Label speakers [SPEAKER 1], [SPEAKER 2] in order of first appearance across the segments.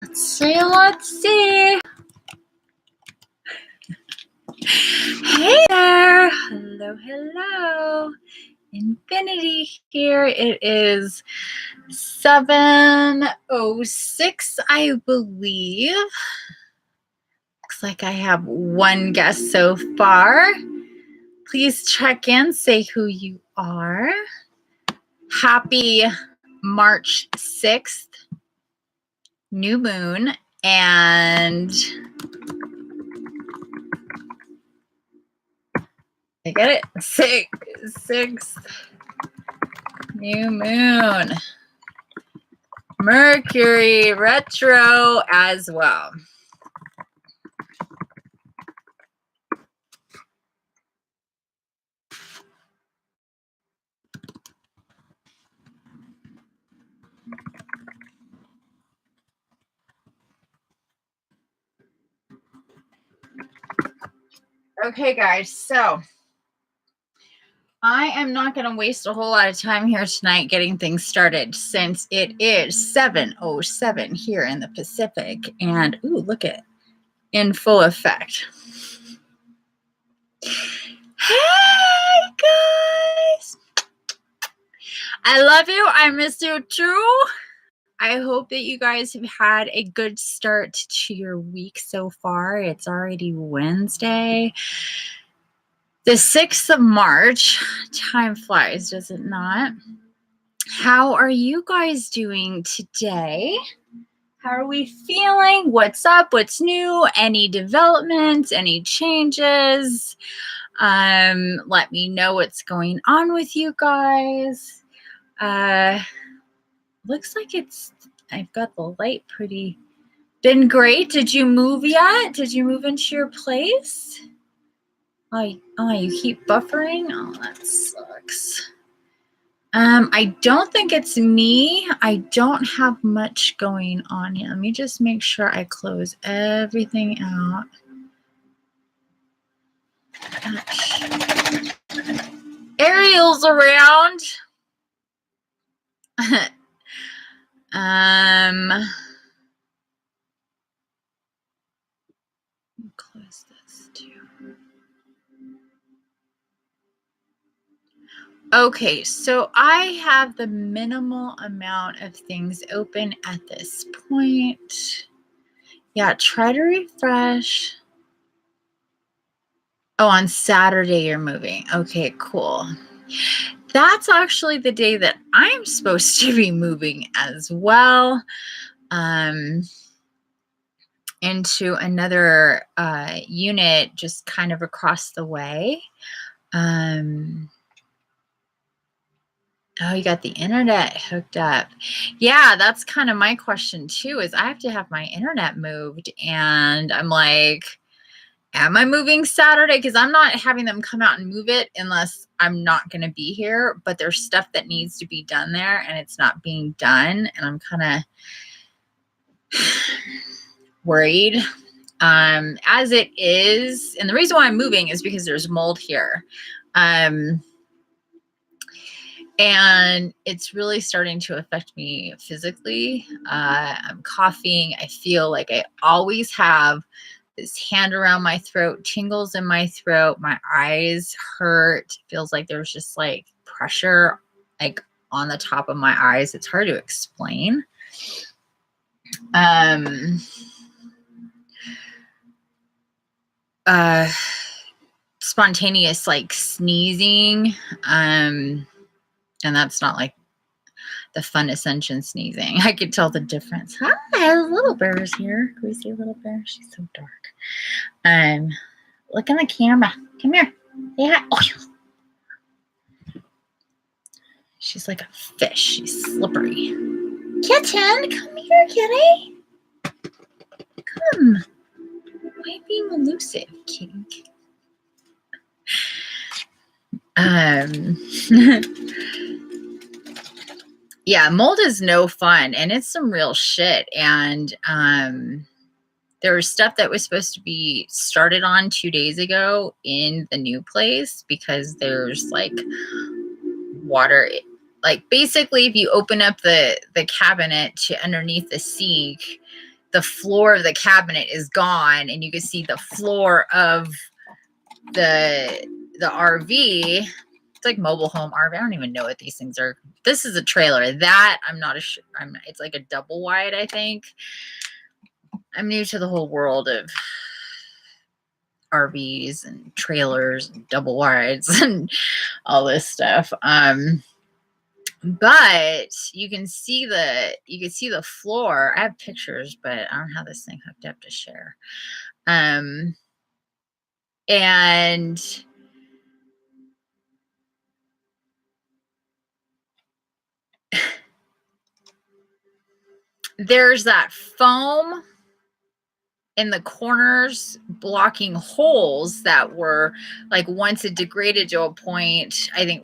[SPEAKER 1] Let's see, let's see. Hey there. Hello, hello. Infiniti here. It is 7:06, I believe. Looks like I have one guest so far. Please check in, say who you are. Happy March 6th, new moon, and I get it? Sixth new moon. Mercury retro as well. Okay, guys, so I am not going to waste a whole lot of time here tonight getting things started since it is 7:07 here in the Pacific. And, ooh, look at in full effect. Hey, guys. I love you. I miss you too. I hope that you guys have had a good start to your week so far. It's already Wednesday, the 6th of March. Time flies, does it not? How are you guys doing today? How are we feeling? What's up? What's new? Any developments? Any changes? Let me know what's going on with you guys. Looks like I've got the light pretty, been great. Did you move yet? Did you move into your place? Oh, you keep buffering? Oh, that sucks. I don't think it's me. I don't have much going on here. Let me just make sure I close everything out. Gosh. Ariel's around. Close this too. Okay, so I have the minimal amount of things open at this point. Yeah, try to refresh. Oh, on Saturday you're moving. Okay, cool. That's actually the day that I'm supposed to be moving as well. Into another unit just kind of across the way. Oh, you got the internet hooked up. Yeah, that's kind of my question too, is I have to have my internet moved. And I'm like, am I moving Saturday? Because I'm not having them come out and move it unless I'm not going to be here. But there's stuff that needs to be done there and it's not being done. And I'm kind of worried as it is. And the reason why I'm moving is because there's mold here. And it's really starting to affect me physically. I'm coughing. I feel like I always have this hand around my throat, tingles in my throat. My eyes hurt. It feels like there's just like pressure like on the top of my eyes. It's hard to explain. Spontaneous like sneezing. And that's not like the fun ascension sneezing. I could tell the difference. Hi, little bear's here. Can we see little bear? She's so dark. Look in the camera. Come here. Say hi. Oh. She's like a fish. She's slippery. Kitten, come here, kitty. Come. Why are you being elusive, kitty? Yeah, mold is no fun and it's some real shit. And there was stuff that was supposed to be started on 2 days ago in the new place because there's like water. Like basically if you open up the cabinet to underneath the sink, the floor of the cabinet is gone, and you can see the floor of the RV. It's like mobile home RV. I don't even know what these things are. This is a trailer. That I'm not it's like a double wide, I think. I'm new to the whole world of RVs and trailers and double wides and all this stuff. But you can see the floor. I have pictures, but I don't have this thing hooked up to share. And there's that foam in the corners blocking holes that were like, once it degraded to a point, I think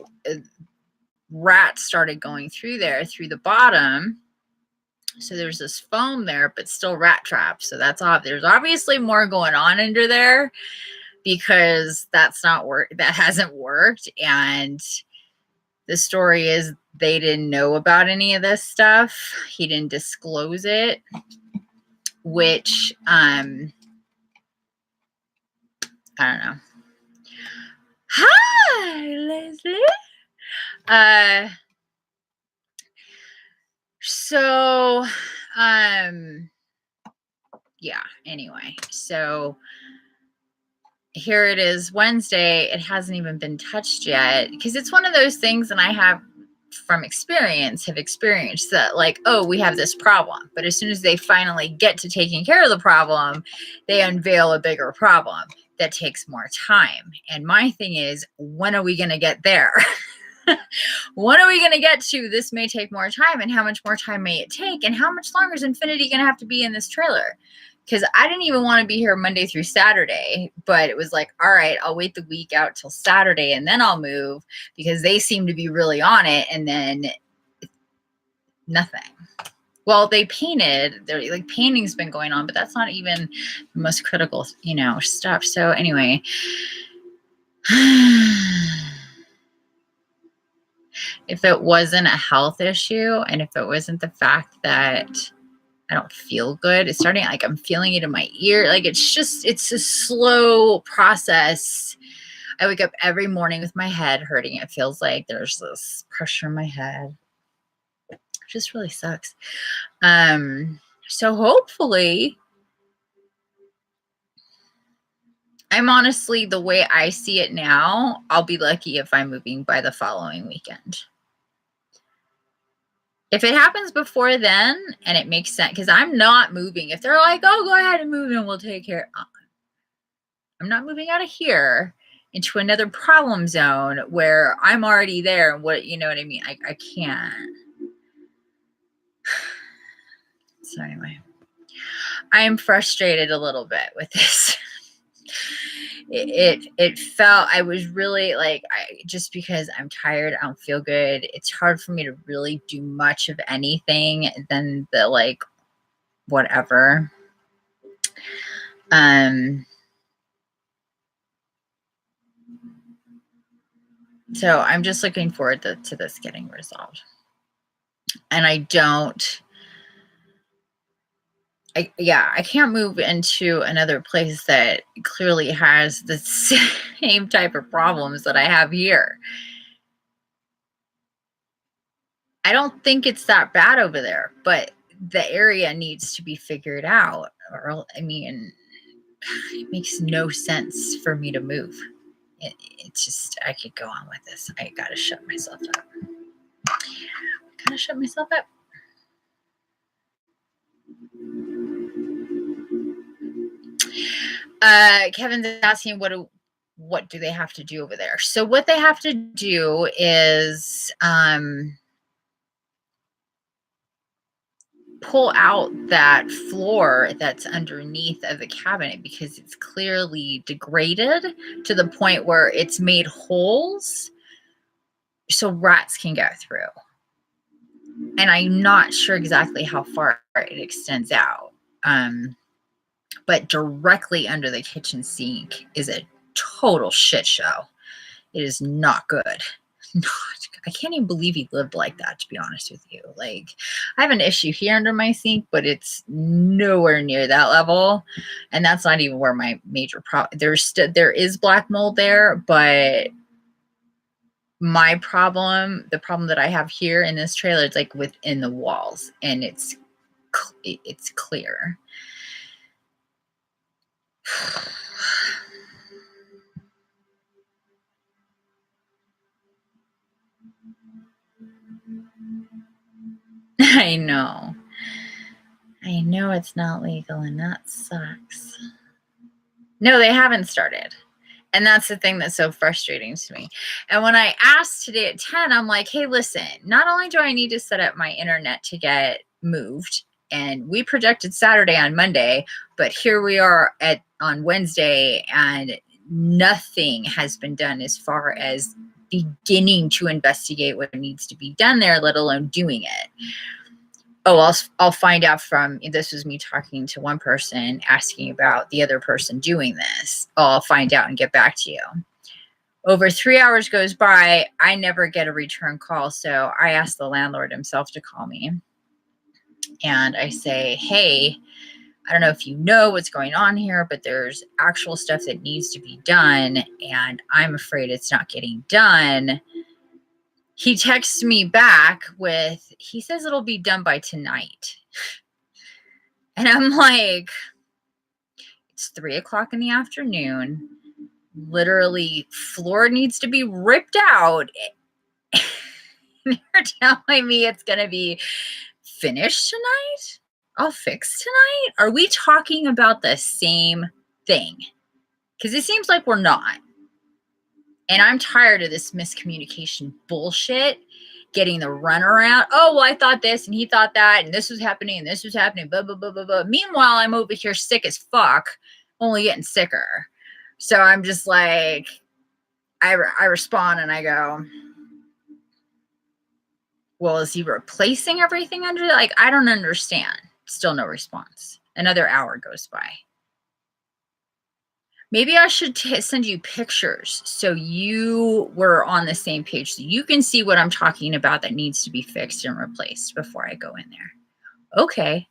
[SPEAKER 1] rats started going through there through the bottom. So there's this foam there, but still rat traps. So that's off. There's obviously more going on under there, because that hasn't worked. And the story is they didn't know about any of this stuff. He didn't disclose it, which I don't know. Hi, Leslie. So yeah, anyway, so here it is, Wednesday. It hasn't even been touched yet, because it's one of those things, and I have from experience have experienced that, like, oh, we have this problem, but as soon as they finally get to taking care of the problem, they unveil a bigger problem that takes more time. And my thing is, when are we going to get there? When are we going to get to this? May take more time, and how much more time may it take, and how much longer is Infiniti going to have to be in this trailer? Because I didn't even want to be here Monday through Saturday, but it was like, all right, I'll wait the week out till Saturday and then I'll move, because they seem to be really on it. And then nothing. Well, they painted. They're like, painting's been going on, but that's not even the most critical, stuff. So anyway, if it wasn't a health issue, and if it wasn't the fact that I don't feel good, it's starting, like, I'm feeling it in my ear. Like, it's a slow process. I wake up every morning with my head hurting. It feels like there's this pressure in my head. It just really sucks. So hopefully, I'm honestly, the way I see it now, I'll be lucky if I'm moving by the following weekend. If it happens before then, and it makes sense, because I'm not moving. If they're like, oh, go ahead and move and we'll take care. I'm not moving out of here into another problem zone where I'm already there. You know what I mean? I can't. So anyway, I'm frustrated a little bit with this. It felt, I was really like, just because I'm tired, I don't feel good. It's hard for me to really do much of anything than the, like, whatever. So I'm just looking forward to this getting resolved. And I can't move into another place that clearly has the same type of problems that I have here. I don't think it's that bad over there, but the area needs to be figured out. Or, I mean, it makes no sense for me to move. It's just, I could go on with this. I gotta shut myself up. Kevin's asking, what do they have to do over there? So what they have to do is pull out that floor that's underneath of the cabinet, because it's clearly degraded to the point where it's made holes so rats can go through. And I'm not sure exactly how far it extends out. But directly under the kitchen sink is a total shit show. It is not good. Not good. I can't even believe he lived like that, to be honest with you. Like, I have an issue here under my sink, but it's nowhere near that level. And that's not even where my major problem, there is black mold there, but my problem, the problem that I have here in this trailer, it's like within the walls, and it's clear. I know it's not legal, and that sucks. No, they haven't started. And that's the thing that's so frustrating to me. And when I asked today at 10, I'm like, hey, listen, not only do I need to set up my internet to get moved, and we projected Saturday on Monday, but here we are on Wednesday, and nothing has been done as far as beginning to investigate what needs to be done there, let alone doing it. Oh, I'll find out from, this was me talking to one person asking about the other person doing this. Oh, I'll find out and get back to you. Over 3 hours goes by. I never get a return call. So I asked the landlord himself to call me. And I say, hey, I don't know if you know what's going on here, but there's actual stuff that needs to be done, and I'm afraid it's not getting done. He texts me back with, he says it'll be done by tonight. And I'm like, it's 3 o'clock in the afternoon. Literally, floor needs to be ripped out. You're telling me it's going to be finished tonight? I'll fix tonight? Are we talking about the same thing? Because it seems like we're not. And I'm tired of this miscommunication bullshit, getting the runaround. Oh, well, I thought this and he thought that, and this was happening and this was happening, blah, blah, blah, blah, blah. Meanwhile, I'm over here sick as fuck, only getting sicker. So I'm just like, I respond and I go, well, is he replacing everything under? Like, I don't understand. Still no response. Another hour goes by. Maybe I should send you pictures so you were on the same page, so you can see what I'm talking about that needs to be fixed and replaced before I go in there. Okay.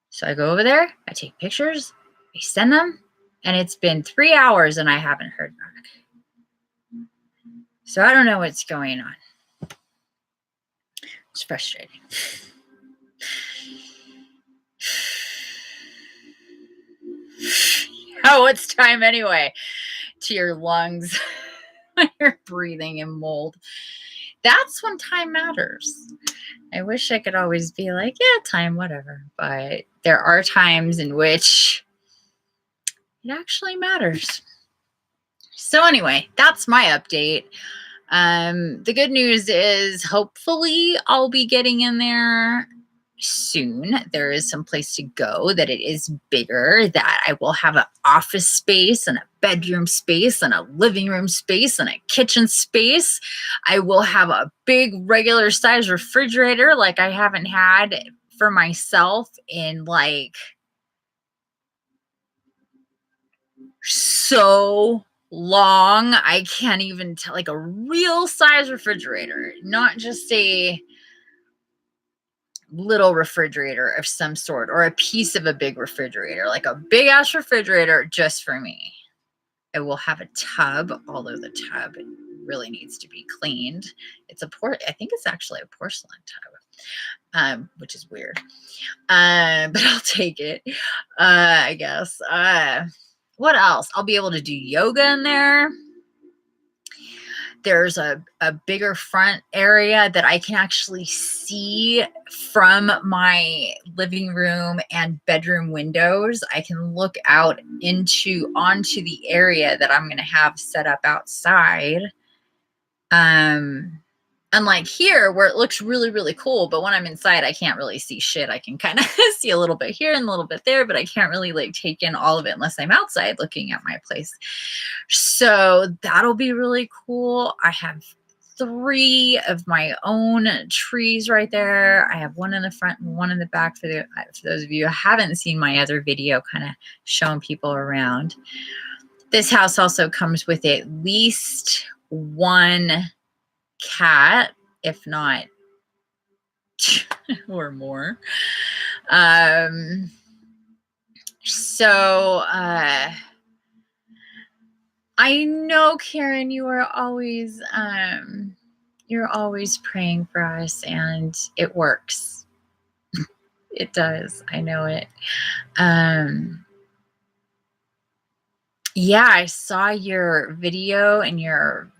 [SPEAKER 1] So I go over there, I take pictures, I send them, and it's been 3 hours and I haven't heard back. So I don't know what's going on. It's frustrating. Oh, it's time anyway. To your lungs when you're breathing in mold. That's when time matters. I wish I could always be like, yeah, time, whatever. But there are times in which it actually matters. So anyway, that's my update. The good news is hopefully I'll be getting in there soon. There is some place to go, that it is bigger, that I will have an office space and a bedroom space and a living room space and a kitchen space. I will have a big regular size refrigerator like I haven't had for myself in like so long. I can't even tell, like a real size refrigerator, not just a little refrigerator of some sort or a piece of a big refrigerator, like a big ass refrigerator just for me. I will have a tub, although the tub really needs to be cleaned. It's I think it's actually a porcelain tub, which is weird. But I'll take it, I guess. What else? I'll be able to do yoga in there. There's a bigger front area that I can actually see from my living room and bedroom windows. I can look out onto the area that I'm going to have set up outside. Unlike here where it looks really, really cool, but when I'm inside, I can't really see shit. I can kind of see a little bit here and a little bit there, but I can't really like take in all of it unless I'm outside looking at my place. So that'll be really cool. I have 3 of my own trees right there. I have one in the front and one in the back for those of you who haven't seen my other video kind of showing people around. This house also comes with at least one cat, if not or more. So I know, Karen, you're always praying for us, and it works. It does. I know it. Yeah, I saw your video and your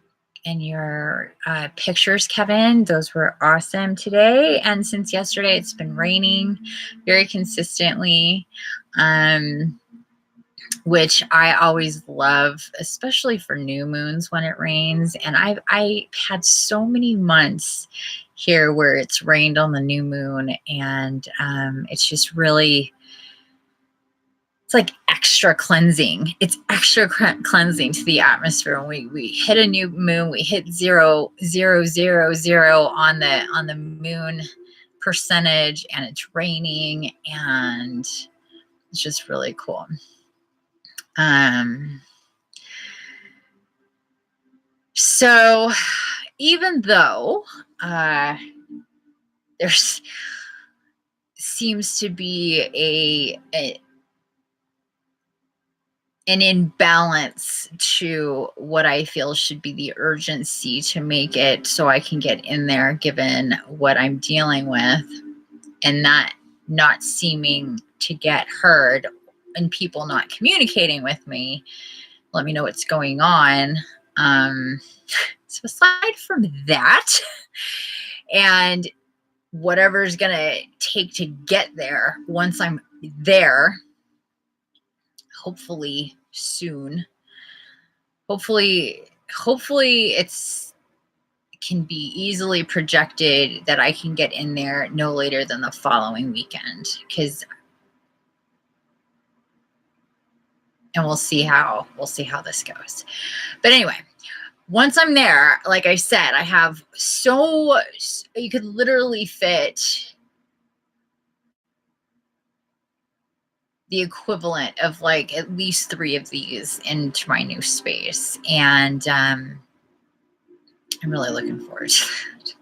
[SPEAKER 1] pictures, Kevin. Those were awesome today. And since yesterday, it's been raining very consistently, which I always love, especially for new moons when it rains. And I had so many months here where it's rained on the new moon, and it's just really, it's like extra cleansing. It's extra cleansing to the atmosphere. When we hit a new moon, we hit 0.000 on the moon percentage, and it's raining, and it's just really cool. So even though there's seems to be an imbalance to what I feel should be the urgency to make it so I can get in there, given what I'm dealing with, and that not seeming to get heard, and people not communicating with me, let me know what's going on. So aside from that, and whatever's going to take to get there, once I'm there, hopefully soon, hopefully it's can be easily projected that I can get in there no later than the following weekend, and we'll see how this goes. But anyway, once I'm there, like I said, I have you could literally fit the equivalent of like at least 3 of these into my new space. And I'm really looking forward to that.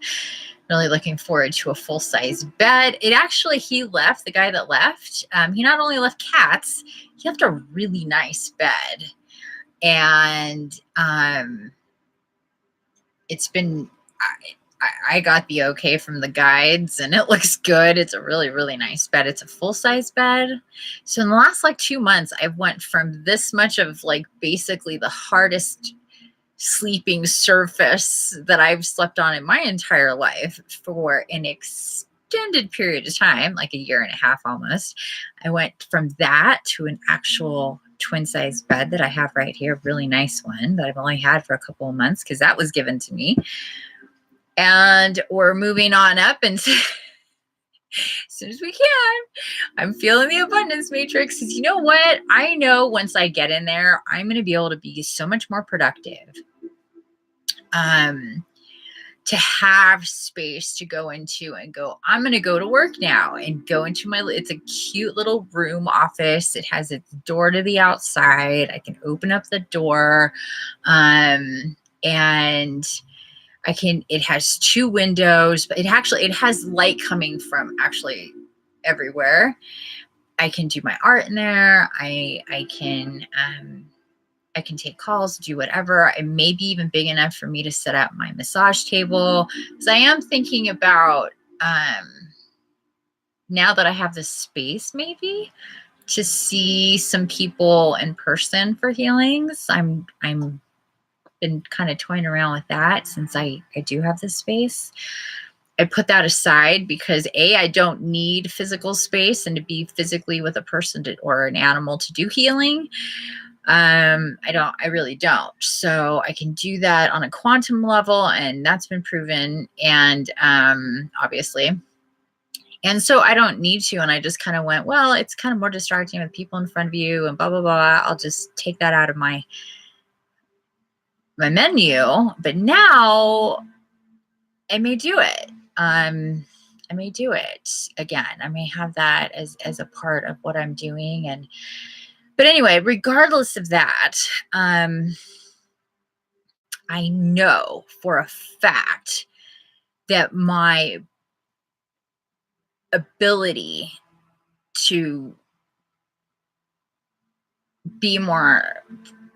[SPEAKER 1] Really looking forward to a full-size bed. It actually, the guy that left, he not only left cats, he left a really nice bed. And it's been, I got the okay from the guides, and it looks good. It's a really, really nice bed. It's a full-size bed. So in the last like 2 months, I went from this much of like basically the hardest sleeping surface that I've slept on in my entire life for an extended period of time, like 1.5 years almost. I went from that to an actual twin-size bed that I have right here, a really nice one that I've only had for a couple of months because that was given to me. And we're moving on up, and as soon as we can, I'm feeling the abundance matrix, because you know what? I know once I get in there, I'm going to be able to be so much more productive. To have space to go into and go, I'm going to go to work now, and go into it's a cute little room office. It has its door to the outside. I can open up the door. And it has 2 windows, but it has light coming from actually everywhere. I can do my art in there. I can take calls, do whatever. It may be even big enough for me to set up my massage table. Because I am thinking about, now that I have this space, maybe to see some people in person for healings. I'm been kind of toying around with that since I do have this space. I put that aside because I don't need physical space and to be physically with a person or an animal to do healing. I really don't. So I can do that on a quantum level, and that's been proven. And obviously, and so I don't need to. And I just kind of went, well, it's kind of more distracting with people in front of you and blah, blah, blah. I'll just take that out of my menu. But now I may do it. I may do it again. I may have that as a part of what I'm doing. But anyway, regardless of that, I know for a fact that my ability to be more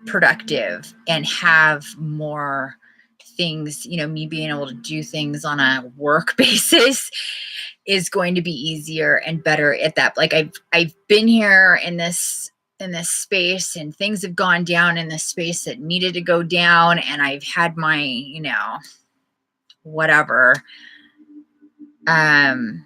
[SPEAKER 1] productive and have more things, you know, me being able to do things on a work basis is going to be easier and better at that. Like I've been here in this space, and things have gone down in the space that needed to go down, and I've had my, you know, whatever. And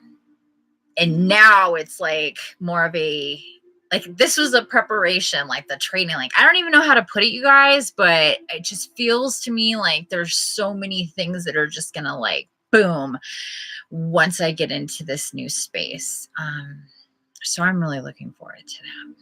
[SPEAKER 1] now it's like more of a, like, this was a preparation, like the training, like, I don't even know how to put it, you guys, but it just feels to me like there's so many things that are just gonna, like, boom, once I get into this new space. So I'm really looking forward to that.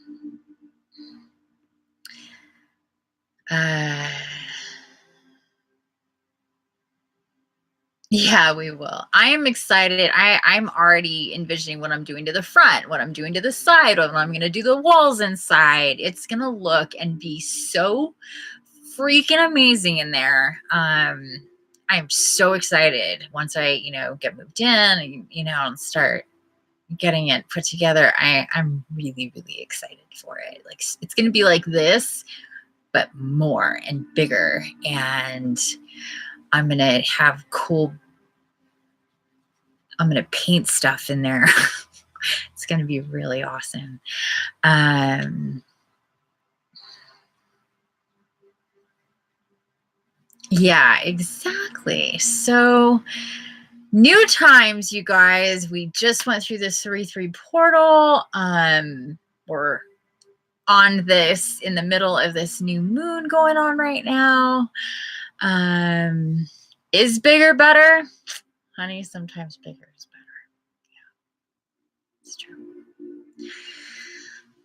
[SPEAKER 1] Yeah, we will. I am excited. I'm already envisioning what I'm doing to the front, what I'm doing to the side, what I'm going to do the walls inside. It's going to look and be so freaking amazing in there. I'm so excited once I, you know, get moved in and, you know, and start getting it put together. I'm really, really excited for it. Like, it's going to be like this, but more and bigger. And I'm going to have cool, I'm going to paint stuff in there. It's going to be really awesome. Yeah, exactly. So new times, you guys. We just went through this 3-3 portal. We're on this, in the middle of this new moon going on right now. Is bigger better? Honey, sometimes bigger is better. Yeah, it's true.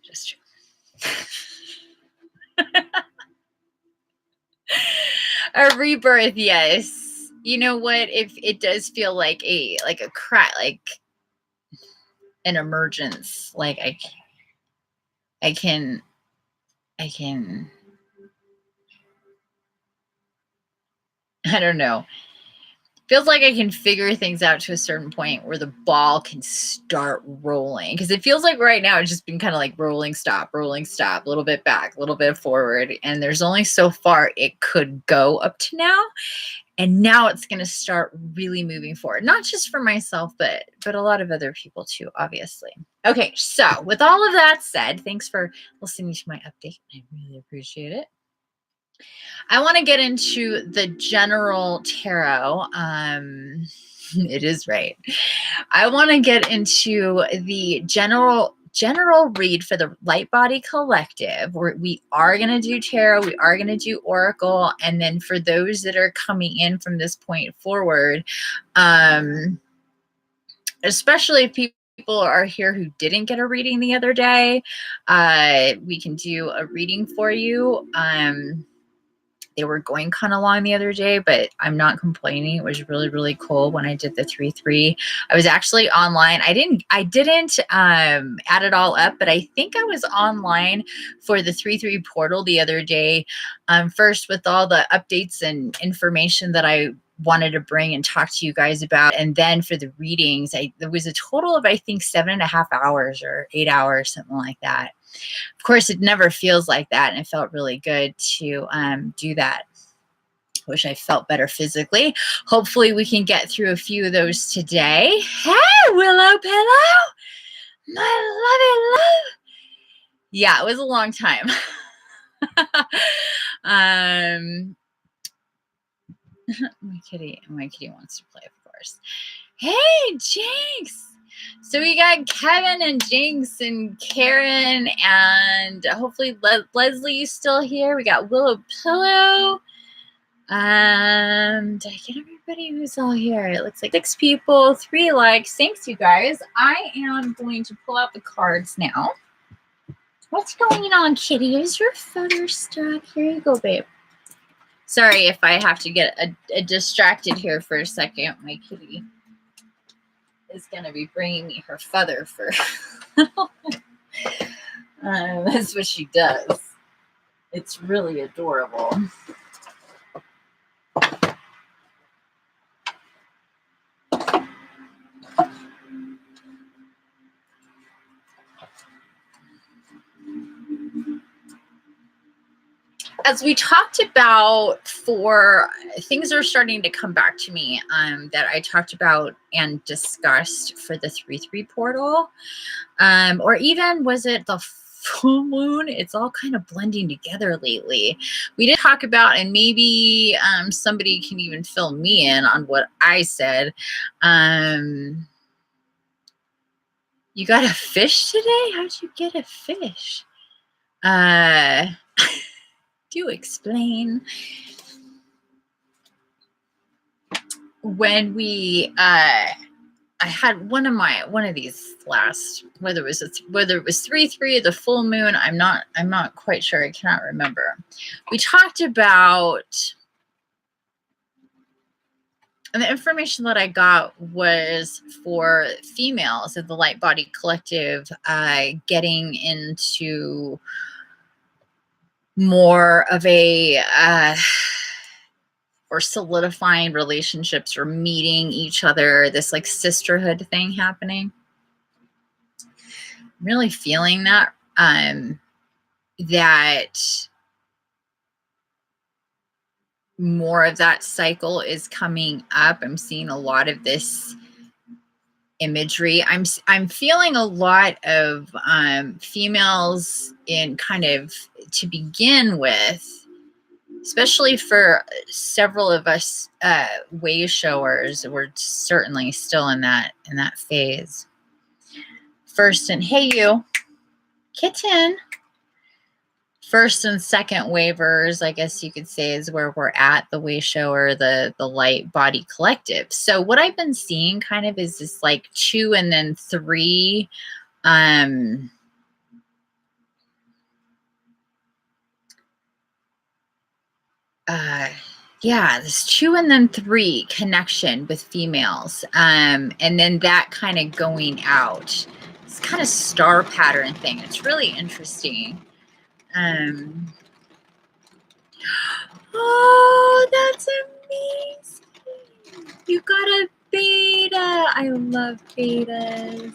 [SPEAKER 1] Just true. A rebirth, yes. You know what? If it does feel like a crack, like an emergence, like I can I don't know. Feels like I can figure things out to a certain point where the ball can start rolling. Because it feels like right now it's just been kind of like rolling, stop, a little bit back, a little bit forward. And there's only so far it could go up to now. And now it's going to start really moving forward, not just for myself, but a lot of other people too, obviously. Okay, so with all of that said, thanks for listening to my update. I really appreciate it. I want to get into the general tarot. It is right. I want to get into the general read for the Light Body Collective, where we are going to do tarot, we are going to do oracle, and then for those that are coming in from this point forward, especially if people are here who didn't get a reading the other day, we can do a reading for you. They were going kind of long the other day, but I'm not complaining. It was really, really cool when I did the 3-3. I was actually online. I didn't add it all up, but I think I was online for the 3-3 portal the other day. First with all the updates and information that I wanted to bring and talk to you guys about. And then for the readings, there was a total of, I think, 7.5 hours or 8 hours, something like that. Of course, it never feels like that, and it felt really good to do that. Wish I felt better physically. Hopefully, we can get through a few of those today. Hey, Willow Pillow, my lovey love. Yeah, it was a long time. My kitty wants to play, of course. Hey, Jinx. So we got Kevin and Jinx and Karen, and hopefully Leslie's still here. We got Willow Pillow. Did I get everybody who's all here? It looks like 6 people, 3 likes. Thanks, you guys. I am going to pull out the cards now. What's going on, kitty? Is your feather stuck? Here you go, babe. Sorry if I have to get distracted here for a second. My kitty is going to be bringing me her feather for that's what she does. It's really adorable. as we talked about, for things are starting to come back to me that I talked about and discussed for the 3-3 portal, or even was it the full moon? It's all kind of blending together lately. We did talk about, and maybe somebody can even fill me in on what I said. You got a fish today? How'd you get a fish? Do explain. When we I had one of these last, whether it was 3-3 or the full moon, I'm not quite sure. I cannot remember. We talked about, and the information that I got was for females of the Light Body Collective getting into more of a or solidifying relationships or meeting each other, this like sisterhood thing happening. I'm really feeling that that more of that cycle is coming up. I'm seeing a lot of this imagery. I'm feeling a lot of females in kind of, to begin with, especially for several of us way showers. We're certainly still in that phase. First, and hey you kitten, first and second waivers, I guess you could say, is where we're at, the way shower, the Light Body Collective. So what I've been seeing kind of is this like 2 and then 3 yeah, this 2 and then 3 connection with females, and then that kind of going out, this kind of star pattern thing. It's really interesting. Oh, that's amazing. You got a beta. I love betas.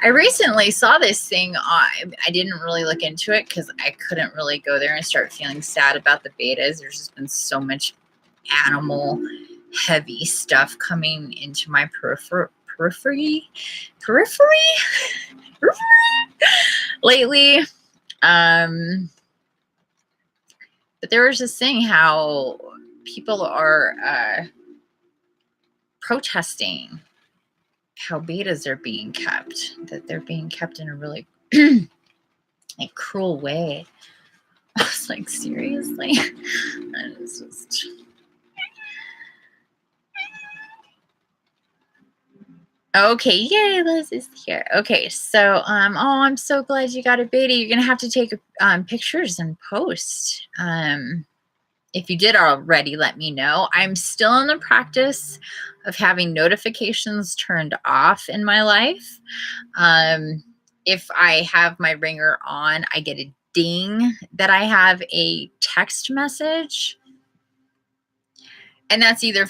[SPEAKER 1] I recently saw this thing. I didn't really look into it because I couldn't really go there and start feeling sad about the betas. There's just been so much animal heavy stuff coming into my periphery lately. But there was this thing how people are protesting how betas are being kept, that they're being kept in a really like cruel way. I was like, seriously? That is just... Okay, yay, Liz is here. Okay, so oh, I'm so glad you got a beta. You're gonna have to take pictures and post. If you did already, let me know. I'm still in the practice of having notifications turned off in my life. If I have my ringer on, I get a ding that I have a text message. And that's either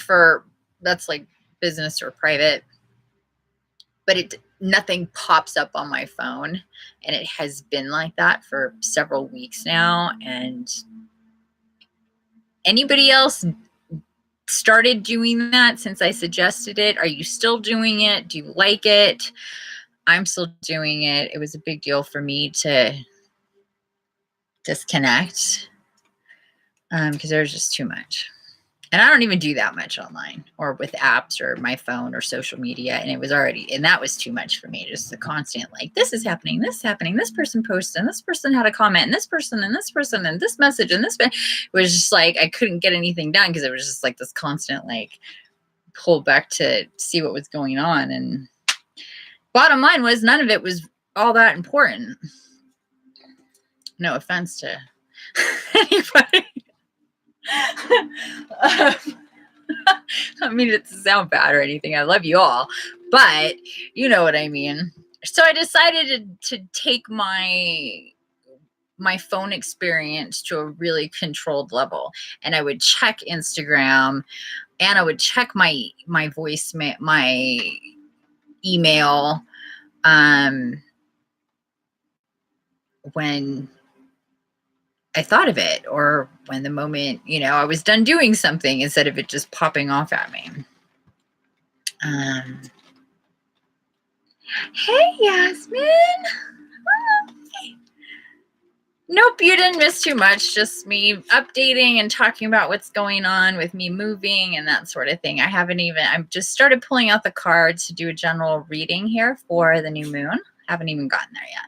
[SPEAKER 1] that's like business or private. But nothing pops up on my phone. And it has been like that for several weeks now. And anybody else started doing that since I suggested it? Are you still doing it? Do you like it? I'm still doing it. It was a big deal for me to disconnect because there was just too much. And I don't even do that much online or with apps or my phone or social media. And it was already, and that was too much for me. Just the constant, like, this is happening, this person posted, and this person had a comment, and this person, and this person, and this message, and this, it was just like, I couldn't get anything done because it was just like this constant, like, pull back to see what was going on. And bottom line was none of it was all that important. No offense to anybody. I don't mean it to sound bad or anything. I love you all, but you know what I mean. So I decided to take my phone experience to a really controlled level, and I would check Instagram, and I would check my voicemail, my email, when I thought of it, or when the moment, you know, I was done doing something instead of it just popping off at me. Hey, Yasmin. Hi. Nope, you didn't miss too much. Just me updating and talking about what's going on with me moving and that sort of thing. I've just started pulling out the cards to do a general reading here for the new moon. Haven't even gotten there yet.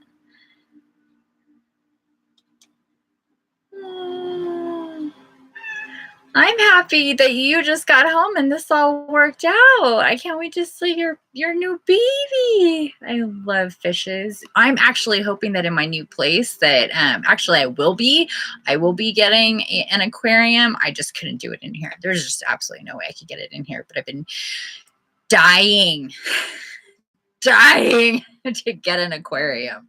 [SPEAKER 1] I'm happy that you just got home and this all worked out. I can't wait to see your new baby. I love fishes. I'm actually hoping that in my new place that actually I will be getting an aquarium. I just couldn't do it in here. There's just absolutely no way I could get it in here, but I've been dying to get an aquarium.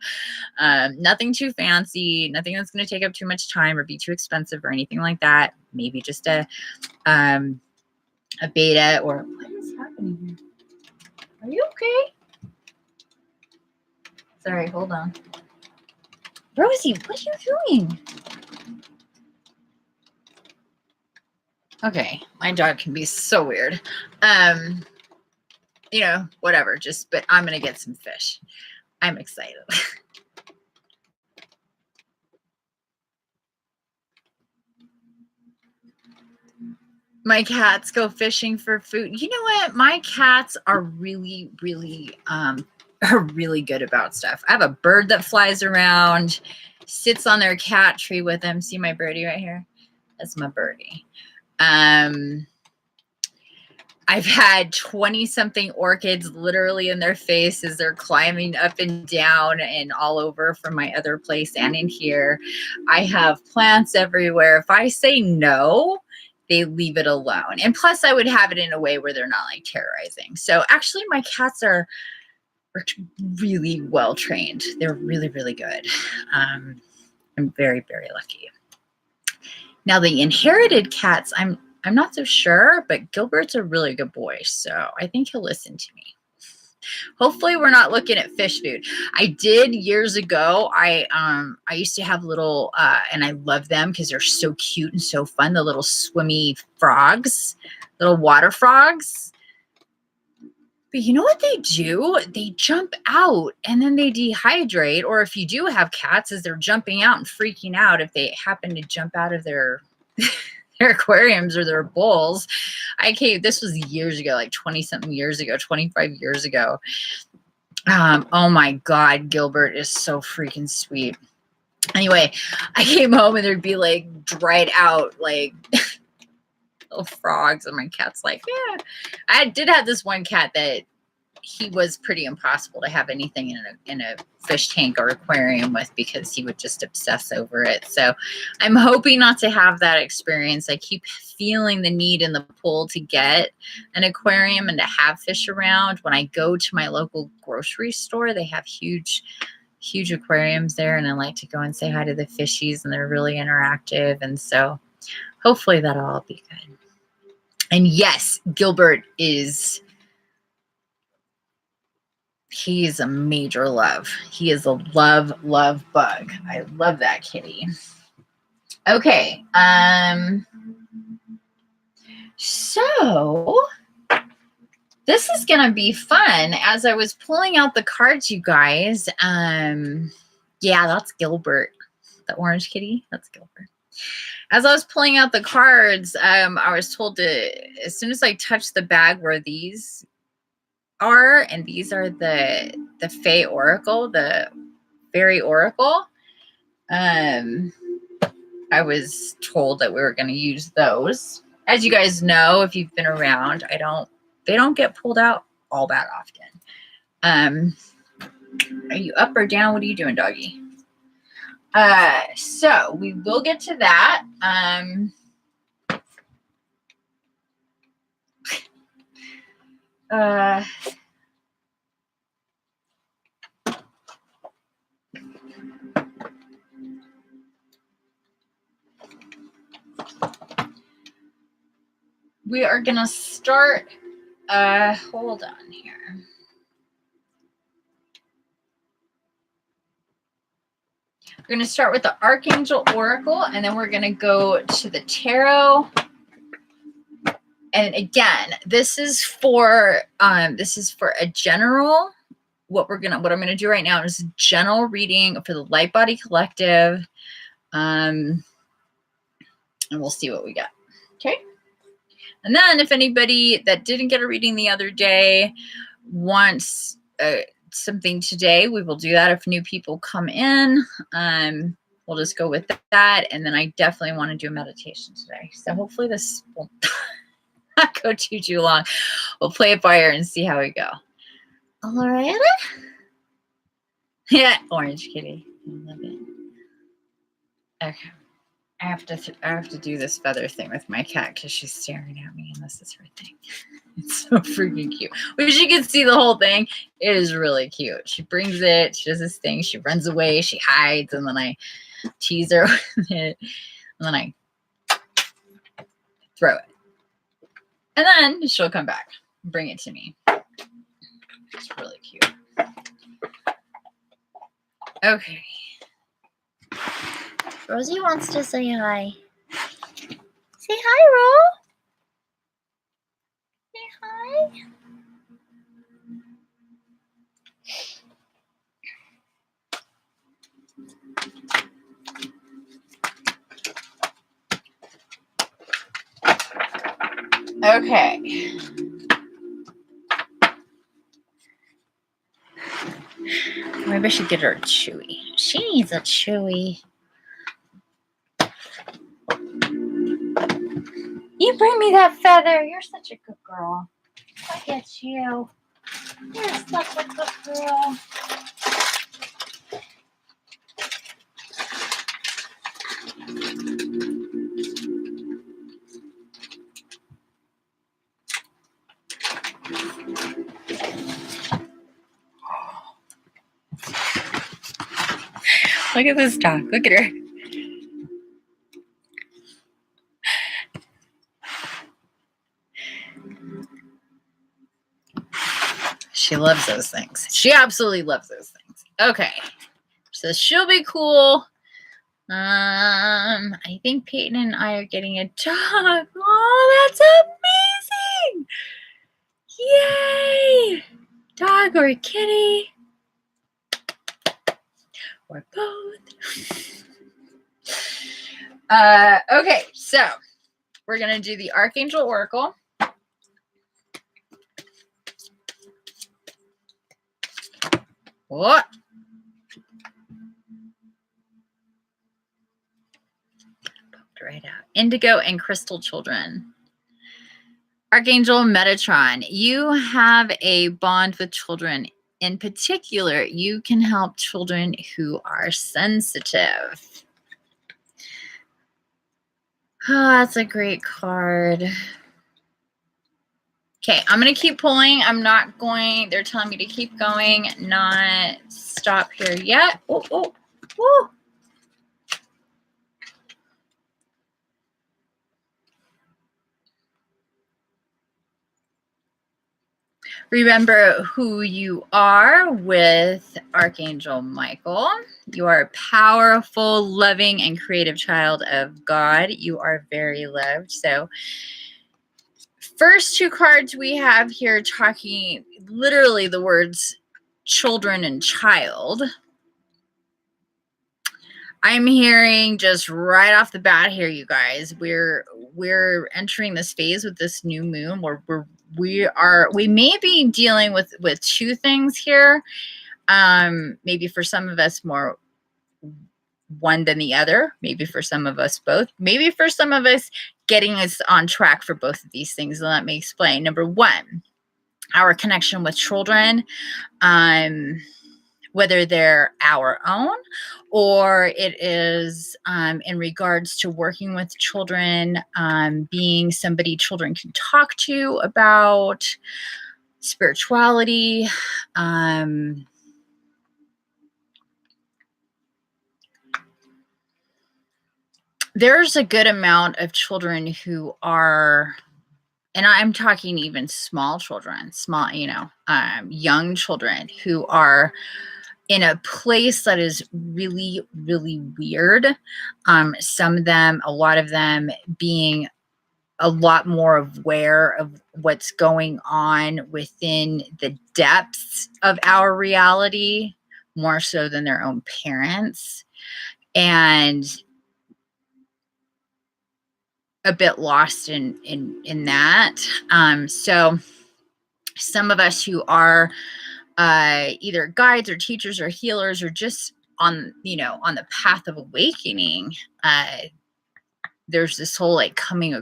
[SPEAKER 1] Nothing too fancy, nothing that's going to take up too much time or be too expensive or anything like that. Maybe just a beta, or what is happening here? Are you okay? Sorry, hold on. Rosie, what are you doing? Okay, my dog can be so weird. You know, whatever, but I'm going to get some fish. I'm excited. My cats go fishing for food. You know what? My cats are really, really, really good about stuff. I have a bird that flies around, sits on their cat tree with them. See my birdie right here? That's my birdie. I've had 20-something orchids literally in their face as they're climbing up and down and all over from my other place and in here. I have plants everywhere. If I say no, they leave it alone. And plus, I would have it in a way where they're not like terrorizing. So actually, my cats are really well trained. They're really, really good. I'm very, very lucky. Now, the inherited cats, I'm not so sure, but Gilbert's a really good boy, so I think he'll listen to me. Hopefully we're not looking at fish food. I did years ago. I used to have little, and I love them because they're so cute and so fun, the little swimmy frogs, little water frogs. But you know what they do? They jump out and then they dehydrate. Or if you do have cats, as they're jumping out and freaking out, if they happen to jump out of their their aquariums or their bowls. This was years ago, like 20-something years ago, 25 years ago. Oh my God, Gilbert is so freaking sweet. Anyway, I came home and there'd be like dried out, like little frogs, and my cat's like, yeah. I did have this one cat that he was pretty impossible to have anything in a fish tank or aquarium with, because he would just obsess over it. So I'm hoping not to have that experience. I keep feeling the need and the pull to get an aquarium and to have fish around. When I go to my local grocery store, they have huge aquariums there, and I like to go and say hi to the fishies, and they're really interactive. And so hopefully that'll all be good. And yes, Gilbert is... he's a major love. He is a love bug. I love that kitty. Okay. So this is going to be fun. As I was pulling out the cards, you guys, yeah, that's Gilbert. The orange kitty, that's Gilbert. As I was pulling out the cards, I was told to, as soon as I touch the bag where these are, and these are the Fae Oracle, the Fairy Oracle. I was told that we were going to use those. As you guys know, if you've been around, they don't get pulled out all that often. Are you up or down? What are you doing, doggy? So we will get to that. We are going to start, hold on here. We're going to start with the Archangel Oracle, and then we're going to go to the Tarot. And again, this is for a general. What I'm going to do right now is a general reading for the Light Body Collective. And we'll see what we get. Okay. And then if anybody that didn't get a reading the other day wants something today, we will do that. If new people come in, we'll just go with that. And then I definitely want to do a meditation today. So hopefully this will not go too long. We'll play it by ear and see how we go. All right. Yeah, orange kitty. I love it. Okay. I have to do this feather thing with my cat because she's staring at me, and this is her thing. It's so freaking cute. Wish you could see the whole thing. It is really cute. She brings it. She does this thing. She runs away. She hides, and then I tease her with it, and then I throw it, and then she'll come back and bring it to me. It's really cute. Okay. Rosie wants to say hi. Say hi, Ro. Say hi. Okay. Maybe I should get her a chewy. She needs a chewy. You bring me that feather. You're such a good girl. Look at you. You're such a good girl. Look at this dog. Look at her. She loves those things. She absolutely loves those things. Okay. So she'll be cool. I think Peyton and I are getting a dog. Oh, that's amazing. Yay. Dog or a kitty. Or both. Okay, so we're going to do the Archangel Oracle. What? Poked right out. Indigo and Crystal Children. Archangel Metatron, you have a bond with children. In particular, you can help children who are sensitive. Oh, that's a great card. Okay, I'm going to keep pulling. I'm not going. They're telling me to keep going, not stop here yet. Oh, oh, oh. Remember who you are with Archangel Michael. You are a powerful, loving, and creative child of God. You are very loved. So first two cards we have here talking literally the words children and child. I'm hearing just right off the bat here, you guys, we're entering this phase with this new moon where we may be dealing with two things here. Maybe for some of us more one than the other, maybe for some of us both, maybe for some of us getting us on track for both of these things. And let me explain. Number one, our connection with children, whether they're our own or it is in regards to working with children, being somebody children can talk to about spirituality. There's a good amount of children who are, and I'm talking even small children, young children who are in a place that is really, really weird. Some of them, a lot of them being a lot more aware of what's going on within the depths of our reality, more so than their own parents, and a bit lost in that. So some of us who are either guides or teachers or healers or just on the path of awakening, there's this whole like coming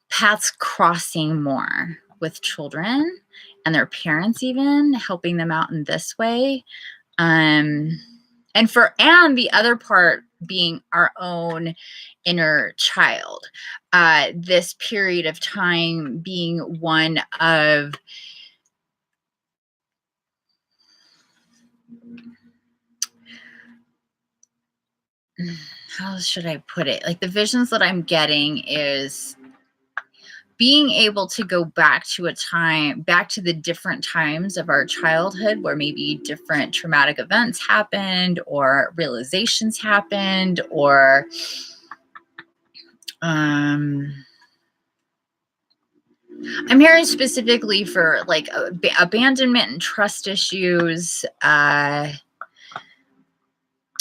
[SPEAKER 1] paths crossing more with children and their parents, even helping them out in this way. And the other part being our own inner child. This period of time being one of how should I put it? Like the visions that I'm getting is being able to go back to the different times of our childhood where maybe different traumatic events happened or realizations happened, or I'm hearing specifically for like abandonment and trust issues.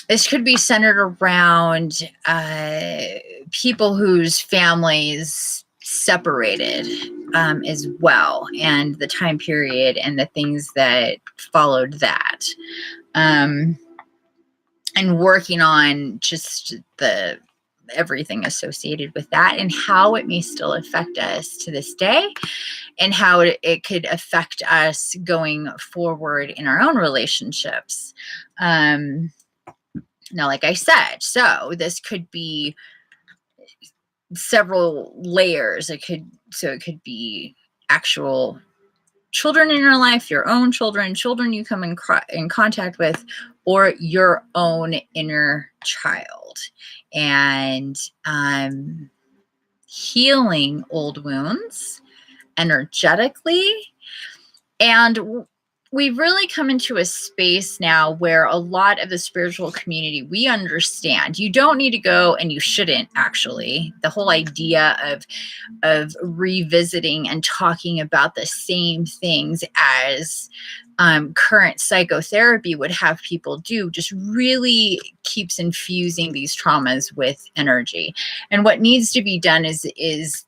[SPEAKER 1] This could be centered around people whose families separated as well, and the time period and the things that followed that, and working on just everything associated with that and how it may still affect us to this day, and how it could affect us going forward in our own relationships. Now, like I said, so this could be several layers. It could be actual children in your life, your own children you come in contact with, or your own inner child, and healing old wounds energetically. And we've really come into a space now where a lot of the spiritual community, we understand you don't need to go, and you shouldn't actually. The whole idea of revisiting and talking about the same things as current psychotherapy would have people do just really keeps infusing these traumas with energy. And what needs to be done is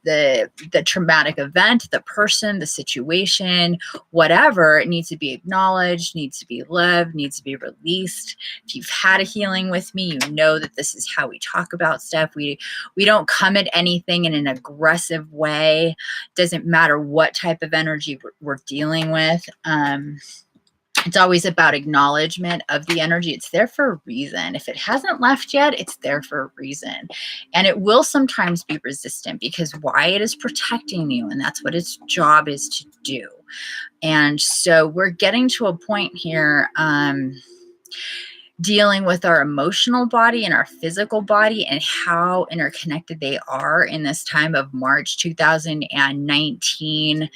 [SPEAKER 1] the traumatic event, the person, the situation, whatever, it needs to be acknowledged, needs to be loved, needs to be released. If you've had a healing with me, you know that this is how we talk about stuff. We don't come at anything in an aggressive way. Doesn't matter what type of energy we're dealing with. It's always about acknowledgement of the energy. It's there for a reason. If it hasn't left yet, it's there for a reason. And it will sometimes be resistant because why? It is protecting you, and that's what its job is to do. And so we're getting to a point here, dealing with our emotional body and our physical body and how interconnected they are in this time of March 2019,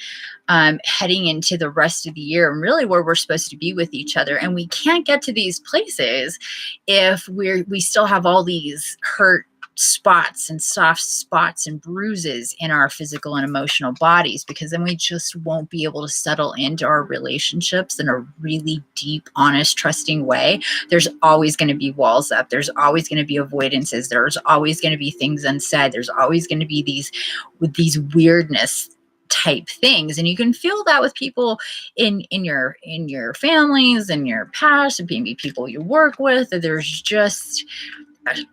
[SPEAKER 1] heading into the rest of the year, and really where we're supposed to be with each other. And we can't get to these places if we still have all these hurt spots and soft spots and bruises in our physical and emotional bodies, because then we just won't be able to settle into our relationships in a really deep, honest, trusting way. There's always going to be walls up. There's always going to be avoidances. There's always going to be things unsaid. There's always going to be these weirdness type things, and you can feel that with people in your families, in your past, and maybe people you work with. There's just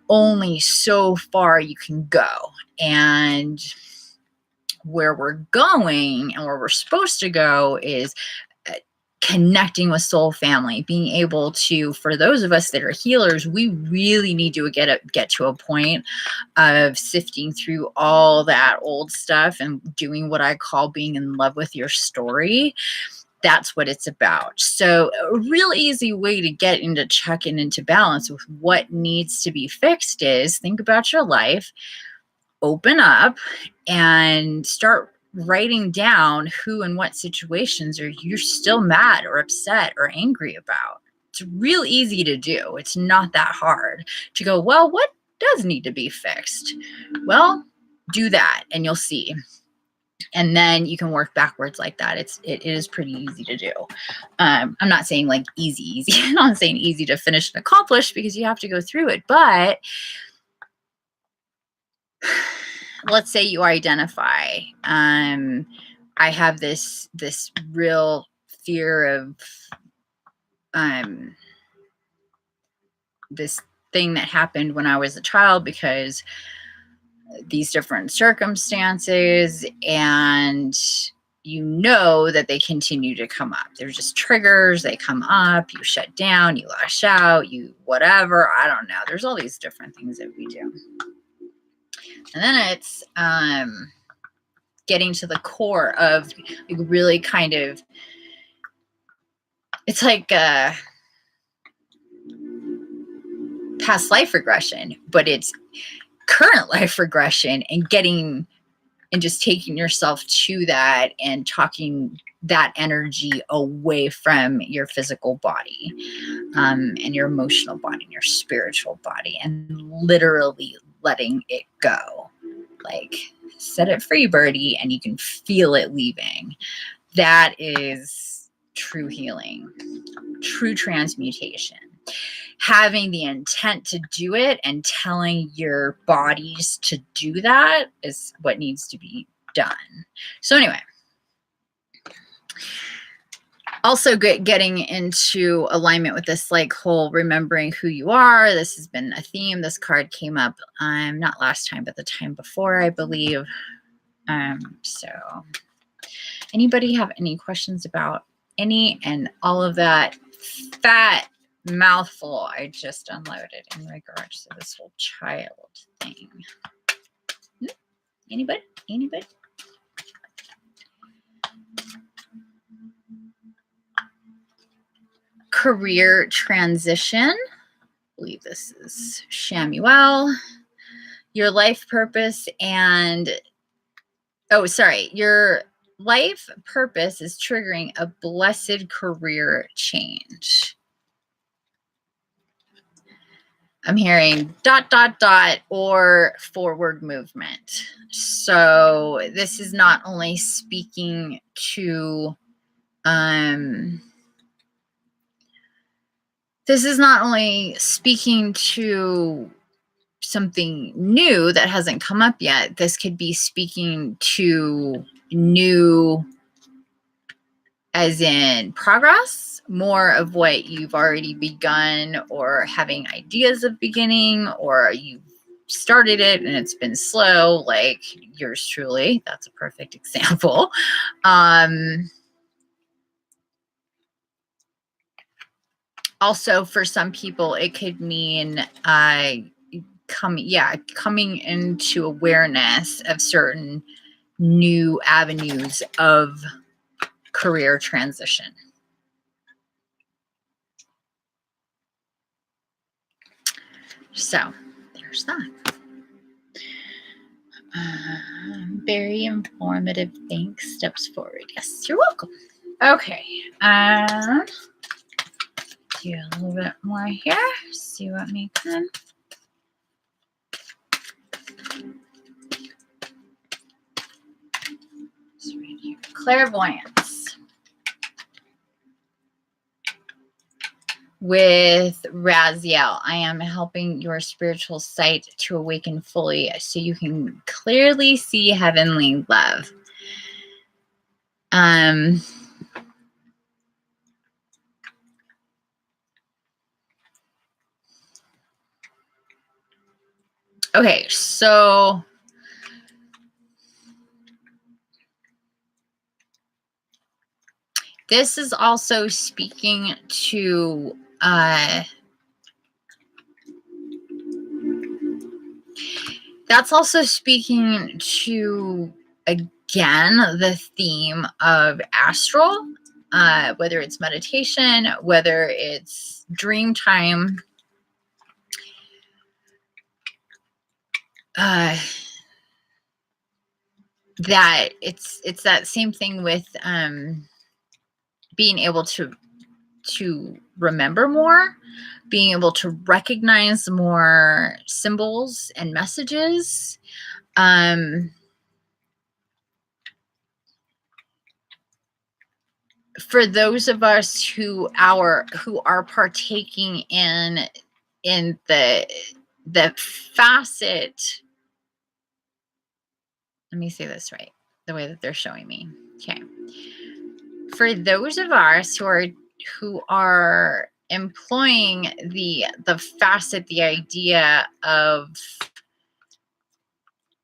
[SPEAKER 1] only so far you can go, and where we're going and where we're supposed to go is connecting with soul family, being able to, for those of us that are healers, we really need to get to a point of sifting through all that old stuff and doing what I call being in love with your story. That's what it's about. So a real easy way to get into check and into balance with what needs to be fixed is think about your life, open up, and start writing down who and what situations are you're still mad or upset or angry about. It's real easy to do. It's not that hard to go, well, what does need to be fixed? Well, do that and you'll see. And then you can work backwards like that. It is pretty easy to do. I'm not saying like easy. I'm not saying easy to finish and accomplish because you have to go through it. But let's say you identify, I have this real fear of this thing that happened when I was a child because these different circumstances, and you know that they continue to come up. They're just triggers. They come up, you shut down, you lash out, you whatever. I don't know. There's all these different things that we do. And then it's getting to the core of like really kind of, it's like past life regression, but it's current life regression, and getting and just taking yourself to that and talking that energy away from your physical body and your emotional body and your spiritual body, and literally letting it go. Like, set it free, birdie, and you can feel it leaving. That is true healing, true transmutation. Having the intent to do it and telling your bodies to do that is what needs to be done. So anyway, also getting into alignment with this like whole remembering who you are. This has been a theme. This card came up not last time, but the time before, I believe. So anybody have any questions about any and all of that fat mouthful I just unloaded in regards to this whole child thing? Anybody? Career transition. I believe this is Shamuel. Your life purpose and your life purpose is triggering a blessed career change. I'm hearing ... or forward movement. So this is not only speaking to something new that hasn't come up yet. This could be speaking to new as in progress, more of what you've already begun or having ideas of beginning, or you've started it and it's been slow, like yours truly. That's a perfect example. Also, for some people, it could mean coming into awareness of certain new avenues of career transition. So there's that. Very informative. Thanks. Steps forward. Yes, you're welcome. Okay. Do a little bit more here. See what we can. It's right here. Clairvoyance. With Raziel, I am helping your spiritual sight to awaken fully so you can clearly see heavenly love. Okay, so this is also speaking to that's also speaking to, again, the theme of astral, whether it's meditation, whether it's dream time. that it's that same thing with being able to remember more, being able to recognize more symbols and messages. For those of us who are partaking in the facet, let me say this right, the way that they're showing me. Okay. For those of us who are employing the facet, the idea of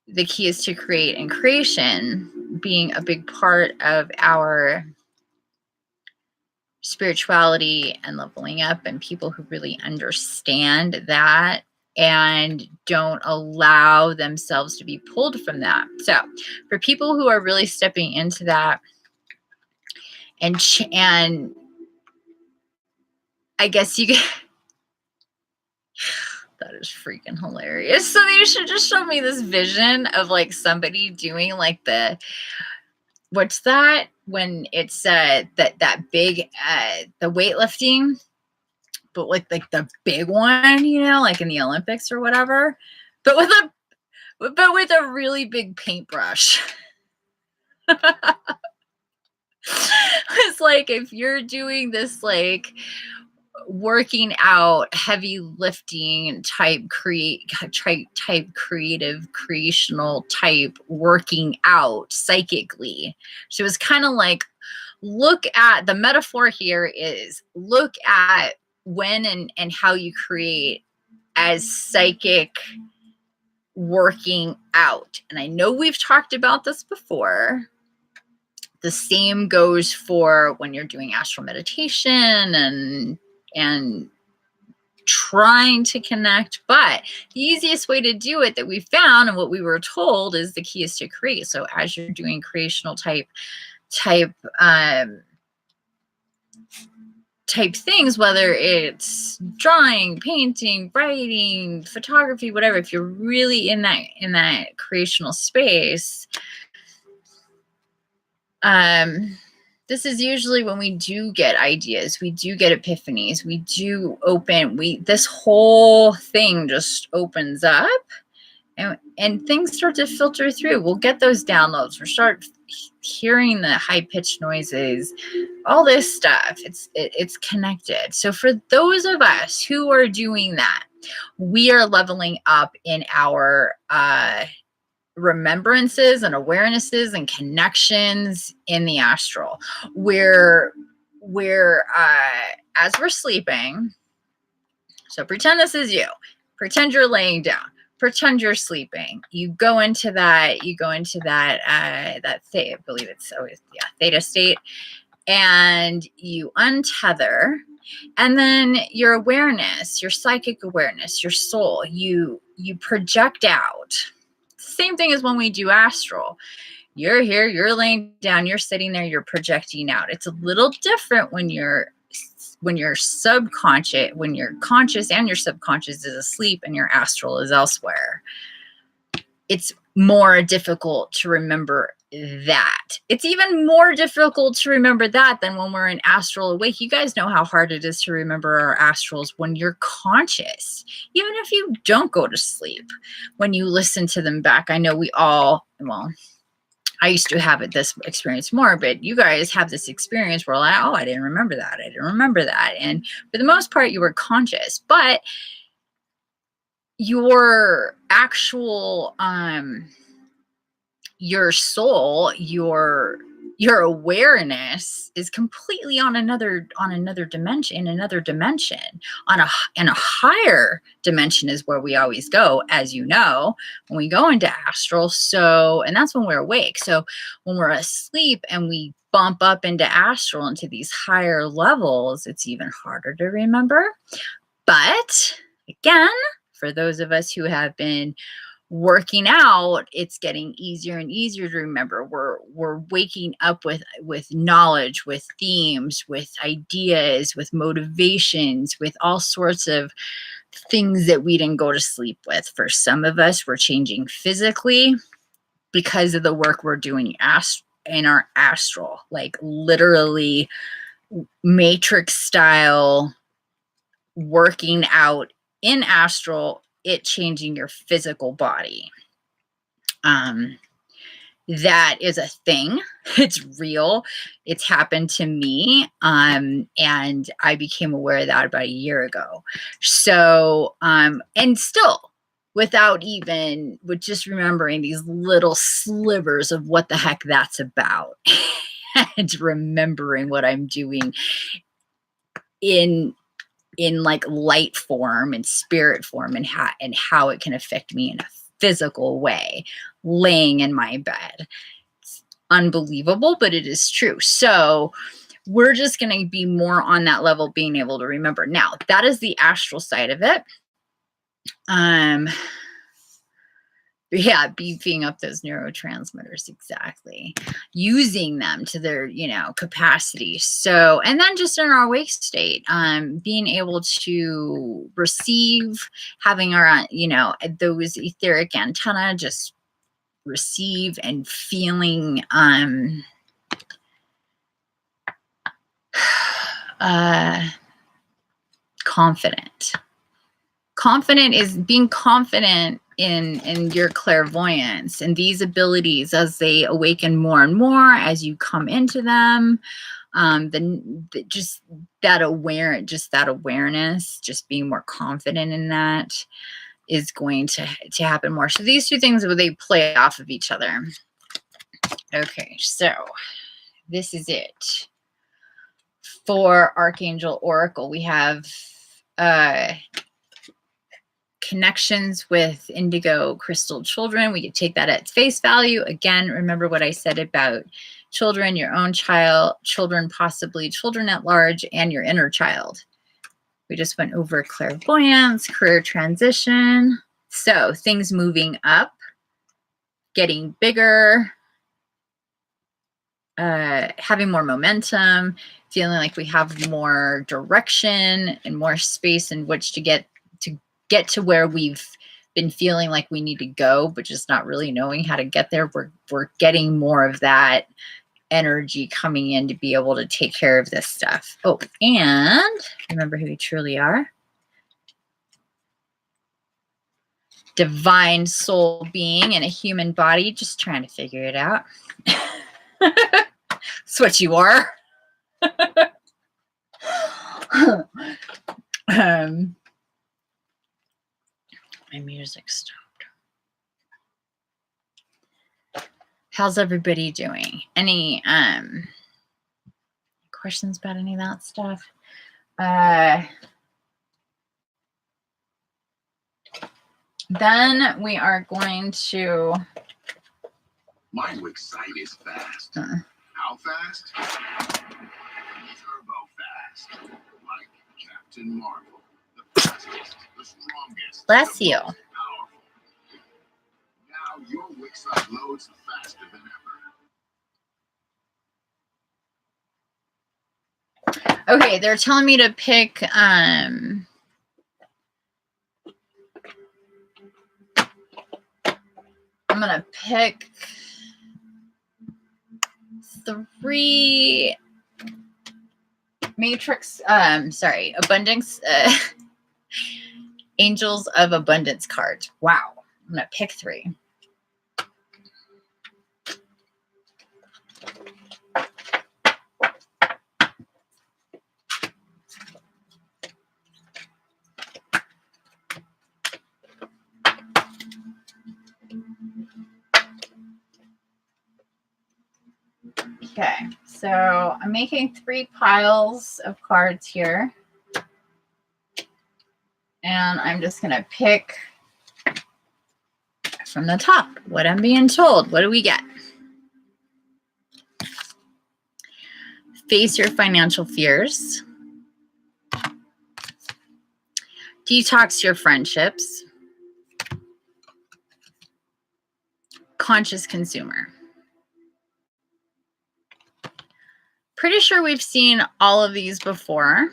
[SPEAKER 1] the key is to create, and creation being a big part of our spirituality and leveling up, and people who really understand that and don't allow themselves to be pulled from that. So for people who are really stepping into that, and I guess you get, that is freaking hilarious. So they should just show me this vision of like somebody doing like the, what's that when it's that big the weightlifting, but like the big one, you know, like in the Olympics or whatever, but with a really big paintbrush. It's like if you're doing this like working out, heavy lifting type creative, creational type working out psychically. So it's kind of like, look at the metaphor here is look at when and how you create as psychic working out. And I know we've talked about this before. The same goes for when you're doing astral meditation and trying to connect. But the easiest way to do it that we found and what we were told is the key is to create. So as you're doing creational type things, whether it's drawing, painting, writing, photography, whatever, if you're really in that creational space, this is usually when we do get ideas, we do get epiphanies, we do open, this whole thing just opens up, and things start to filter through. We'll get those downloads. We'll start hearing the high-pitched noises, all this stuff. It's connected. So for those of us who are doing that, we are leveling up in our remembrances and awarenesses and connections in the astral, where as we're sleeping, so pretend this is you, pretend you're laying down, pretend you're sleeping, you go into that I believe it's always theta state, and you untether, and then your awareness, your psychic awareness, your soul, you project out. Same thing as when we do astral. You're here, you're laying down, you're sitting there, you're projecting out. It's a little different when you're subconscious, when your conscious and your subconscious is asleep and your astral is elsewhere. It's more difficult to remember that. It's even more difficult to remember that than when we're in astral awake. You guys know how hard it is to remember our astrals when you're conscious, even if you don't go to sleep. When you listen to them back, I know we all, well, I used to have this experience more, but you guys have this experience where like, oh, I didn't remember that. I didn't remember that. And for the most part, you were conscious, but your actual, your soul, your awareness is completely on another dimension, in a higher dimension is where we always go, as you know, when we go into astral. So, and that's when we're awake. So when we're asleep and we bump up into astral, into these higher levels, it's even harder to remember. But again, for those of us who have been working out, it's getting easier and easier to remember. We're waking up with knowledge, with themes, with ideas, with motivations, with all sorts of things that we didn't go to sleep with. For some of us, we're changing physically. because of the work we're doing in our astral, like literally matrix style working out in astral, it changing your physical body. That is a thing. It's real. It's happened to me. And I became aware of that about a year ago. So, and still without even, with just remembering these little slivers of what the heck that's about and remembering what I'm doing in like light form and spirit form and how it can affect me in a physical way, laying in my bed. It's unbelievable, but it is true. So we're just going to be more on that level, being able to remember. Now, that is the astral side of it. Yeah, beefing up those neurotransmitters, exactly. Using them to their, capacity. So, and then just in our awake state, being able to receive, having our, those etheric antenna, just receive and feeling, confident. Confident is being confident in your clairvoyance and these abilities as they awaken more and more as you come into them. Just that awareness, just being more confident in that is going to happen more. So these two things, they play off of each other. Okay, so this is it for Archangel Oracle. We have connections with indigo crystal children. We could take that at face value. Again, remember what I said about children, your own child, children, possibly children at large, and your inner child. We just went over clairvoyance, career transition. So things moving up, getting bigger, having more momentum, feeling like we have more direction and more space in which to get to where we've been feeling like we need to go, but just not really knowing how to get there. We're getting more of that energy coming in to be able to take care of this stuff. Oh, and remember who we truly are. Divine soul being in a human body, just trying to figure it out. That's what you are. My music stopped. How's everybody doing? Any questions about any of that stuff? Then we are going to.
[SPEAKER 2] My Wix site is fast. How fast? Turbo fast. Like Captain Marvel. The fastest, the strongest.
[SPEAKER 1] Bless you.
[SPEAKER 2] Powerful. Now your Wix site loads faster than ever.
[SPEAKER 1] Okay, they're telling me to pick I'm gonna pick 3 matrix abundance angels of abundance cards. Wow. I'm gonna pick 3. Okay, so I'm making 3 piles of cards here. And I'm just going to pick from the top what I'm being told. What do we get? Face your financial fears. Detox your friendships. Conscious consumer. Pretty sure we've seen all of these before.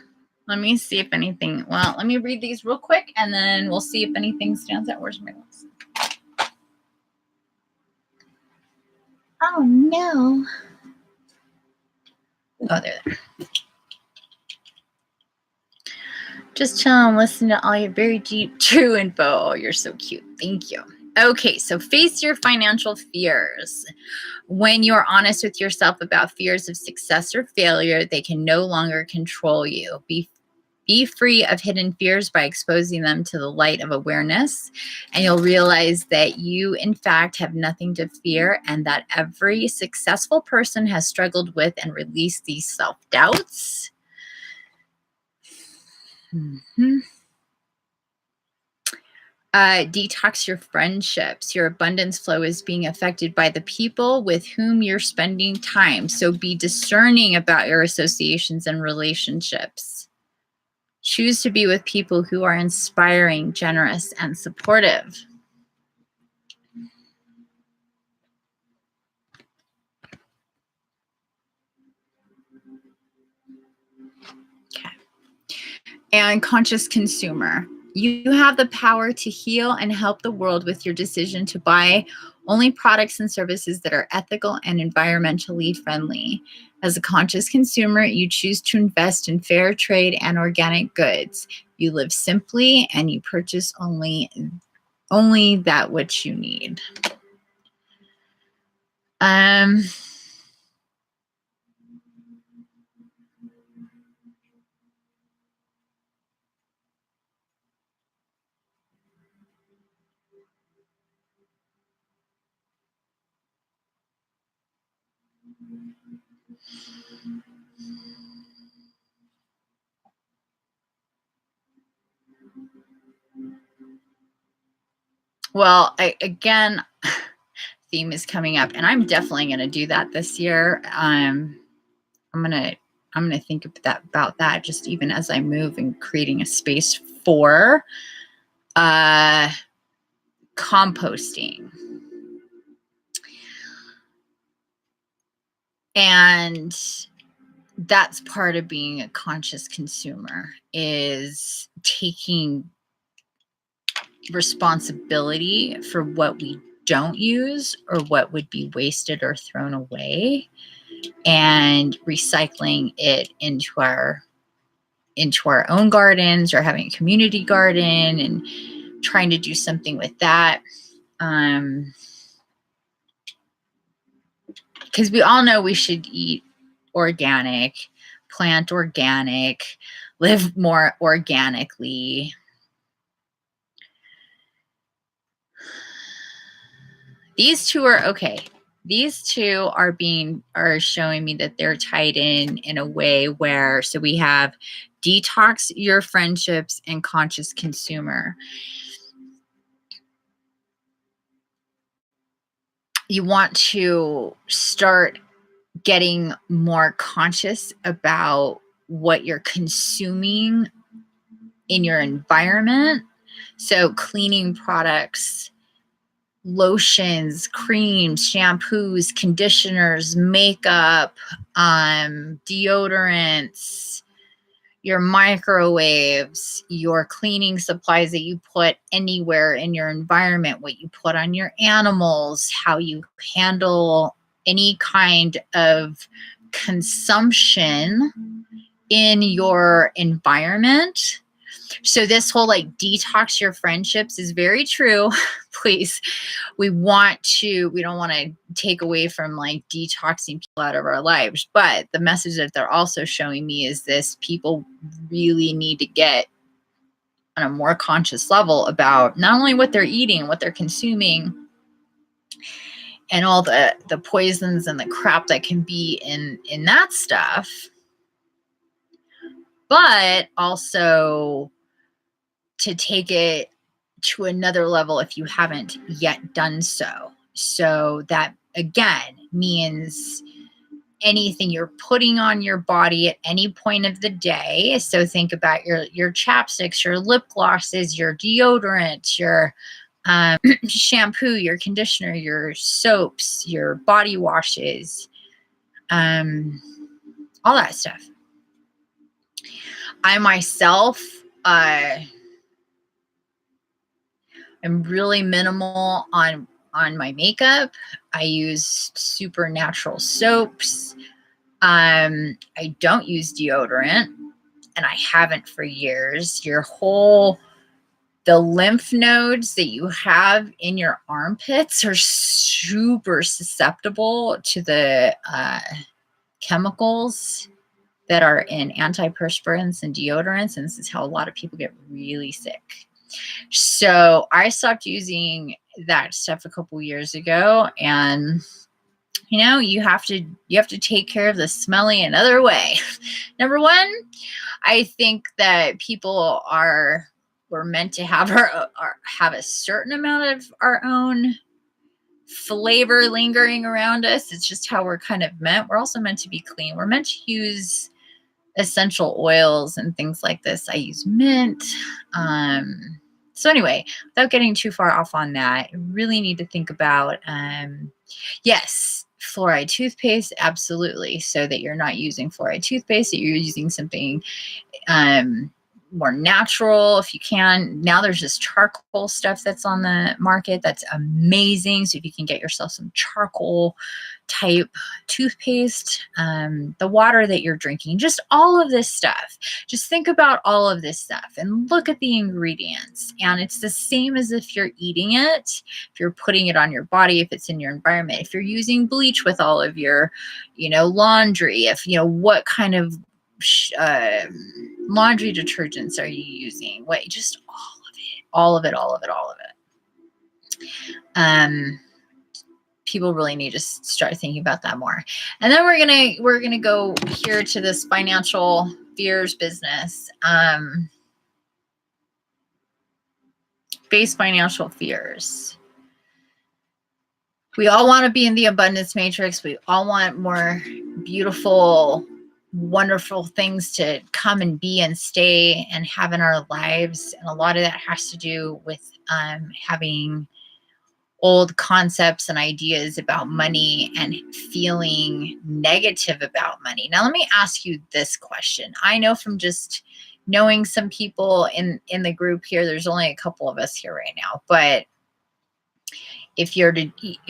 [SPEAKER 1] Let me see if anything, well, let me read these real quick and then we'll see if anything stands out. Where's my notes? Oh no. Oh, there. Just chilling, listening to all your very deep, true info. Oh, you're so cute. Thank you. Okay, so face your financial fears. When you're honest with yourself about fears of success or failure, they can no longer control you. Be free of hidden fears by exposing them to the light of awareness, and you'll realize that you, in fact, have nothing to fear, and that every successful person has struggled with and released these self-doubts. Detox your friendships. Your abundance flow is being affected by the people with whom you're spending time. So be discerning about your associations and relationships. Choose to be with people who are inspiring, generous, and supportive. Okay. And conscious consumer. You have the power to heal and help the world with your decision to buy only products and services that are ethical and environmentally friendly. As a conscious consumer, you choose to invest in fair trade and organic goods. You live simply and you purchase only that which you need. Well, again, theme is coming up, and I'm definitely going to do that this year. I'm gonna think about that just even as I move and creating a space for composting. And that's part of being a conscious consumer, is taking responsibility for what we don't use or what would be wasted or thrown away, and recycling it into our own gardens, or having a community garden and trying to do something with that. Because we all know we should eat organic, plant organic, live more organically. These two are okay. These two are showing me that they're tied in a way where, so we have detox your friendships and conscious consumer. You want to start getting more conscious about what you're consuming in your environment. So cleaning products, lotions, creams, shampoos, conditioners, makeup, deodorants, your microwaves, your cleaning supplies that you put anywhere in your environment, what you put on your animals, how you handle any kind of consumption in your environment. So this whole like detox your friendships is very true. Please, we don't want to take away from like detoxing people out of our lives. But the message that they're also showing me is this: people really need to get on a more conscious level about not only what they're eating, what they're consuming, and all the poisons and the crap that can be in that stuff, but also to take it to another level if you haven't yet done so. So that again means anything you're putting on your body at any point of the day. So think about your chapsticks, your lip glosses, your deodorant, your shampoo, your conditioner, your soaps, your body washes, all that stuff. I myself am really minimal on on my makeup. I use super natural soaps. I don't use deodorant, and I haven't for years. The lymph nodes that you have in your armpits are super susceptible to the chemicals that are in antiperspirants and deodorants, and this is how a lot of people get really sick. So I stopped using that stuff a couple years ago, and you have to take care of the smelly another way. Number one, I think that we're meant to have have a certain amount of our own flavor lingering around us. It's just how we're kind of meant. We're also meant to be clean. We're meant to use essential oils and things like this. I use mint. So anyway, without getting too far off on that, you really need to think about, yes, fluoride toothpaste, absolutely. So that you're not using fluoride toothpaste, that you're using something more natural if you can. Now there's this charcoal stuff that's on the market that's amazing. So if you can get yourself some charcoal type toothpaste, the water that you're drinking, just all of this stuff. Just think about all of this stuff and look at the ingredients. And it's the same as if you're eating it, if you're putting it on your body, if it's in your environment, if you're using bleach with all of your, laundry, if, what kind of laundry detergents are you using? Just all of it. People really need to start thinking about that more. And then we're gonna go here to this financial fears business. Base financial fears. We all want to be in the abundance matrix. We all want more beautiful, wonderful things to come and be and stay and have in our lives. And a lot of that has to do with having old concepts and ideas about money and feeling negative about money. Now, let me ask you this question. I know from just knowing some people in the group here, there's only a couple of us here right now, but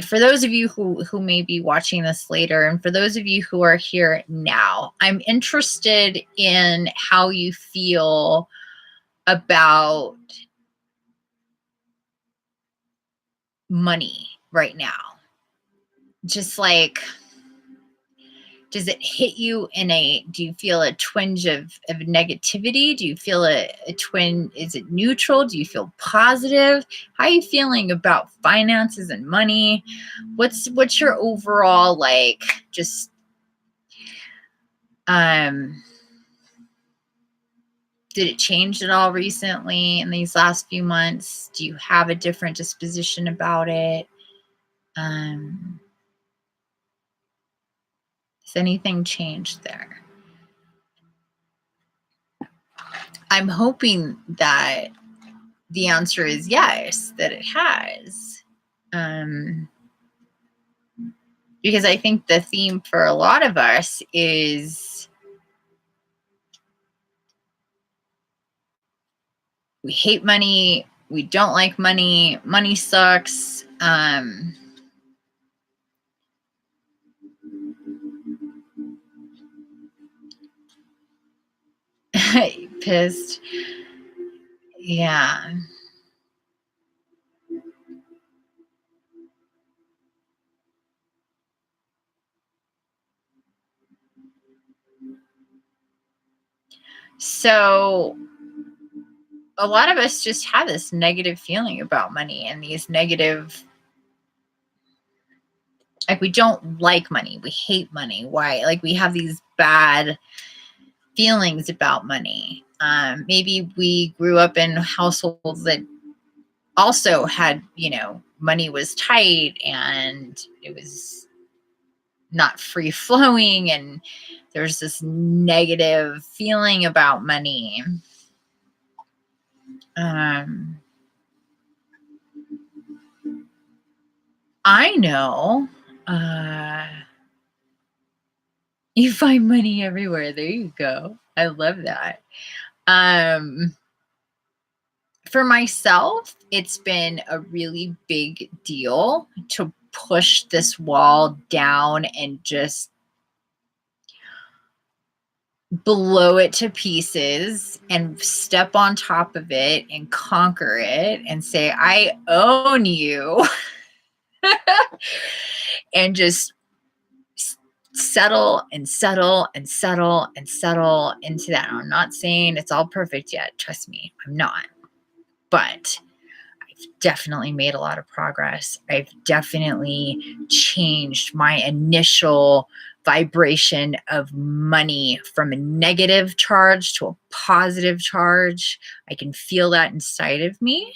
[SPEAKER 1] for those of you who may be watching this later, and for those of you who are here now, I'm interested in how you feel about money right now. Just like, does it hit you do you feel a twinge of negativity? Do you feel a twinge? Is it neutral? Do you feel positive? How are you feeling about finances and money? What's your overall, just, did it change at all recently in these last few months? Do you have a different disposition about it? Has anything changed there? I'm hoping that the answer is yes, that it has. Because I think the theme for a lot of us is we hate money, we don't like money, money sucks. Pissed. Yeah. So a lot of us just have this negative feeling about money and these negative, we don't like money. We hate money. Why? We have these bad feelings about money. Maybe we grew up in households that also had, money was tight and it was not free flowing, and there's this negative feeling about money. I know you find money everywhere. There you go. I love that. for myself, it's been a really big deal to push this wall down and just blow it to pieces and step on top of it and conquer it and say, I own you. And just settle and settle and settle and settle into that. I'm not saying it's all perfect yet. Trust me, I'm not. But I've definitely made a lot of progress. I've definitely changed my initial vibration of money from a negative charge to a positive charge. I can feel that inside of me.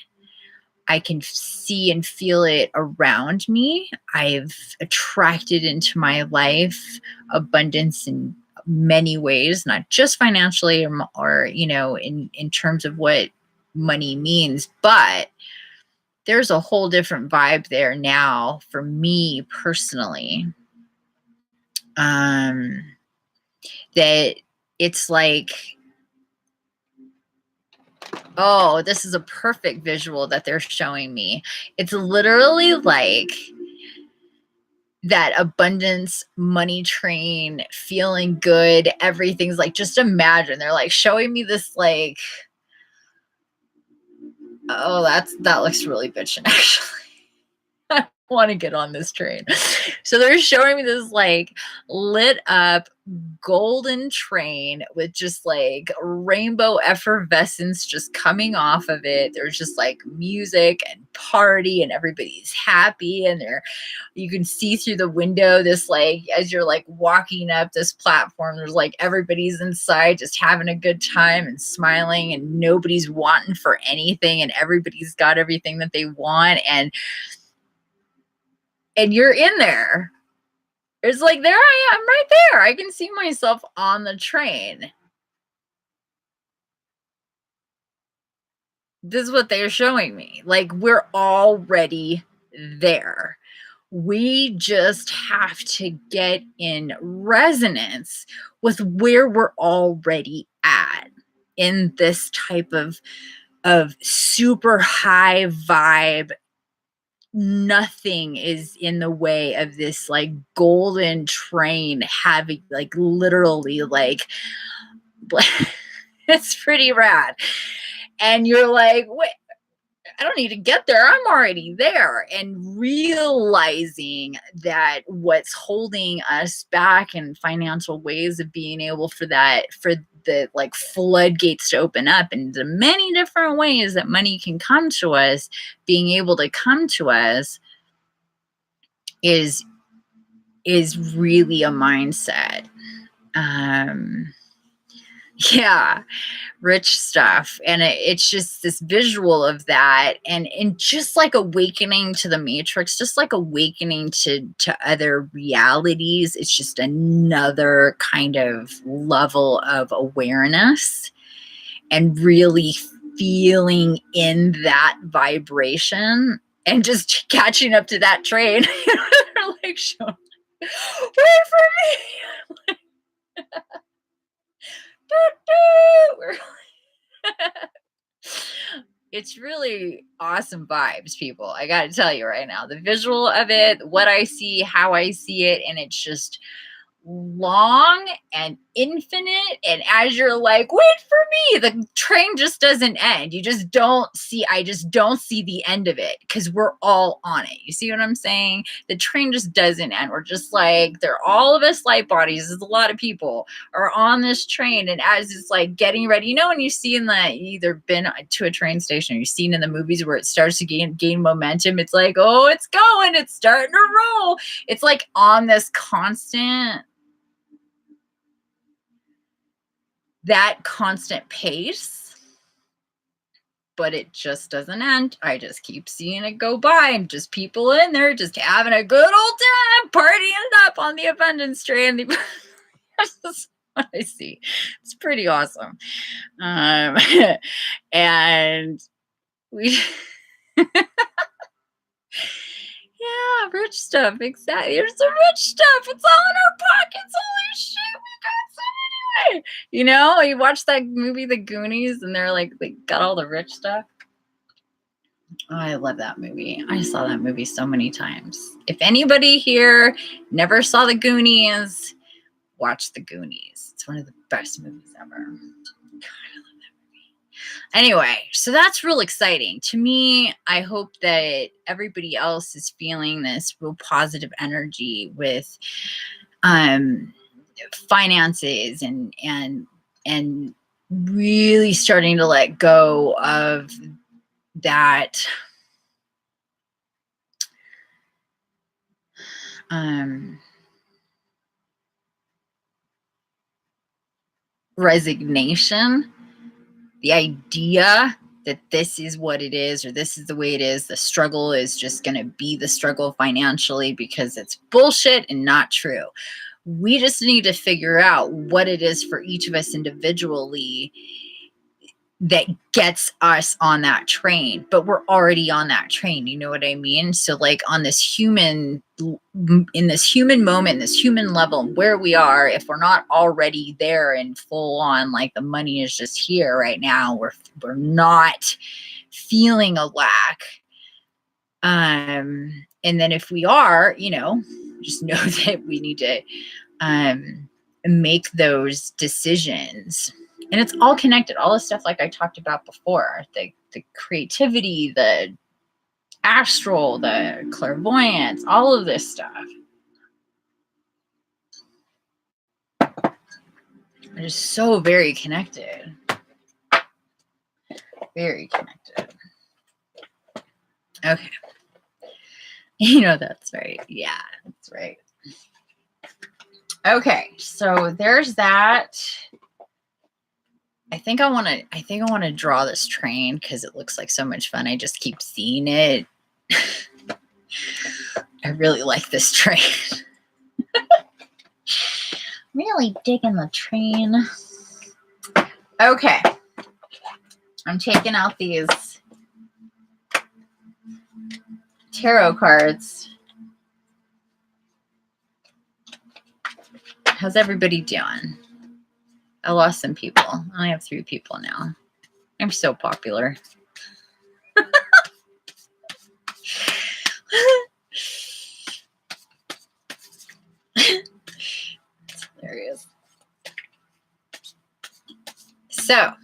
[SPEAKER 1] I can see and feel it around me. I've attracted into my life abundance in many ways, not just financially or you know, in terms of what money means, but there's a whole different vibe there now for me personally. That it's like, oh, this is a perfect visual that they're showing me. It's literally like that abundance money train, feeling good. Everything's like, just imagine they're like showing me this, like, oh, that looks really bitchin' actually. I want to get on this train. So they're showing me this like lit up golden train with just like rainbow effervescence just coming off of it. There's just like music and party and everybody's happy, and you can see through the window this, like, as you're like walking up this platform, there's like everybody's inside just having a good time and smiling, and nobody's wanting for anything, and everybody's got everything that they want, and you're in there. It's like, there I am right there. I can see myself on the train. This is what they're showing me. Like, we're already there. We just have to get in resonance with where we're already at in this type of super high vibe. Nothing is in the way of this like golden train having like literally like it's pretty rad. And you're like, wait, I don't need to get there. I'm already there. And realizing that what's holding us back in financial ways of being able for the like floodgates to open up and the many different ways that money can come to us, being able to come to us is really a mindset. Yeah, rich stuff. And it's just this visual of that, and just like awakening to the matrix, just like awakening to other realities. It's just another kind of level of awareness and really feeling in that vibration and just catching up to that train. Like, wait for me. It's really awesome vibes, people. I gotta tell you right now, the visual of it, what I see, how I see it, and it's just long and infinite. And as you're like, wait for me, the train just doesn't end. I just don't see the end of it, because we're all on it. You see what I'm saying? The train just doesn't end. We're just like, all of us light bodies, there's a lot of people are on this train, and as it's like getting ready, you know, when you see in the, you either been to a train station or you've seen in the movies where it starts to gain momentum, it's like, oh, it's going, it's starting to roll. It's like on this constant pace, but it just doesn't end. I just keep seeing it go by, and just people in there just having a good old time, partying up on the abundance train. That's just what I see. It's pretty awesome. And we yeah, rich stuff. Exactly. There's the rich stuff. It's all in our pockets. Holy shit, we got so many. You know, you watch that movie, The Goonies, and they're like, they got all the rich stuff. Oh, I love that movie. I saw that movie so many times. If anybody here never saw The Goonies, watch The Goonies. It's one of the best movies ever. God, I love that movie. Anyway, so that's real exciting. To me, I hope that everybody else is feeling this real positive energy with finances and really starting to let go of that resignation, the idea that this is what it is or this is the way it is. The struggle is just going to be the struggle financially because it's bullshit and not true. We just need to figure out what it is for each of us individually that gets us on that train, but we're already on that train. You know what I mean? So like in this human moment, this human level where we are, if we're not already there and full on, like the money is just here right now, we're not feeling a lack. And then if we are, just know that we need to make those decisions. And it's all connected. All the stuff like I talked about before, the creativity, the astral, the clairvoyance, all of this stuff. It is so very connected. Very connected. Okay. That's right. Yeah, that's right. Okay, so there's that. I think I want to draw this train because it looks like so much fun. I just keep seeing it. I really like this train. Really digging the train. Okay. I'm taking out these tarot cards. How's everybody doing? I lost some people. I only have 3 people now. I'm so popular. It's hilarious. So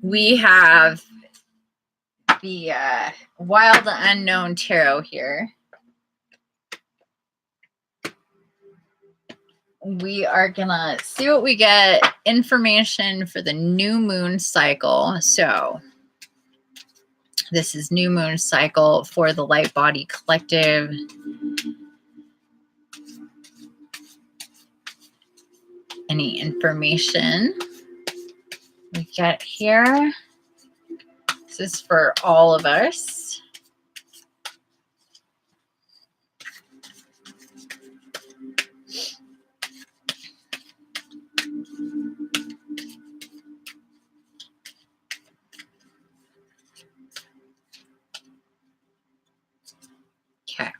[SPEAKER 1] we have the Wild Unknown Tarot here. We are gonna see what we get. Information for the new moon cycle. So this is new moon cycle for the Light Body Collective. Any information we get here? This is for all of us. Okay.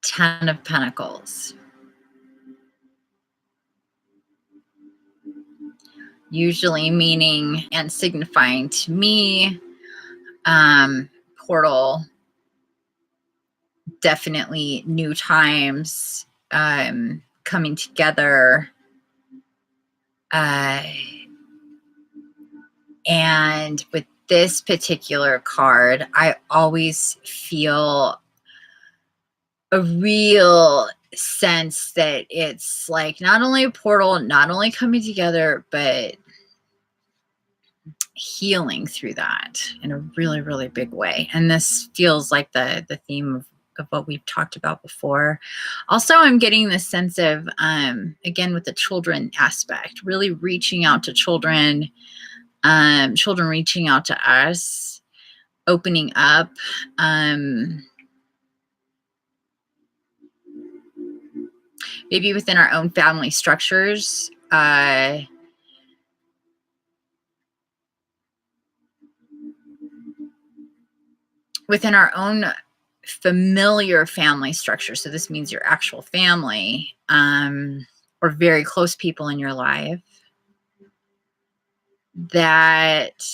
[SPEAKER 1] 10 of Pentacles. Usually meaning and signifying to me, portal, definitely new times, coming together. And with this particular card, I always feel a real sense that it's like not only a portal, not only coming together, but healing through that in a really, really big way. And this feels like the theme of what we've talked about before. Also, I'm getting this sense of, again, with the children aspect, really reaching out to children, children reaching out to us, opening up, maybe within our own family structures, within our own familiar family structure. So this means your actual family, or very close people in your life that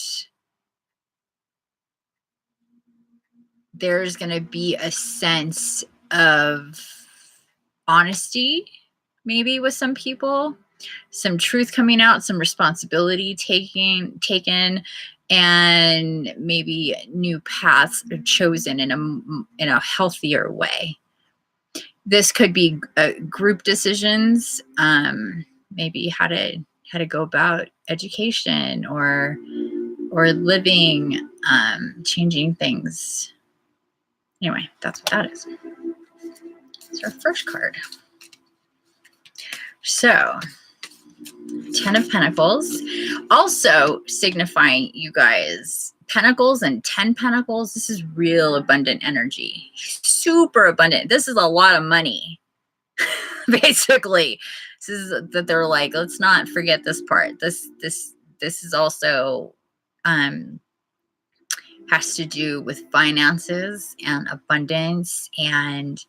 [SPEAKER 1] there's going to be a sense of honesty, maybe with some people, some truth coming out, some responsibility taken, and maybe new paths are chosen in a healthier way. This could be group decisions, maybe how to go about education or living, changing things. Anyway, that's what that is. It's our first card. So, 10 of Pentacles, also signifying, you guys, Pentacles and 10 Pentacles. This is real abundant energy, super abundant. This is a lot of money, basically. This is that they're like, let's not forget this part. This is also has to do with finances and abundance and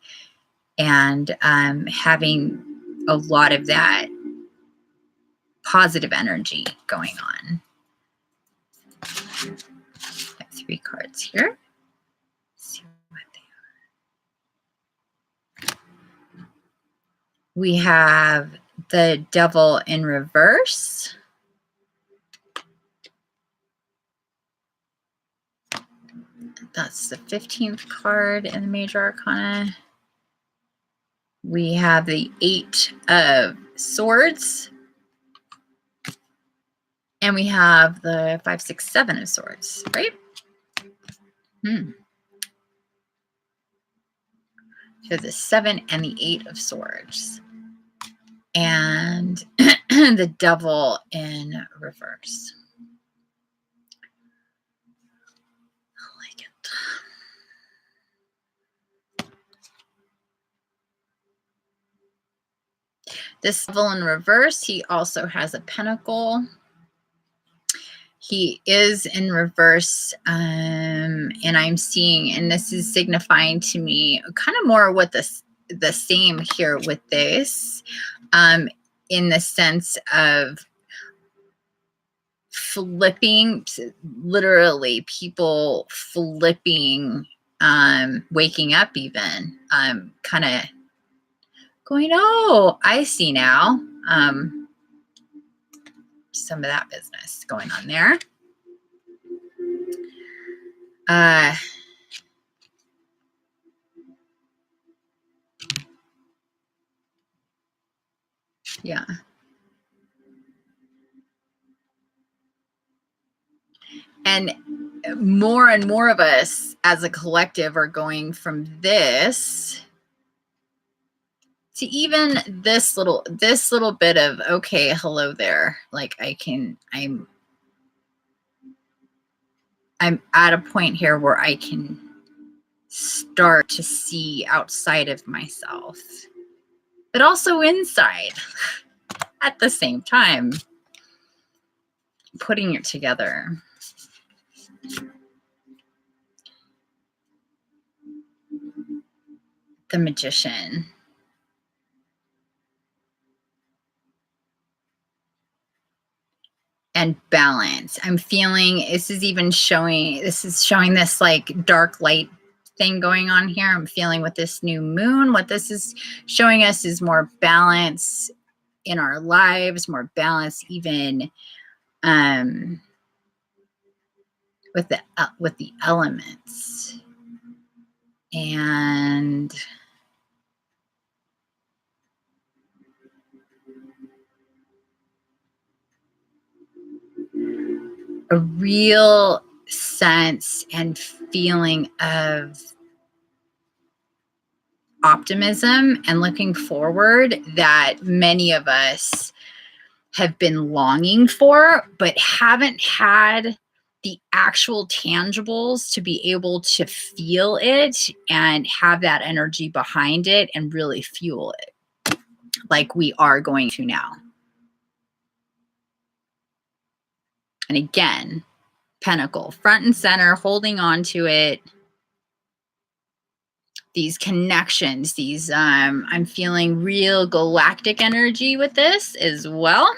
[SPEAKER 1] having a lot of that positive energy going on. I have 3 cards here. Let's see what they are. We have the Devil in reverse. That's the 15th card in the Major Arcana. We have the 8 of Swords. And we have the 5, 6, 7 of Swords, right? So the 7 and the 8 of Swords. And the Devil in reverse. I like it. This Devil in reverse, he also has a pentacle. He is in reverse, and I'm seeing, and this is signifying to me kind of more what the same here with this, in the sense of flipping, literally people flipping, waking up even, kind of going, oh, I see now. Some of that business going on there. Yeah. And more of us as a collective are going from this to even this little bit of, okay, hello there. Like I'm at a point here where I can start to see outside of myself, but also inside at the same time, putting it together. The Magician. And balance. I'm feeling this is showing this like dark light thing going on here. I'm feeling with this new moon, what this is showing us is more balance in our lives, more balance even with the elements. And a real sense and feeling of optimism and looking forward that many of us have been longing for, but haven't had the actual tangibles to be able to feel it and have that energy behind it and really fuel it like we are going to now. And again, Pentacle, front and center, holding on to it. These connections, these, I'm feeling real galactic energy with this as well.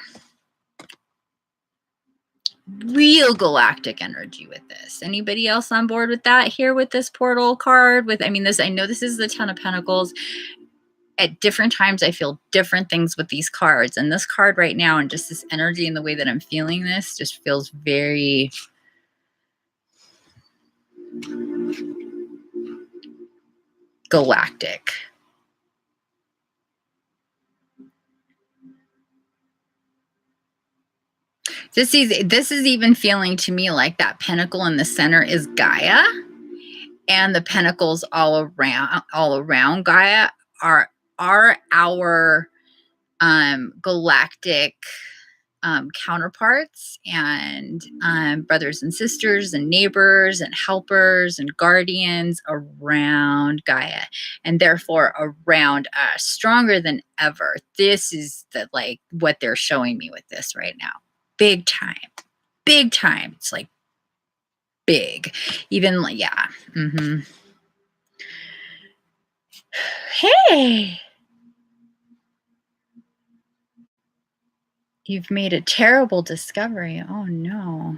[SPEAKER 1] real galactic energy with this. Anybody else on board with that here with this portal card? With, I mean, this, I know this is the Ten of Pentacles. At different times, I feel different things with these cards. And this card right now, and just this energy and the way that I'm feeling this, just feels very galactic. This is even feeling to me like that pentacle in the center is Gaia, and the pentacles all around Gaia are our galactic counterparts and brothers and sisters and neighbors and helpers and guardians around Gaia, and therefore around us, stronger than ever. This is like what they're showing me with this right now. Big time. It's like big. Even like, yeah. Hey. You've made a terrible discovery. Oh no.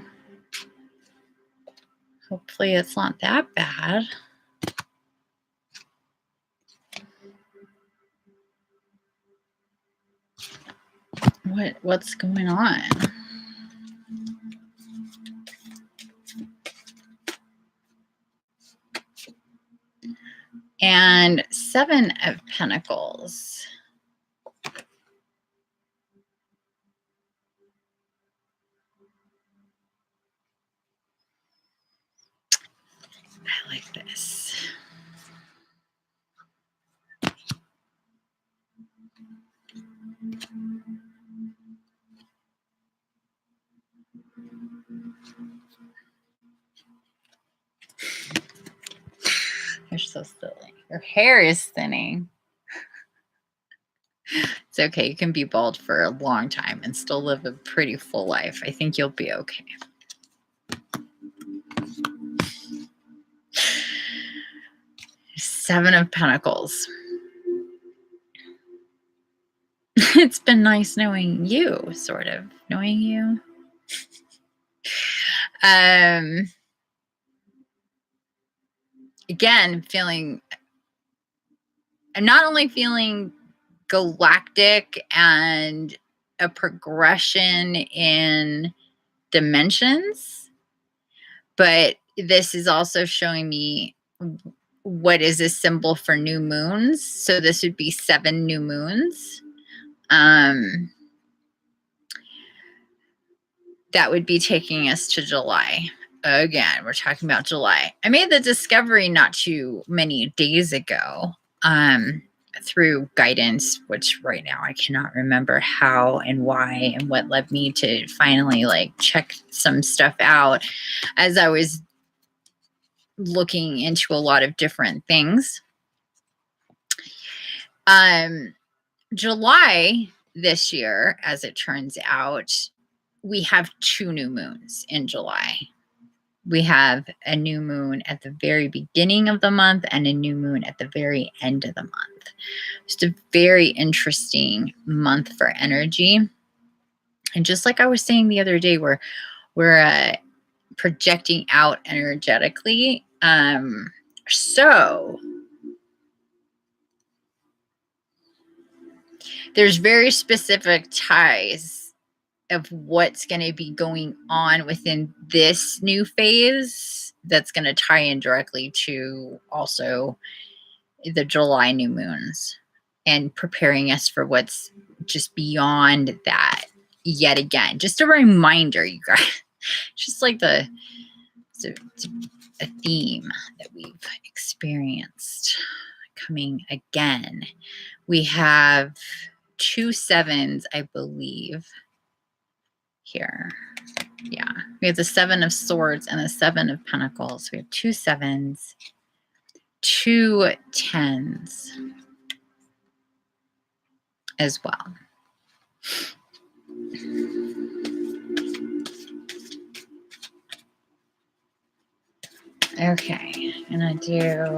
[SPEAKER 1] Hopefully it's not that bad. What's going on? And Seven of Pentacles. I like this. You're so silly. Your hair is thinning. It's okay. You can be bald for a long time and still live a pretty full life. I think you'll be okay. Seven of Pentacles. It's been nice knowing you, sort of. Knowing you. Again, I'm not only feeling galactic and a progression in dimensions, but this is also showing me what is a symbol for new moons. So this would be 7 new moons. That would be taking us to July. Again, we're talking about July. I made the discovery not too many days ago through guidance, which right now I cannot remember how and why and what led me to finally like check some stuff out as I was looking into a lot of different things. July this year, as it turns out, we have 2 new moons in July. We have a new moon at the very beginning of the month and a new moon at the very end of the month. Just a very interesting month for energy. And just like I was saying the other day, we're projecting out energetically. So there's very specific ties of what's going to be going on within this new phase that's going to tie in directly to also the July new moons and preparing us for what's just beyond that yet again. Just a reminder, you guys, just like it's a theme that we've experienced coming again. We have 2 7s, I believe. Here. Yeah. We have the 7 of Swords and the 7 of Pentacles. We have 2 7s, 2 10s as well. Okay. I'm going to do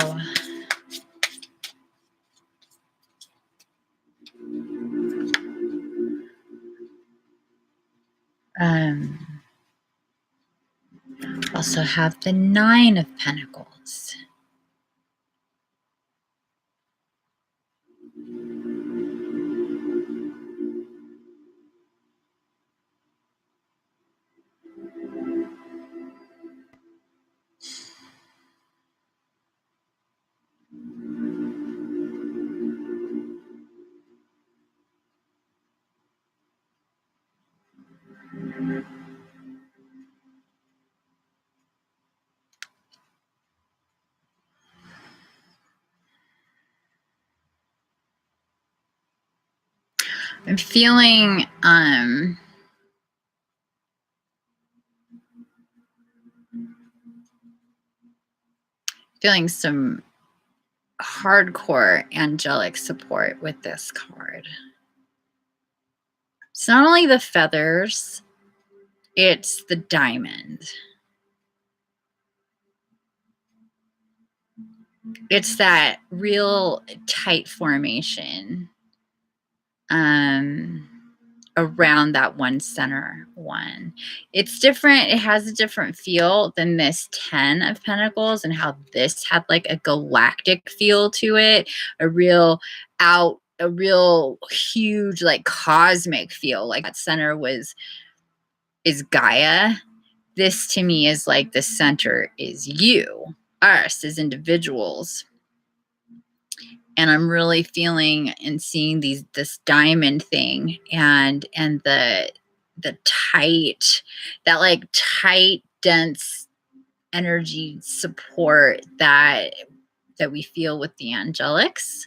[SPEAKER 1] also have the Nine of Pentacles. I'm feeling some hardcore angelic support with this card. It's not only the feathers, it's the diamond. It's that real tight formation around that one center one. It's different. It has a different feel than this 10 of Pentacles, and how this had like a galactic feel to it, a real huge like cosmic feel. Like that center is Gaia. This to me is like the center is you, us as individuals. And I'm really feeling and seeing this diamond thing and the tight, that like tight, dense energy support that we feel with the angelics.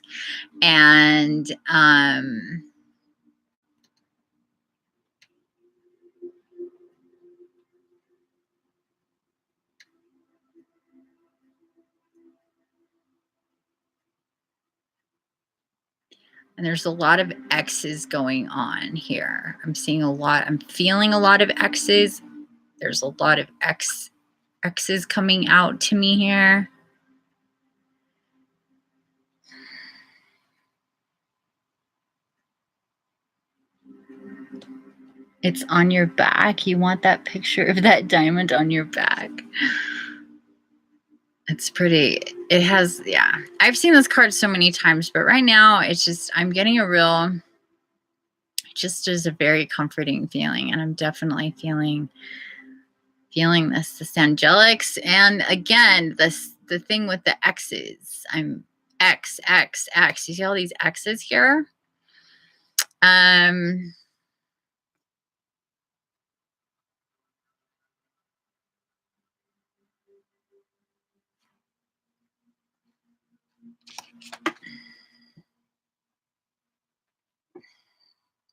[SPEAKER 1] And there's a lot of X's going on here. I'm feeling a lot of X's. There's a lot of X's coming out to me here. It's on your back. You want that picture of that diamond on your back. It's pretty. It has, yeah. I've seen this card so many times, but right now it's just, I'm getting a real, just as a very comforting feeling. And I'm definitely feeling this angelics. And again, the thing with the X's, I'm X. You see all these X's here?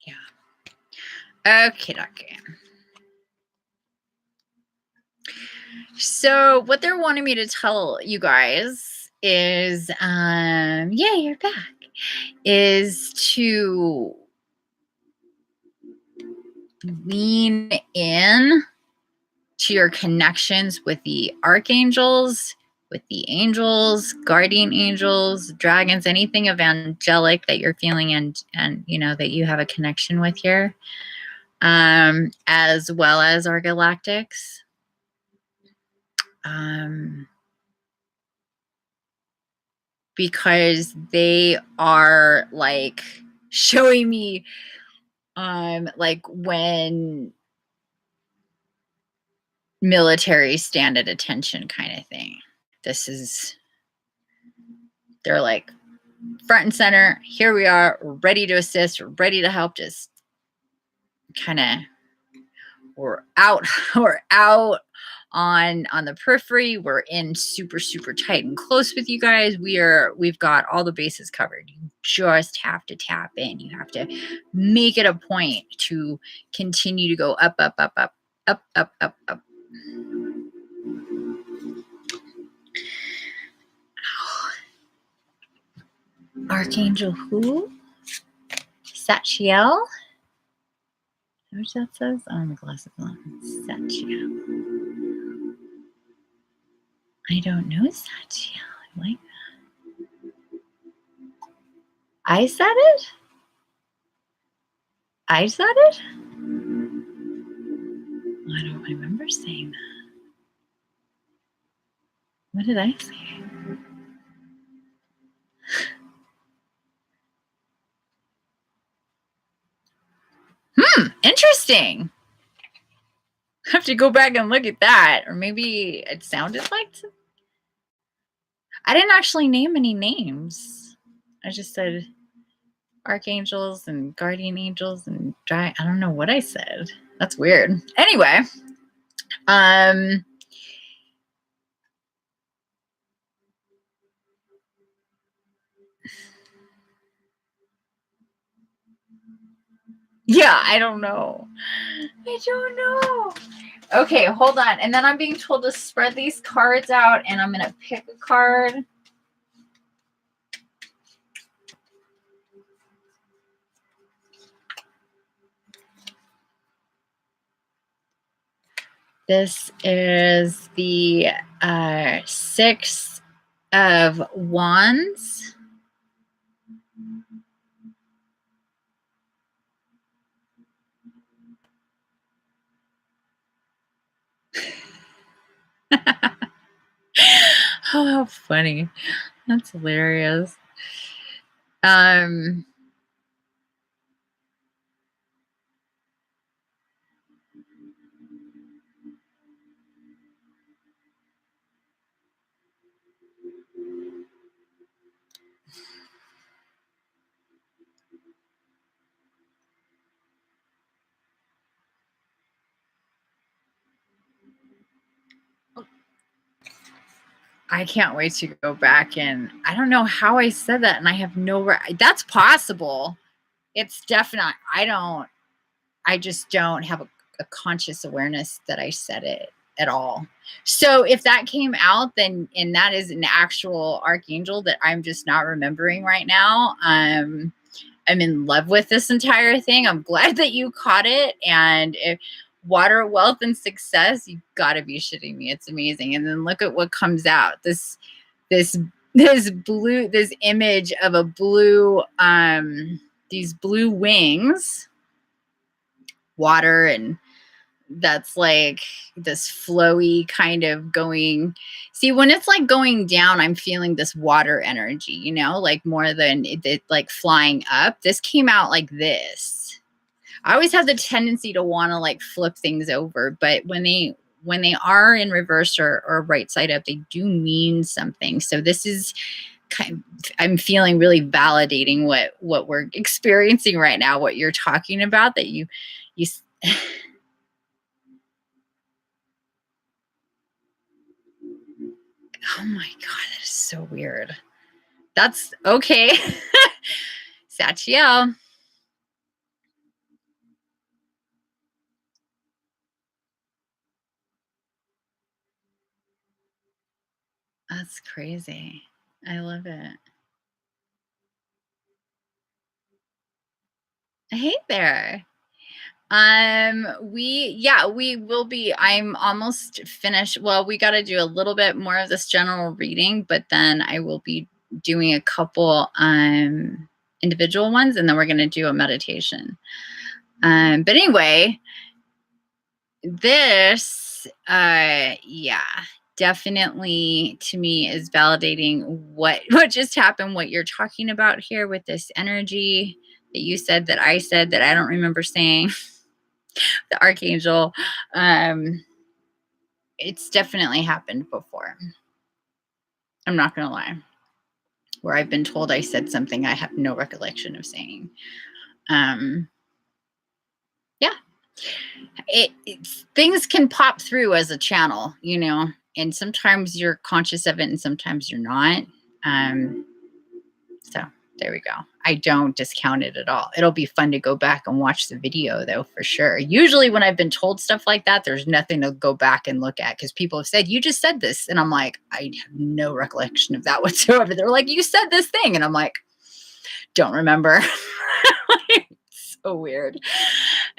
[SPEAKER 1] Yeah. Okay. So what they're wanting me to tell you guys is, yeah, you're back, is to lean in to your connections with the archangels, with the angels, guardian angels, dragons, anything of angelic that you're feeling and you know that you have a connection with here, as well as our galactics. Because they are like showing me like when military stand at attention kind of thing. They're like front and center. Here we are, ready to assist, ready to help. Just kind of, we're out on the periphery. We're in super tight and close with you guys. We've got all the bases covered. You just have to tap in. You have to make it a point to continue to go up. Archangel who? Sachiel? What that says? Oh, my glasses on. Sachiel. I don't know Sachiel. I like that. I said it? I said it? I don't remember saying that. What did I say? Interesting. I have to go back and look at that. Or maybe it sounded like I didn't actually name any names. I just said archangels and guardian angels and I don't know what I said. That's weird. Anyway, yeah, I don't know. I don't know. Okay, hold on. And then I'm being told to spread these cards out, and I'm going to pick a card. This is the Six of Wands. Oh, how funny. That's hilarious. I can't wait to go back, and I don't know how I said that, and I have no that's possible. It's definite. I just don't have a conscious awareness that I said it at all. So if that came out, then, and that is an actual archangel that I'm just not remembering right now. I'm in love with this entire thing. I'm glad that you caught it. And if water, wealth, and success, you gotta be shitting me. It's amazing. And then look at what comes out. This blue, this image of a blue, these blue wings, water, and that's like this flowy kind of going. See, when it's like going down, I'm feeling this water energy, you know, like more than it like flying up. This came out like this. I always have the tendency to want to like flip things over, but when they are in reverse or right side up, they do mean something. So this is I'm feeling really validating what we're experiencing right now, what you're talking about, that you oh my God, that is so weird. That's okay. Sachiel. That's crazy. I love it. Hey there. We will be, I'm almost finished. Well, we got to do a little bit more of this general reading, but then I will be doing a couple individual ones, and then we're going to do a meditation. But anyway, this definitely to me is validating what just happened, what you're talking about here with this energy that you said, that I said, that I don't remember saying. The archangel, it's definitely happened before. I'm not gonna lie, where I've been told I said something I have no recollection of saying. Things can pop through as a channel, you know, and sometimes you're conscious of it and sometimes you're not. So there we go. I don't discount it at all. It'll be fun to go back and watch the video, though, for sure. Usually when I've been told stuff like that, there's nothing to go back and look at, because people have said, you just said this. And I'm like, I have no recollection of that whatsoever. They're like, you said this thing. And I'm like, don't remember. So weird.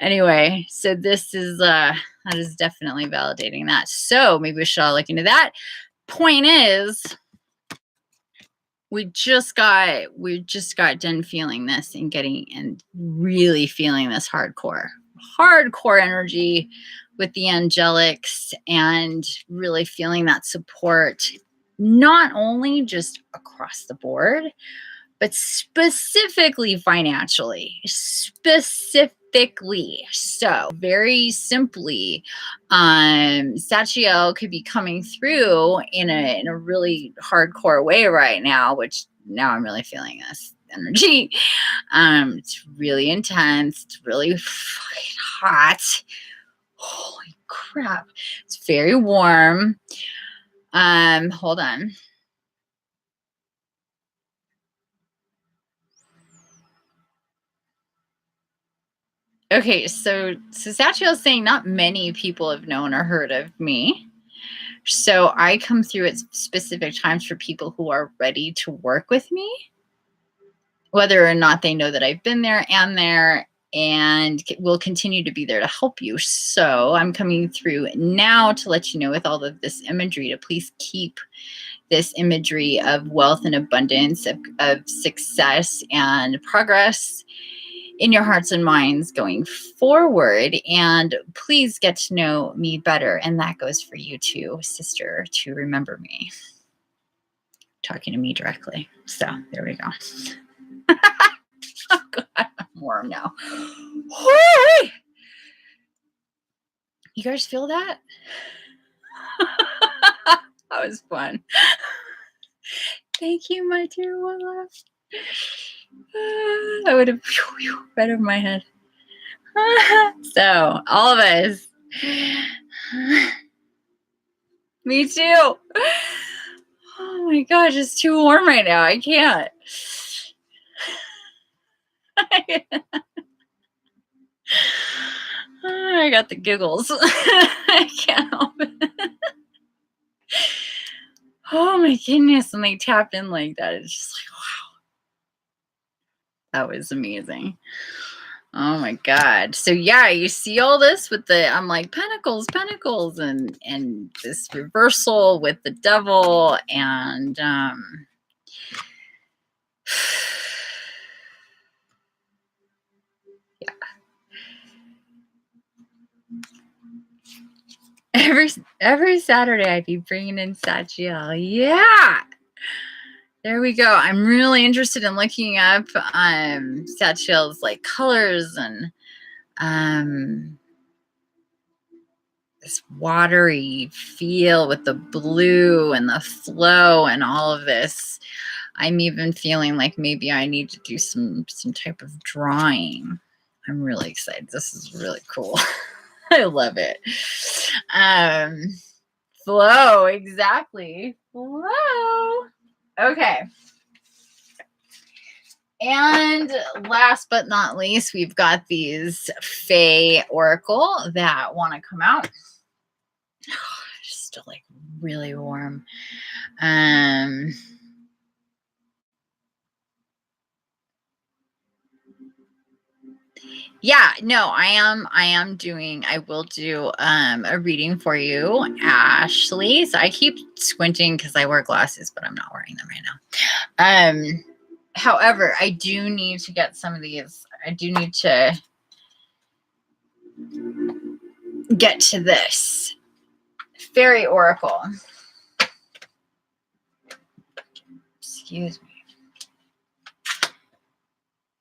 [SPEAKER 1] Anyway, so this is that is definitely validating that. So maybe we should all look into that. Point is, we just got done feeling this and really feeling this hardcore energy with the angelics, and really feeling that support not only just across the board, but specifically financially, specifically. So very simply, Sachiel could be coming through in a really hardcore way right now, which now I'm really feeling this energy. It's really intense. It's really fucking hot. Holy crap. It's very warm. Hold on. Okay, so Sachiel is saying not many people have known or heard of me. So I come through at specific times for people who are ready to work with me, whether or not they know that I've been there and will continue to be there to help you. So I'm coming through now to let you know, with all of this imagery, to please keep this imagery of wealth and abundance, of success and progress in your hearts and minds going forward. And please get to know me better. And that goes for you too, sister, to remember me. Talking to me directly. So there we go. Oh God, I'm warm now. Holy! You guys feel that? That was fun. Thank you, my dear one love. I would have right over my head. So, all of us. Me too. Oh my gosh, it's too warm right now. I can't. I got the giggles. I can't help it. Oh my goodness. And they tapped in like that. It's just like, wow. That was amazing. Oh my God. So yeah, you see all this with the, I'm like, pentacles, and this reversal with the devil, and yeah. Every Saturday I'd be bringing in Sachiel. Yeah. There we go. I'm really interested in looking up Sachiel's like colors and this watery feel with the blue and the flow and all of this. I'm even feeling like maybe I need to do some type of drawing. I'm really excited. This is really cool. I love it. Flow, exactly. Flow. Okay. And last but not least, we've got these Fae Oracle that want to come out. Still like really warm. Yeah, no, I will do a reading for you, Ashley. So I keep squinting because I wear glasses, but I'm not wearing them right now. However, I do need to get some of these. I do need to get to this Fairy Oracle. Excuse me.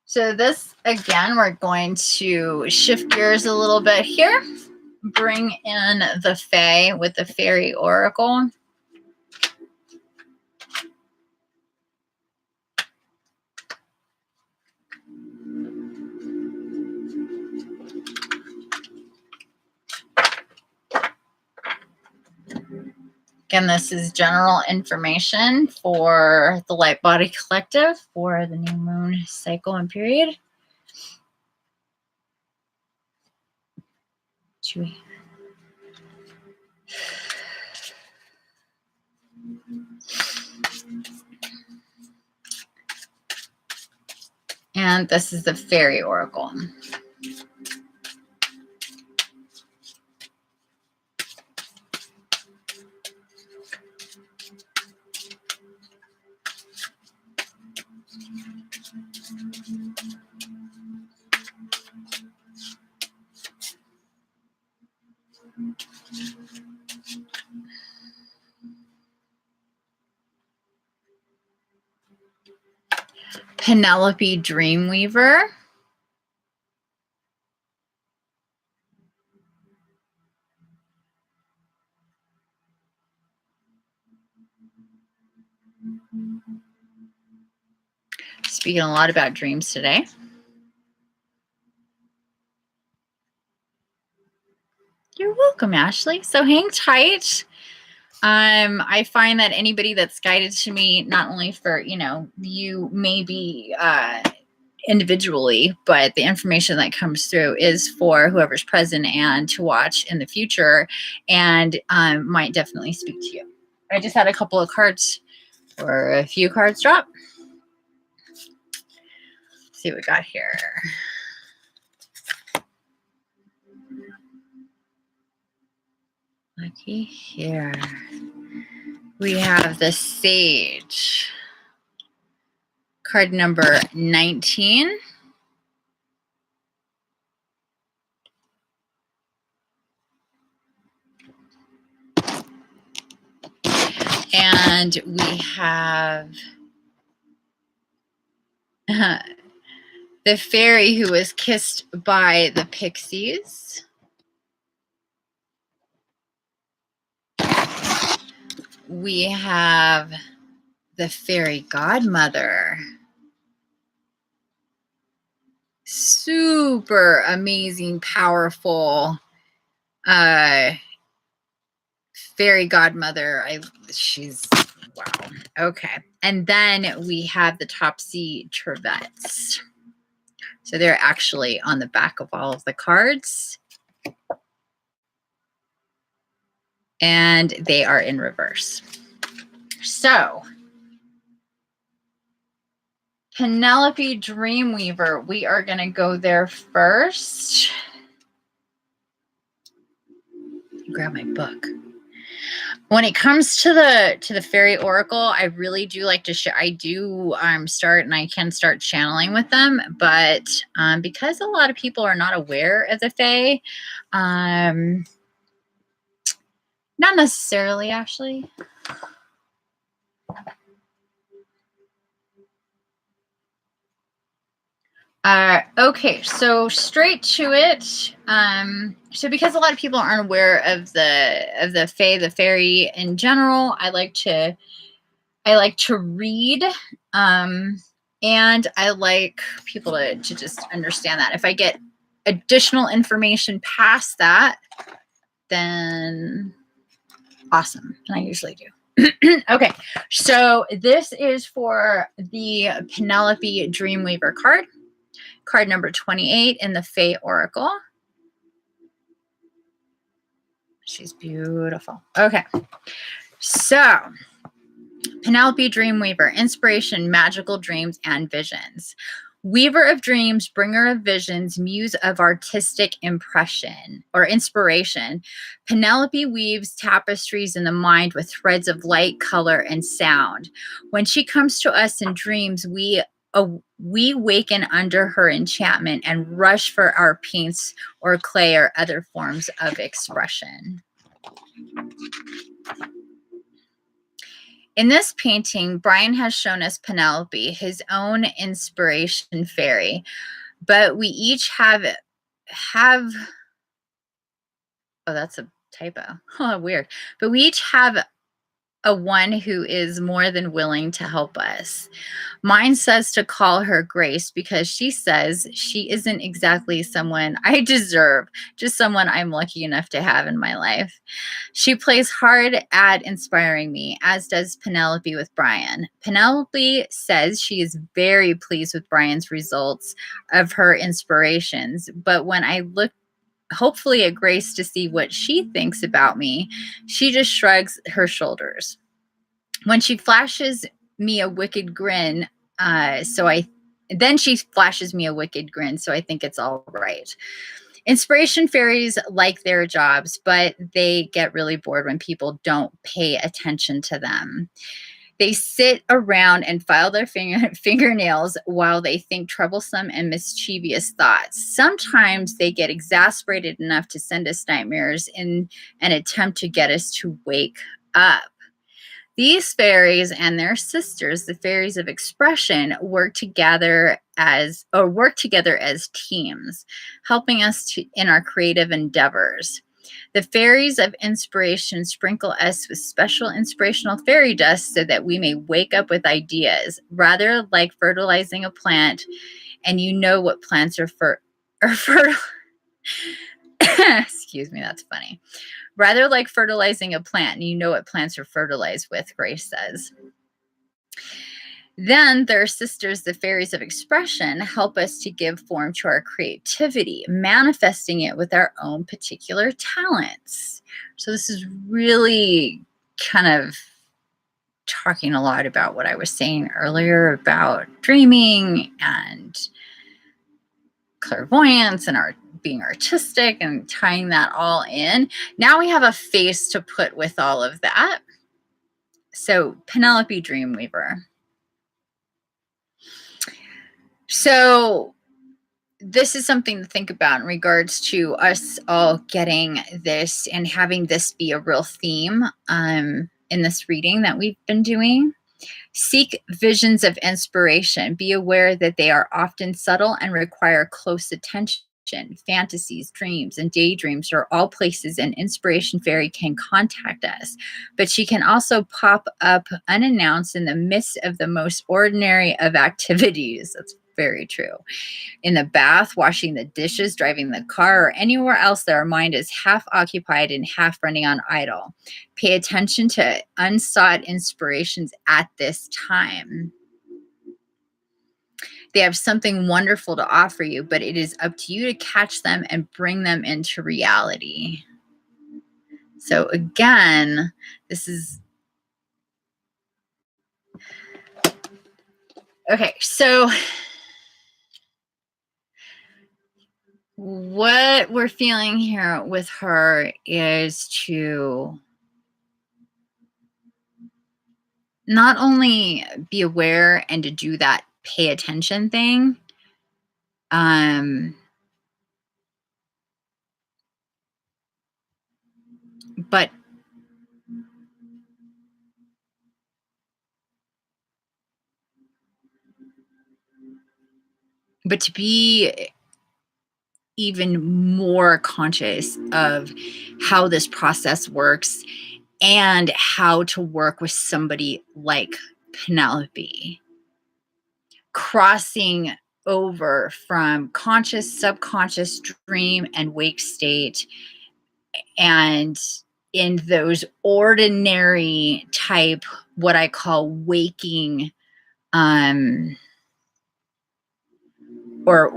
[SPEAKER 1] So this, again, we're going to shift gears a little bit here. Bring in the Fae with the Fairy Oracle. Again, this is general information for the Light Body Collective for the new moon cycle and period. Chewy. And this is the Fairy Oracle. Penelope Dreamweaver. Speaking a lot about dreams today. You're welcome, Ashley. So hang tight. I find that anybody that's guided to me, not only for, you maybe individually, but the information that comes through is for whoever's present and to watch in the future, and might definitely speak to you. I just had a couple of cards, or a few cards drop. Let's see what we got here. Lucky here. We have the Sage. Card number 19. And we have the fairy who was kissed by the pixies. We have the fairy godmother. Super amazing, powerful fairy godmother. She's wow. Okay. And then we have the Topsy Turvets. So they're actually on the back of all of the cards. And they are in reverse. So Penelope Dreamweaver, we are going to go there first. Grab my book. When it comes to the fairy oracle, I really do like to share. I do start, and I can start channeling with them, but because a lot of people are not aware of the fae, not necessarily actually. Okay, so straight to it. So because a lot of people aren't aware of the fae, the fairy in general, I like to read, and I like people to just understand that. If I get additional information past that, then awesome, and I usually do. Okay, so this is for the Penelope Dreamweaver card. Card number 28 in the Fae Oracle. She's beautiful. Okay. So, Penelope Dreamweaver, inspiration, magical dreams, and visions. Weaver of dreams, bringer of visions, muse of artistic impression or inspiration. Penelope weaves tapestries in the mind with threads of light, color, and sound. When she comes to us in dreams, we waken under her enchantment and rush for our paints or clay or other forms of expression. In this painting, Brian has shown us Penelope, his own inspiration fairy, but we each have oh, that's a typo. Oh, weird. But we each have a one who is more than willing to help us. Mine says to call her Grace because she says she isn't exactly someone I deserve, just someone I'm lucky enough to have in my life. She plays hard at inspiring me, as does Penelope with Brian. Penelope says she is very pleased with Brian's results of her inspirations, but when I look hopefully at Grace to see what she thinks about me, she just shrugs her shoulders. When she flashes me a wicked grin, then she flashes me a wicked grin, so I think it's all right. Inspiration fairies like their jobs, but they get really bored when people don't pay attention to them. They sit around and file their fingernails while they think troublesome and mischievous thoughts. Sometimes they get exasperated enough to send us nightmares in an attempt to get us to wake up. These fairies and their sisters, the fairies of expression, work together as teams, helping us in our creative endeavors. The fairies of inspiration sprinkle us with special inspirational fairy dust so that we may wake up with ideas, rather like fertilizing a plant, and you know what plants are fertile. Excuse me, that's funny. Rather like fertilizing a plant, and you know what plants are fertilized with, Grace says. Then their sisters, the fairies of expression, help us to give form to our creativity, manifesting it with our own particular talents. So this is really kind of talking a lot about what I was saying earlier about dreaming and clairvoyance and being artistic and tying that all in. Now we have a face to put with all of that. So Penelope Dreamweaver. So this is something to think about in regards to us all getting this and having this be a real theme in this reading that we've been doing. Seek visions of inspiration. Be aware that they are often subtle and require close attention. Fantasies, dreams, and daydreams are all places an inspiration fairy can contact us, but she can also pop up unannounced in the midst of the most ordinary of activities. That's very true. In the bath, washing the dishes, driving the car, or anywhere else that our mind is half occupied and half running on idle. Pay attention to unsought inspirations at this time. They have something wonderful to offer you, but it is up to you to catch them and bring them into reality. So again, this is... Okay, so what we're feeling here with her is to not only be aware and to do that pay attention thing, but to be even more conscious of how this process works and how to work with somebody like Penelope, crossing over from conscious, subconscious, dream, and wake state, and in those ordinary type, what I call waking, or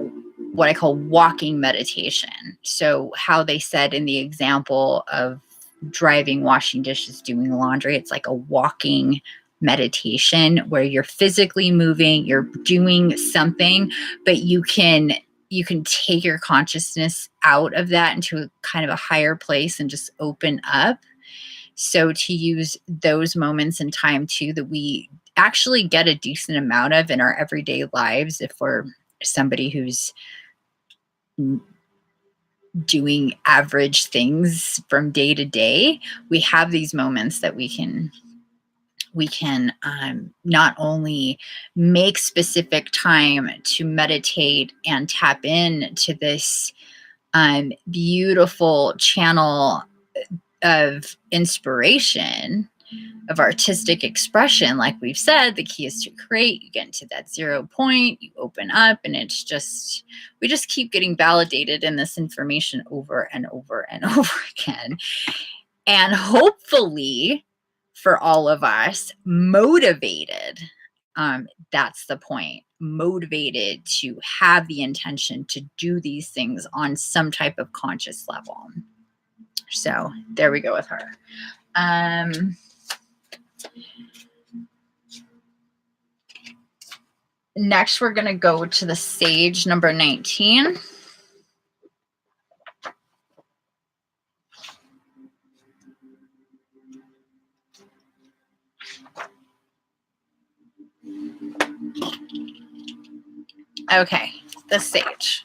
[SPEAKER 1] what I call walking meditation. So how they said in the example of driving, washing dishes, doing laundry, it's like a walking meditation where you're physically moving, you're doing something, but you can take your consciousness out of that into a kind of a higher place and just open up. So to use those moments in time too, that we actually get a decent amount of in our everyday lives, if we're somebody who's doing average things from day to day, we have these moments that we can not only make specific time to meditate and tap in to this beautiful channel of inspiration, of artistic expression. Like we've said, the key is to create. You get into that 0 point, you open up, and it's just, we just keep getting validated in this information over and over and over again. And hopefully for all of us, motivated. That's the point. Motivated to have the intention to do these things on some type of conscious level. So there we go with her. Next, we're going to go to the Sage number 19. Okay, the Sage.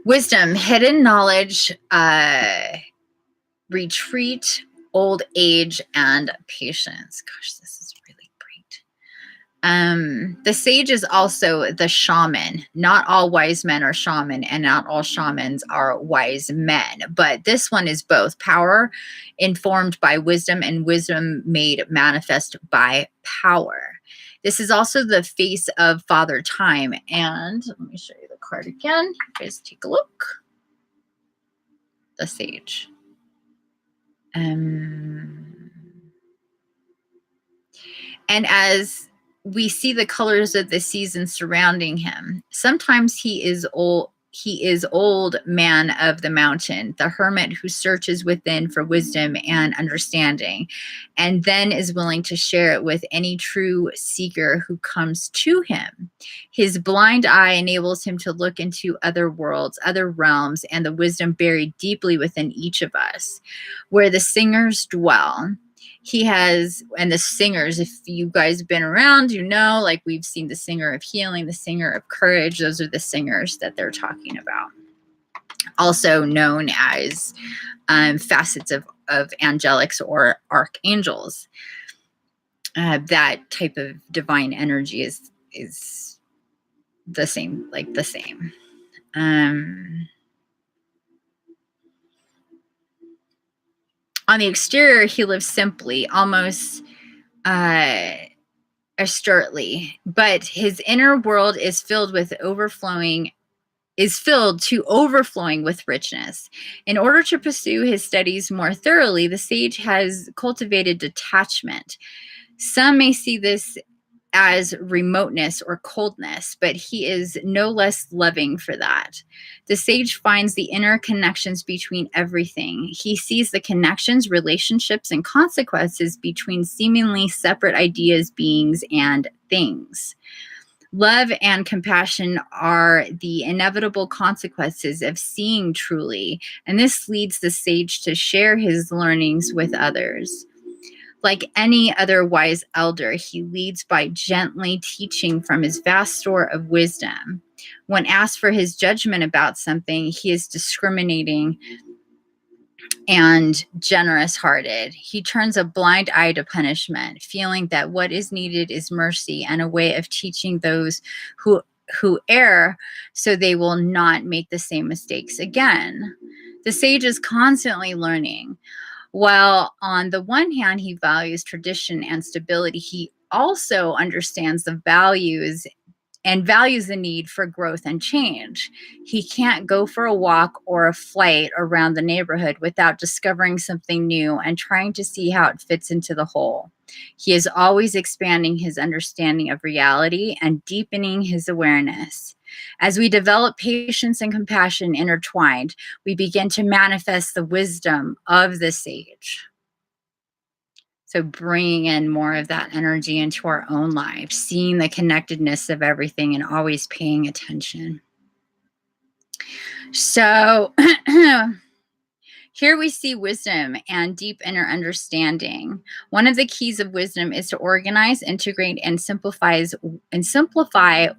[SPEAKER 1] Wisdom, hidden knowledge, retreat old age and patience. Gosh, this is really great. The sage is also the shaman. Not all wise men are shaman, and not all shamans are wise men. But this one is both power informed by wisdom and wisdom made manifest by power. This is also the face of Father Time. And let me show you the card again. You guys take a look. The sage. And as we see the colors of the season surrounding him, sometimes he is old man of the mountain, the hermit who searches within for wisdom and understanding, and then is willing to share it with any true seeker who comes to him. His blind eye enables him to look into other worlds, other realms, and the wisdom buried deeply within each of us, where the singers dwell. He has, and the singers, if you guys have been around, you know, like we've seen the singer of healing, the singer of courage. Those are the singers that they're talking about. Also known as facets of angelics or archangels. That type of divine energy is the same, like the same. On the exterior, he lives simply, almost austerely, but his inner world is filled to overflowing with richness. In order to pursue his studies more thoroughly, the sage has cultivated detachment. Some may see this as remoteness or coldness, but he is no less loving for that. The sage finds the inner connections between everything. He sees the connections, relationships, and consequences between seemingly separate ideas, beings, and things. Love and compassion are the inevitable consequences of seeing truly, and this leads the sage to share his learnings with others. Like any other wise elder, he leads by gently teaching from his vast store of wisdom. When asked for his judgment about something, he is discriminating and generous-hearted. He turns a blind eye to punishment, feeling that what is needed is mercy and a way of teaching those who err so they will not make the same mistakes again. The sage is constantly learning. While on the one hand, he values tradition and stability, he also understands the values the need for growth and change. He can't go for a walk or a flight around the neighborhood without discovering something new and trying to see how it fits into the whole. He is always expanding his understanding of reality and deepening his awareness. As we develop patience and compassion intertwined, we begin to manifest the wisdom of the sage. So bringing in more of that energy into our own lives, seeing the connectedness of everything and always paying attention. So here we see wisdom and deep inner understanding. One of the keys of wisdom is to organize, integrate, and simplify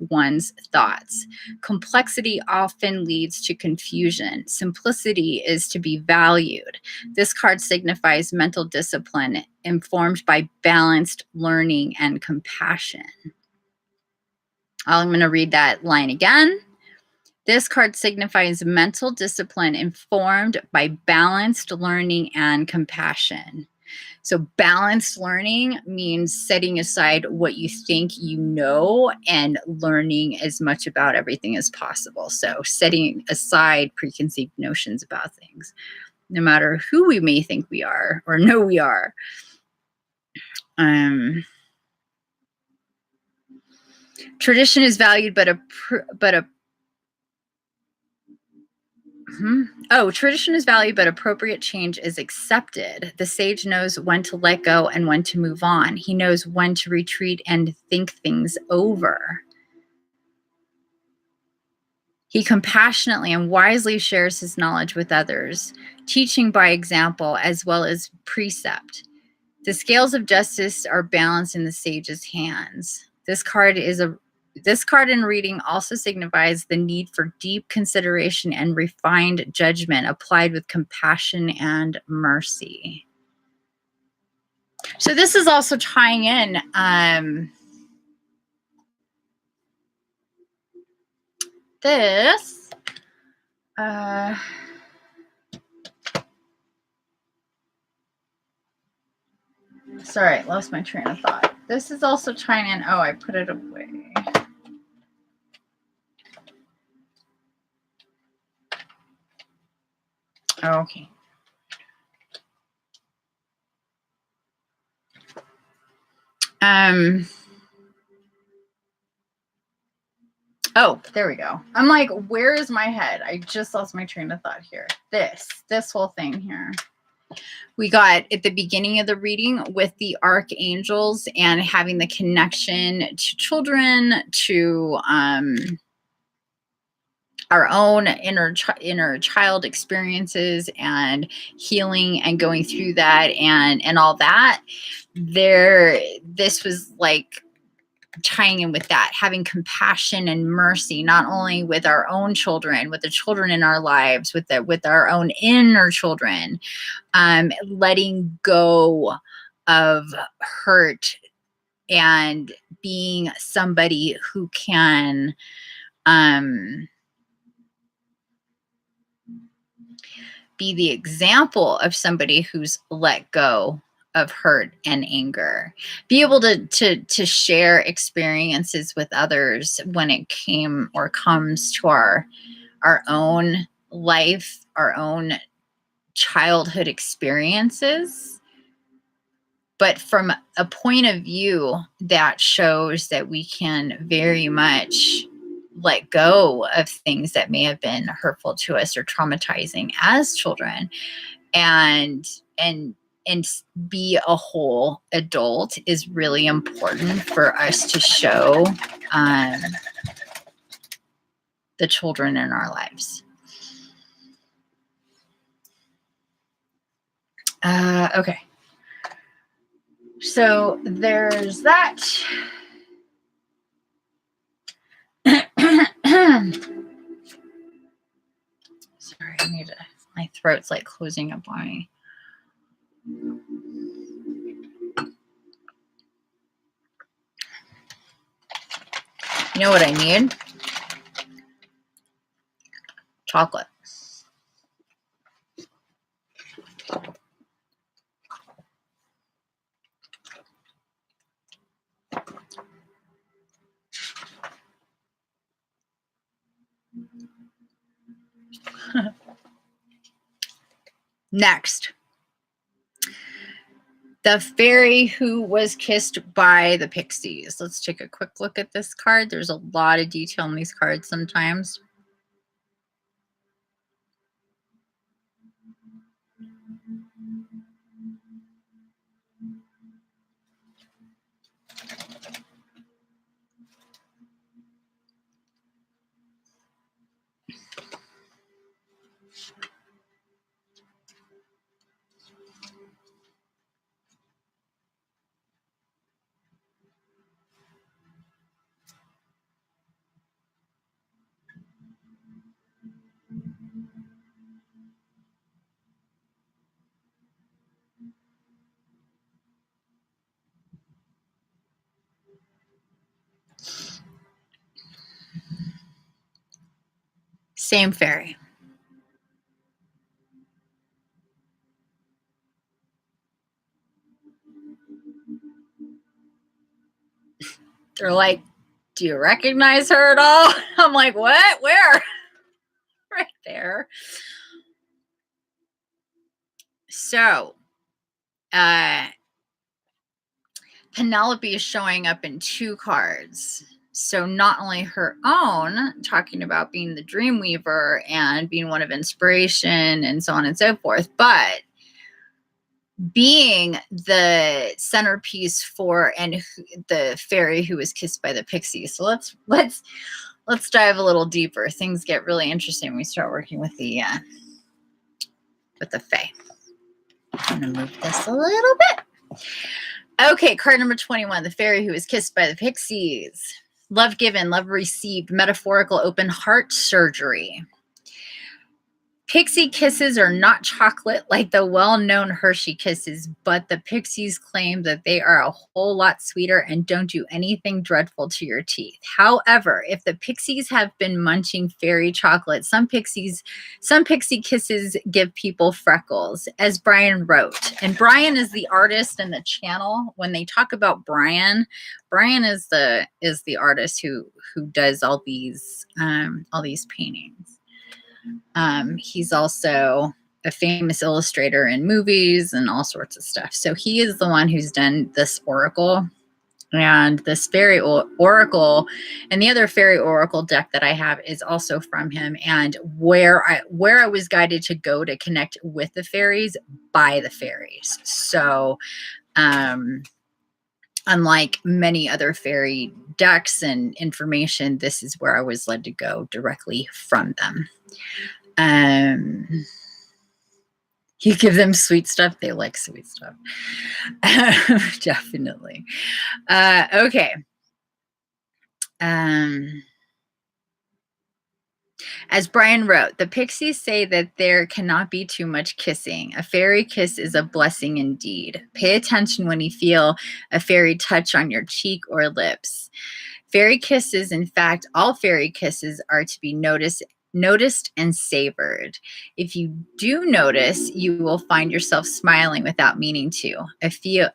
[SPEAKER 1] one's thoughts. Complexity often leads to confusion. Simplicity is to be valued. This card signifies mental discipline informed by balanced learning and compassion. I'm going to read that line again. This card signifies mental discipline informed by balanced learning and compassion. So balanced learning means setting aside what you think you know and learning as much about everything as possible. So setting aside preconceived notions about things, no matter who we may think we are or know we are. Tradition is valued, tradition is valued, but appropriate change is accepted. The sage knows when to let go and when to move on. He knows when to retreat and think things over. He compassionately and wisely shares his knowledge with others, teaching by example as well as precept. The scales of justice are balanced in the sage's hands. This card in reading also signifies the need for deep consideration and refined judgment applied with compassion and mercy. So this is also tying in this. Sorry, lost my train of thought. This is also tying in. Oh, I put it away. Okay. Oh, there we go. I'm like, where is my head? I just lost my train of thought here. This whole thing here. We got at the beginning of the reading with the archangels and having the connection to children, to our own inner child experiences and healing and going through that and all that. This was like tying in with that, having compassion and mercy, not only with our own children, with the children in our lives, with our own inner children, letting go of hurt and being somebody who can be the example of somebody who's let go of hurt and anger, be able to share experiences with others when it came or comes to our own life, our own childhood experiences, but from a point of view that shows that we can very much let go of things that may have been hurtful to us or traumatizing as children, and be a whole adult is really important for us to show the children in our lives. Okay. So there's that. Sorry, my throat's like closing up on me. You know what I need? Chocolate. Next, the fairy who was kissed by the pixies. Let's take a quick look at this card. There's a lot of detail in these cards sometimes. Same fairy. They're like, do you recognize her at all? I'm like, what? Where? Right there. So, Penelope is showing up in 2 cards. So not only her own, talking about being the dream weaver and being one of inspiration and so on and so forth, but being the centerpiece for the fairy who was kissed by the pixie. So let's dive a little deeper. Things get really interesting when we start working with the fae. I'm gonna move this a little bit. Okay, card number 21, the fairy who was kissed by the pixies. Love given, love received, metaphorical open heart surgery. Pixie kisses are not chocolate like the well-known Hershey kisses, but the pixies claim that they are a whole lot sweeter and don't do anything dreadful to your teeth. However, if the pixies have been munching fairy chocolate, some pixie kisses give people freckles, as Brian wrote. And Brian is the artist in the channel. When they talk about Brian is the artist who does all these paintings. He's also a famous illustrator in movies and all sorts of stuff. So he is the one who's done this oracle and this fairy oracle, and the other fairy oracle deck that I have is also from him, and where I was guided to go to connect with the fairies by the fairies. So unlike many other fairy decks and information, this is where I was led to go directly from them. You give them sweet stuff, they like sweet stuff. Definitely. Okay. As Brian wrote, the pixies say that there cannot be too much kissing. A fairy kiss is a blessing indeed. Pay attention when you feel a fairy touch on your cheek or lips. Fairy kisses, in fact, all fairy kisses are to be noticed and savored. If you do notice, you will find yourself smiling without meaning to. Feel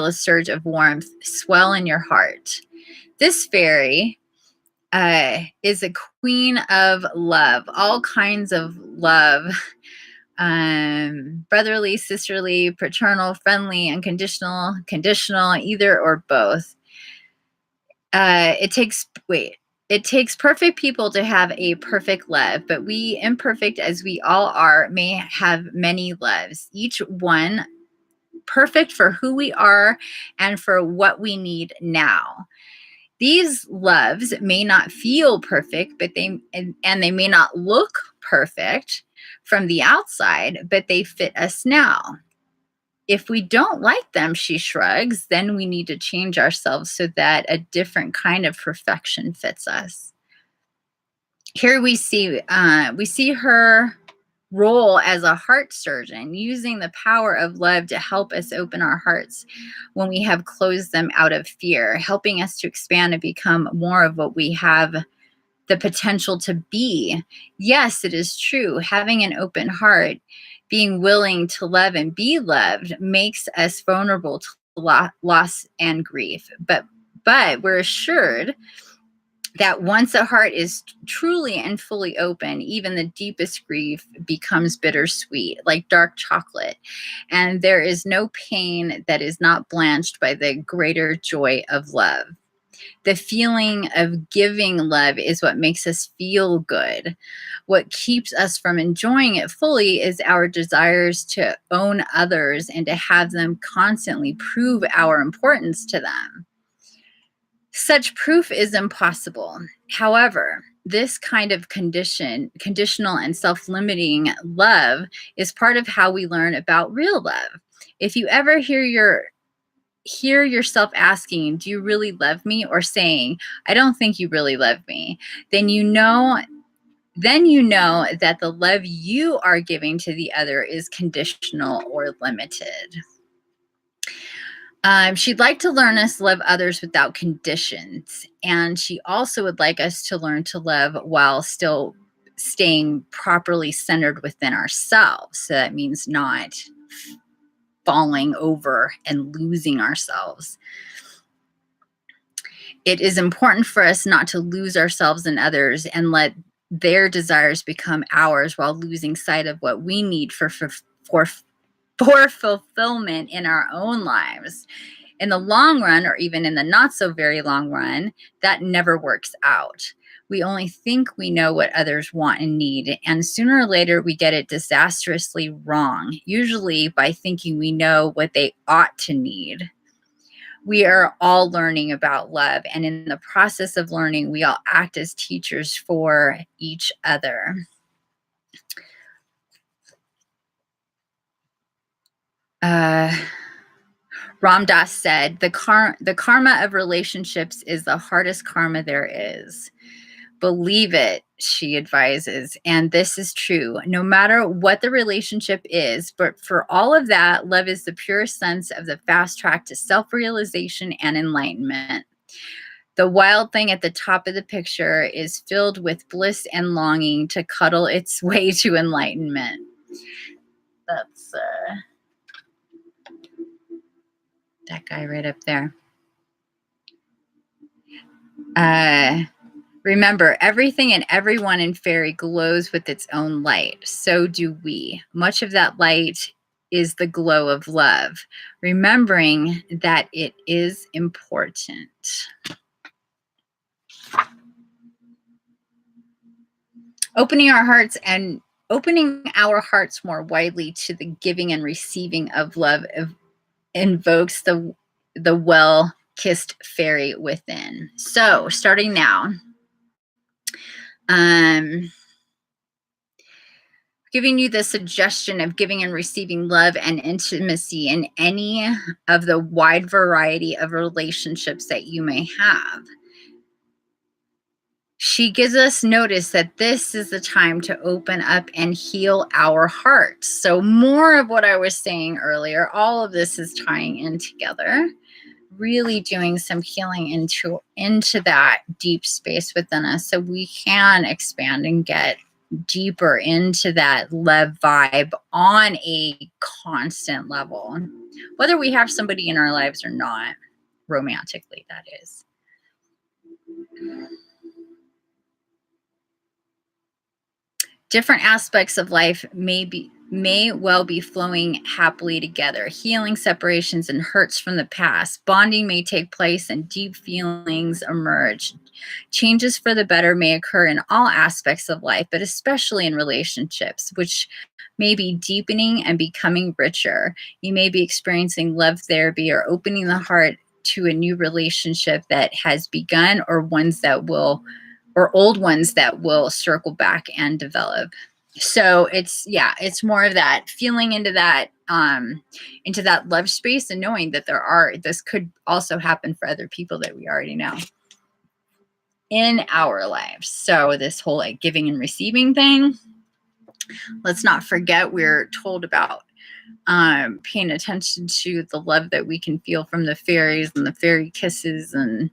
[SPEAKER 1] a surge of warmth swell in your heart. This fairy is a queen of love, all kinds of love. Brotherly, sisterly, paternal, friendly, unconditional, conditional, either or both. It takes perfect people to have a perfect love, but we, imperfect as we all are, may have many loves, each one perfect for who we are and for what we need now. These loves may not feel perfect, but they may not look perfect from the outside, but they fit us now. If we don't like them, she shrugs, then we need to change ourselves so that a different kind of perfection fits us. Here we see her role as a heart surgeon, using the power of love to help us open our hearts when we have closed them out of fear, helping us to expand and become more of what we have the potential to be. Yes, it is true. Having an open heart, being willing to love and be loved, makes us vulnerable to loss and grief. But we're assured that once a heart is truly and fully open, even the deepest grief becomes bittersweet, like dark chocolate. And there is no pain that is not blanched by the greater joy of love. The feeling of giving love is what makes us feel good. What keeps us from enjoying it fully is our desires to own others and to have them constantly prove our importance to them. Such proof is impossible. However, this kind of conditional and self-limiting love is part of how we learn about real love. If you ever hear yourself asking, do you really love me? Or saying, I don't think you really love me, then you know that the love you are giving to the other is conditional or limited. She'd like to learn us to love others without conditions. And she also would like us to learn to love while still staying properly centered within ourselves. So that means not falling over and losing ourselves. It is important for us not to lose ourselves in others and let their desires become ours while losing sight of what we need for fulfillment in our own lives. In the long run, or even in the not so very long run, that never works out. We only think we know what others want and need, and sooner or later we get it disastrously wrong, usually by thinking we know what they ought to need. We are all learning about love, and in the process of learning, we all act as teachers for each other. Ram Dass said, the karma of relationships is the hardest karma there is. Believe it, she advises. And this is true, no matter what the relationship is. But for all of that, love is the purest sense of the fast track to self-realization and enlightenment. The wild thing at the top of the picture is filled with bliss and longing to cuddle its way to enlightenment. That's that guy right up there. Remember, everything and everyone in fairy glows with its own light. So do we. Much of that light is the glow of love, remembering that it is important. Opening our hearts more widely to the giving and receiving of love invokes the well-kissed fairy within. So, starting now, giving you the suggestion of giving and receiving love and intimacy in any of the wide variety of relationships that you may have. She gives us notice that this is the time to open up and heal our hearts. So more of what I was saying earlier, all of this is tying in together, really doing some healing into that deep space within us so we can expand and get deeper into that love vibe on a constant level, whether we have somebody in our lives or not, romantically, that is. Different aspects of life may well be flowing happily together. Healing separations and hurts from the past. Bonding may take place and deep feelings emerge. Changes for the better may occur in all aspects of life, but especially in relationships, which may be deepening and becoming richer. You may be experiencing love therapy or opening the heart to a new relationship that has begun, or old ones that will circle back and develop. So it's more of that feeling into that love space and knowing that this could also happen for other people that we already know in our lives. So this whole like giving and receiving thing, let's not forget we're told about paying attention to the love that we can feel from the fairies and the fairy kisses and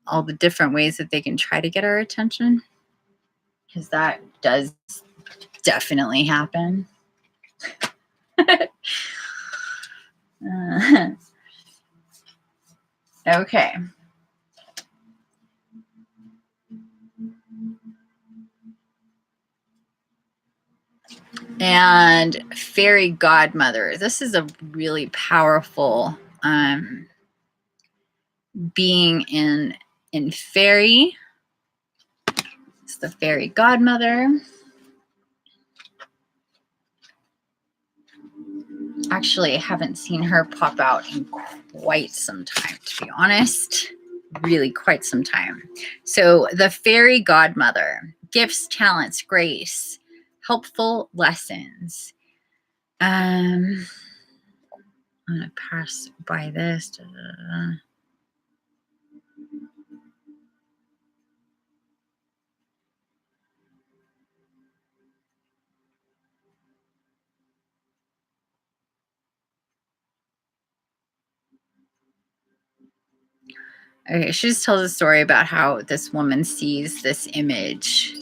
[SPEAKER 1] all the different ways that they can try to get our attention, because that does definitely happen. Okay. And fairy godmother. This is a really powerful being in fairy. It's the fairy godmother. Actually, I haven't seen her pop out in quite some time, to be honest. Really quite some time. So the fairy godmother, gifts, talents, grace, helpful lessons. I'm going to pass by this. Okay, she just tells a story about how this woman sees this image.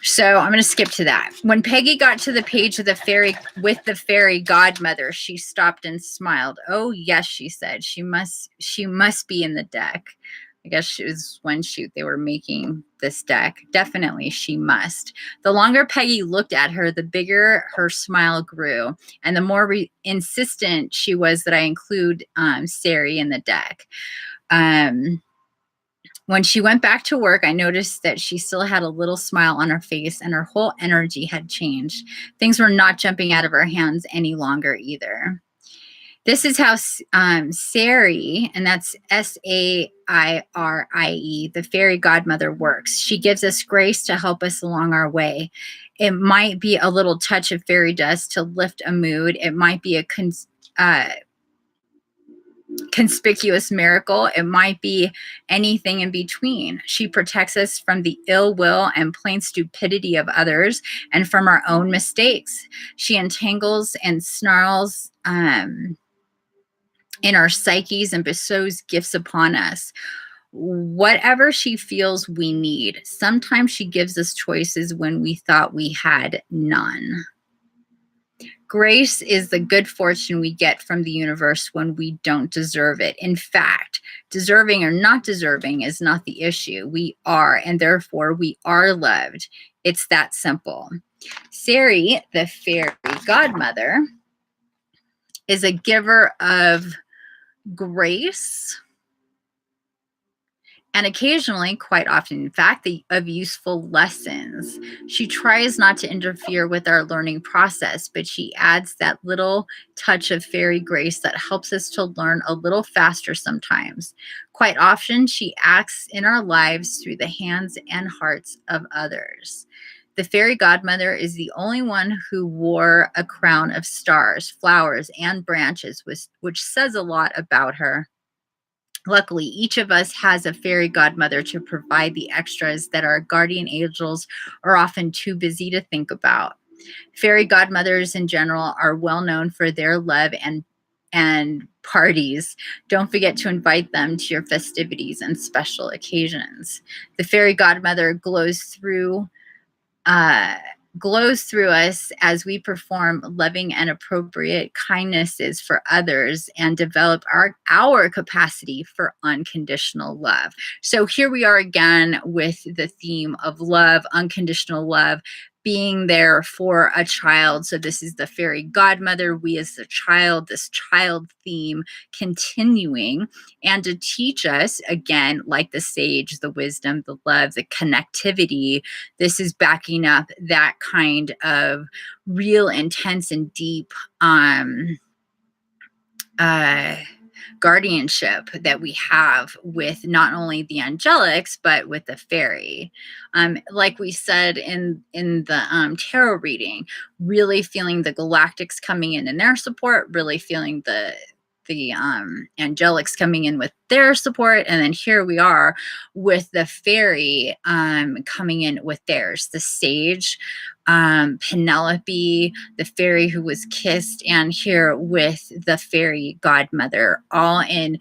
[SPEAKER 1] So I'm going to skip to that. When Peggy got to the page of the fairy godmother, she stopped and smiled. Oh yes, she said. She must be in the deck. I guess it was when they were making this deck. Definitely, she must. The longer Peggy looked at her, the bigger her smile grew, and the more insistent she was that I include Sari in the deck. When she went back to work, I noticed that she still had a little smile on her face and her whole energy had changed. Things were not jumping out of her hands any longer either. This is how Sari, and that's Sairie, the fairy godmother, works. She gives us grace to help us along our way. It might be a little touch of fairy dust to lift a mood. It might be a conspicuous miracle. It might be anything in between. She protects us from the ill will and plain stupidity of others and from our own mistakes. She entangles and snarls in our psyches and bestows gifts upon us. Whatever she feels we need. Sometimes she gives us choices when we thought we had none. Grace is the good fortune we get from the universe when we don't deserve it. In fact, deserving or not deserving is not the issue. We are, and therefore we are loved. It's that simple. Sari, the fairy godmother, is a giver of grace, and occasionally, quite often, in fact, of useful lessons. She tries not to interfere with our learning process, but she adds that little touch of fairy grace that helps us to learn a little faster sometimes. Quite often, she acts in our lives through the hands and hearts of others. The fairy godmother is the only one who wore a crown of stars, flowers, and branches, which says a lot about her. Luckily, each of us has a fairy godmother to provide the extras that our guardian angels are often too busy to think about. Fairy godmothers in general are well known for their love and parties. Don't forget to invite them to your festivities and special occasions. The fairy godmother glows through us as we perform loving and appropriate kindnesses for others and develop our capacity for unconditional love. So here we are again with the theme of love, unconditional love, being there for a child. So this is the fairy godmother, we as the child, this child theme continuing, and to teach us again, like the sage, the wisdom, the love, the connectivity. This is backing up that kind of real intense and deep guardianship that we have with not only the angelics but with the fairy. Like we said in the tarot reading, really feeling the galactics coming in and their support, really feeling the angelics coming in with their support, and then here we are with the fairy coming in with theirs. The sage, Penelope, the fairy who was kissed, and here with the fairy godmother, all in.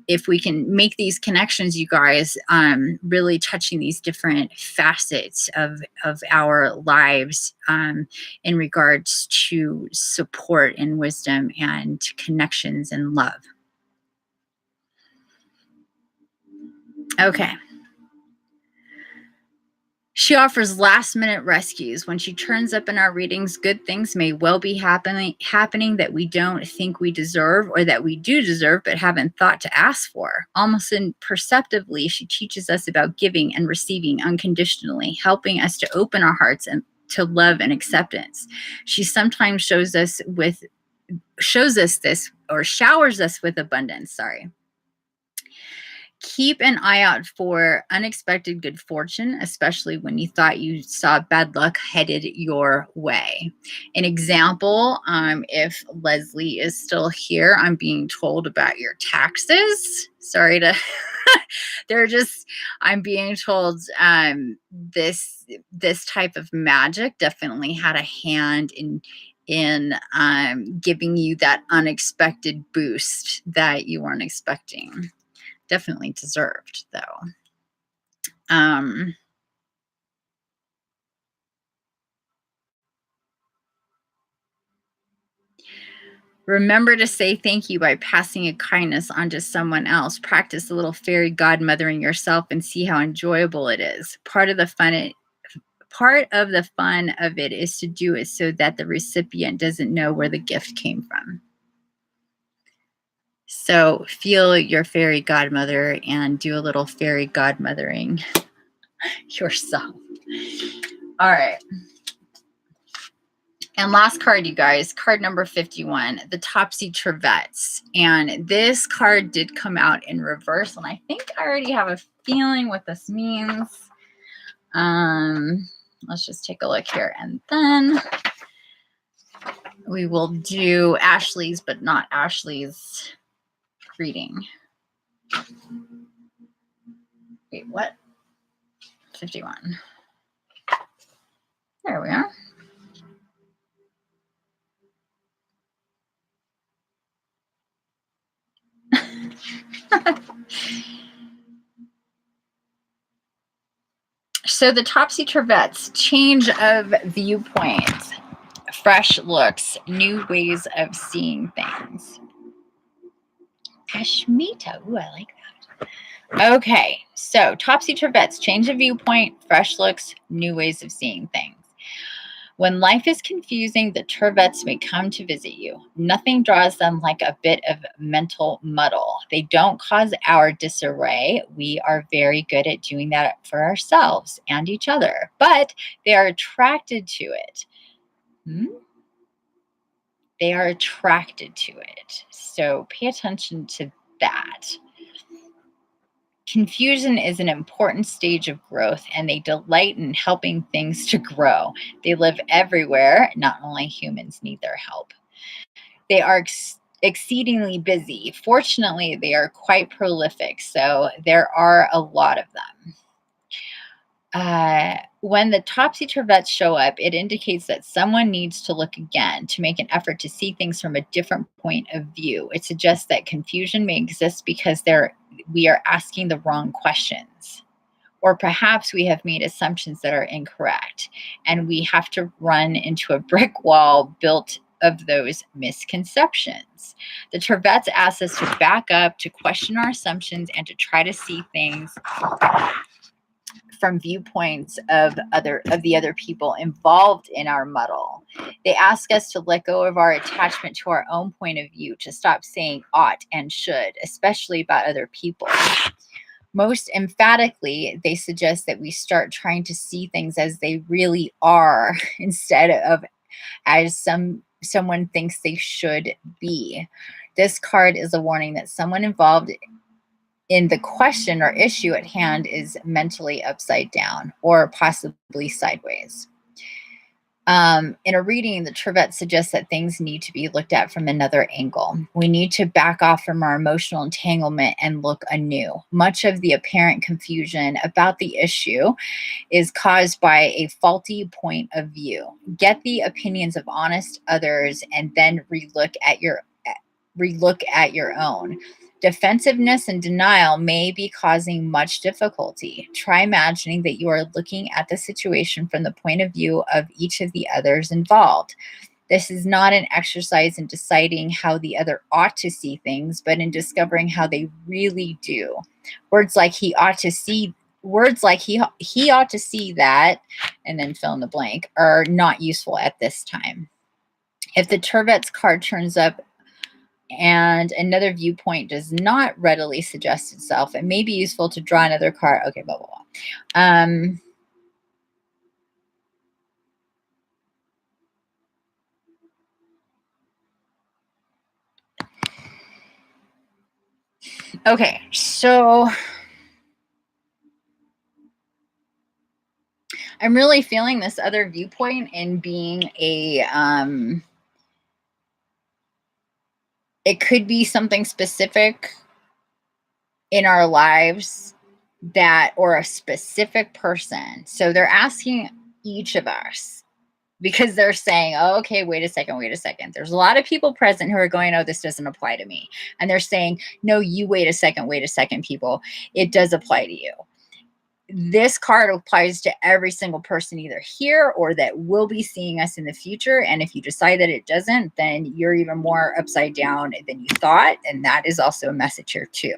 [SPEAKER 1] If we can make these connections, you guys, really touching these different facets of our lives in regards to support and wisdom and connections and love. Okay. She offers last-minute rescues. When she turns up in our readings, good things may well be happening that we don't think we deserve, or that we do deserve but haven't thought to ask for. Almost imperceptibly, she teaches us about giving and receiving unconditionally, helping us to open our hearts and to love and acceptance. She sometimes showers us with abundance. Keep an eye out for unexpected good fortune, especially when you thought you saw bad luck headed your way. An example, if Leslie is still here, I'm being told about your taxes. Sorry to, I'm being told this type of magic definitely had a hand in giving you that unexpected boost that you weren't expecting. Definitely deserved, though. Remember to say thank you by passing a kindness on to someone else. Practice a little fairy godmothering yourself and see how enjoyable it is. Part of the fun of it is to do it so that the recipient doesn't know where the gift came from. So feel your fairy godmother and do a little fairy godmothering yourself. All right. And last card, you guys, card number 51, the Topsy Trevettes. And this card did come out in reverse, and I think I already have a feeling what this means. Let's just take a look here, and then we will do Ashley's, but not Ashley's reading. Wait, what? 51. There we are. So the Topsy-Turvets, change of viewpoints, fresh looks, new ways of seeing things. Ashmita, ooh, I like that. Okay, so Topsy-Turvets, change of viewpoint, fresh looks, new ways of seeing things. When life is confusing, the Turvets may come to visit you. Nothing draws them like a bit of mental muddle. They don't cause our disarray. We are very good at doing that for ourselves and each other, but they are attracted to it. They are attracted to it. So pay attention to that. Confusion is an important stage of growth, and they delight in helping things to grow. They live everywhere. Not only humans need their help. They are exceedingly busy. Fortunately, they are quite prolific, so there are a lot of them. When the Topsy-Turvets show up, it indicates that someone needs to look again to make an effort to see things from a different point of view. It suggests that confusion may exist because we are asking the wrong questions. Or perhaps we have made assumptions that are incorrect, and we have to run into a brick wall built of those misconceptions. The Turvets ask us to back up, to question our assumptions, and to try to see things from viewpoints of the other people involved in our muddle. They ask us to let go of our attachment to our own point of view, to stop saying ought and should, especially about other people. Most emphatically, they suggest that we start trying to see things as they really are instead of as someone thinks they should be. This card is a warning that someone involved in the question or issue at hand is mentally upside down or possibly sideways. In a reading, the Turvet suggests that things need to be looked at from another angle. We need to back off from our emotional entanglement and look anew. Much of the apparent confusion about the issue is caused by a faulty point of view. Get the opinions of honest others and then relook at your own. Defensiveness and denial may be causing much difficulty. Try imagining that you are looking at the situation from the point of view of each of the others involved. This is not an exercise in deciding how the other ought to see things, but in discovering how they really do. Words like he ought to see that, and then fill in the blank, are not useful at this time. If the Turvet's card turns up and another viewpoint does not readily suggest itself, it may be useful to draw another card. Okay, blah, blah, blah. Okay, so I'm really feeling this other viewpoint in being it could be something specific in our lives or a specific person. So they're asking each of us because they're saying, oh, okay, wait a second. There's a lot of people present who are going, oh, this doesn't apply to me. And they're saying, no, you wait a second, people. It does apply to you. This card applies to every single person either here or that will be seeing us in the future. And if you decide that it doesn't, then you're even more upside down than you thought. And that is also a message here too.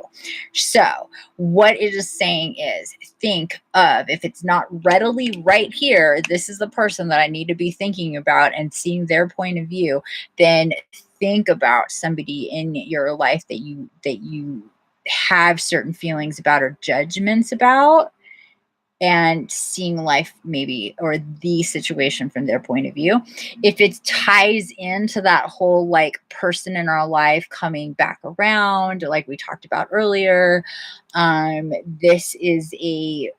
[SPEAKER 1] So what it is saying is think of, if it's not readily right here, this is the person that I need to be thinking about and seeing their point of view, then think about somebody in your life that you have certain feelings about or judgments about, and seeing life maybe or the situation from their point of view. If it ties into that whole like person in our life coming back around, like we talked about earlier, this is a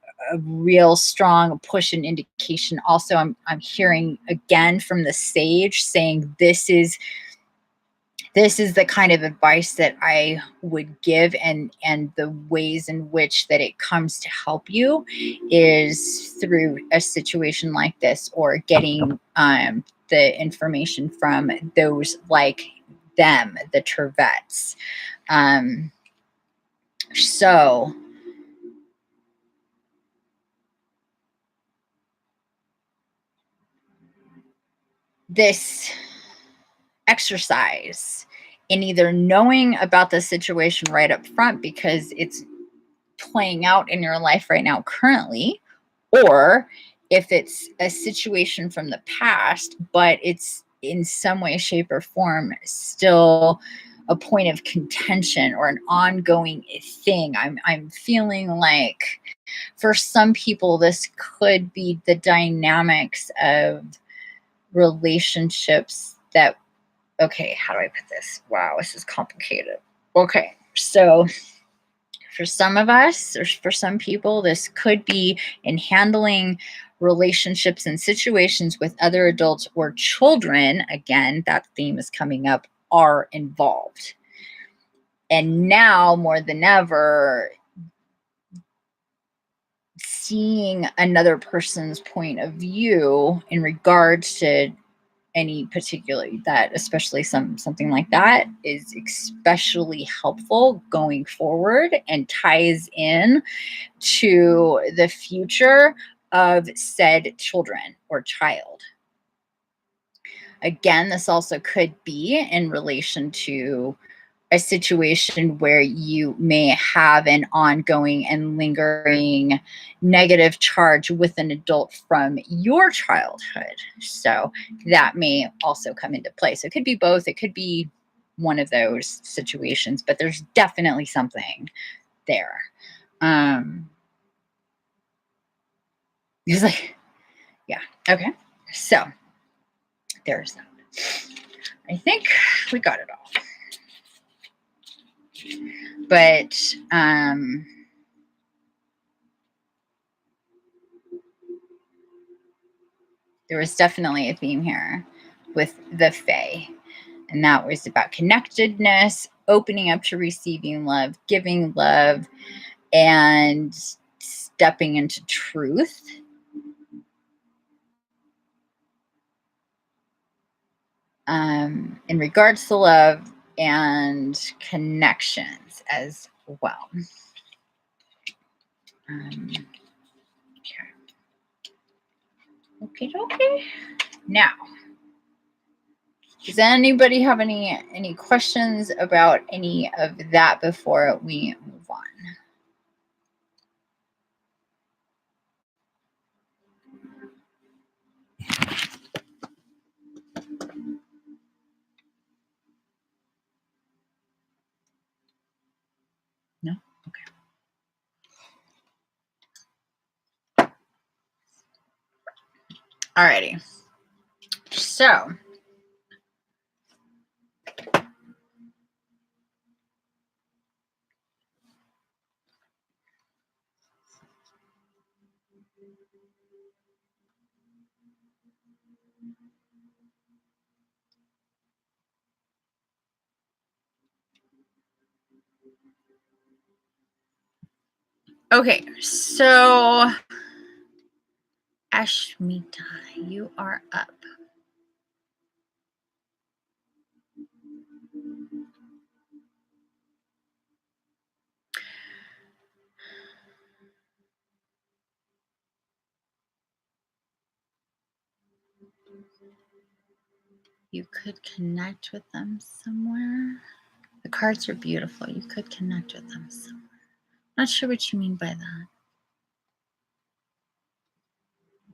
[SPEAKER 1] real strong push and indication. Also, I'm hearing again from the sage saying this is this is the kind of advice that I would give, and the ways in which that it comes to help you is through a situation like this, or getting the information from those like them, the Trevets. So this exercise in either knowing about the situation right up front because it's playing out in your life right now currently, or if it's a situation from the past but it's in some way, shape, or form still a point of contention or an ongoing thing. I'm feeling like for some people this could be the dynamics of relationships that, okay, how do I put this? Wow, this is complicated. Okay, so for some of us, or for some people, this could be in handling relationships and situations with other adults or children. Again, that theme is coming up, are involved. And now more than ever, seeing another person's point of view in regards to any particular, that especially something like that is especially helpful going forward and ties in to the future of said children or child. Again, this also could be in relation to a situation where you may have an ongoing and lingering negative charge with an adult from your childhood. So that may also come into play. So it could be both. It could be one of those situations, but there's definitely something there. He's like, yeah, okay. So there's that. I think we got it all. But there was definitely a theme here with the Fae, and that was about connectedness, opening up to receiving love, giving love, and stepping into truth. In regards to love and connections as well. Okay. Now, does anybody have any questions about any of that before we move on? No? Okay. Alrighty. So, okay, so Ashmita, you are up. You could connect with them somewhere. The cards are beautiful. You could connect with them somewhere. Not sure what you mean by that.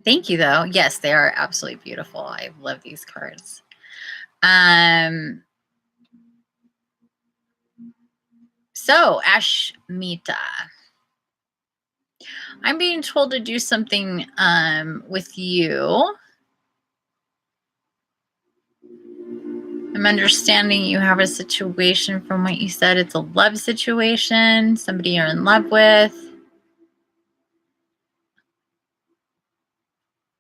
[SPEAKER 1] Thank you, though. Yes, they are absolutely beautiful. I love these cards. So, Ashmita, I'm being told to do something with you. I'm understanding you have a situation from what you said. It's a love situation, somebody you're in love with.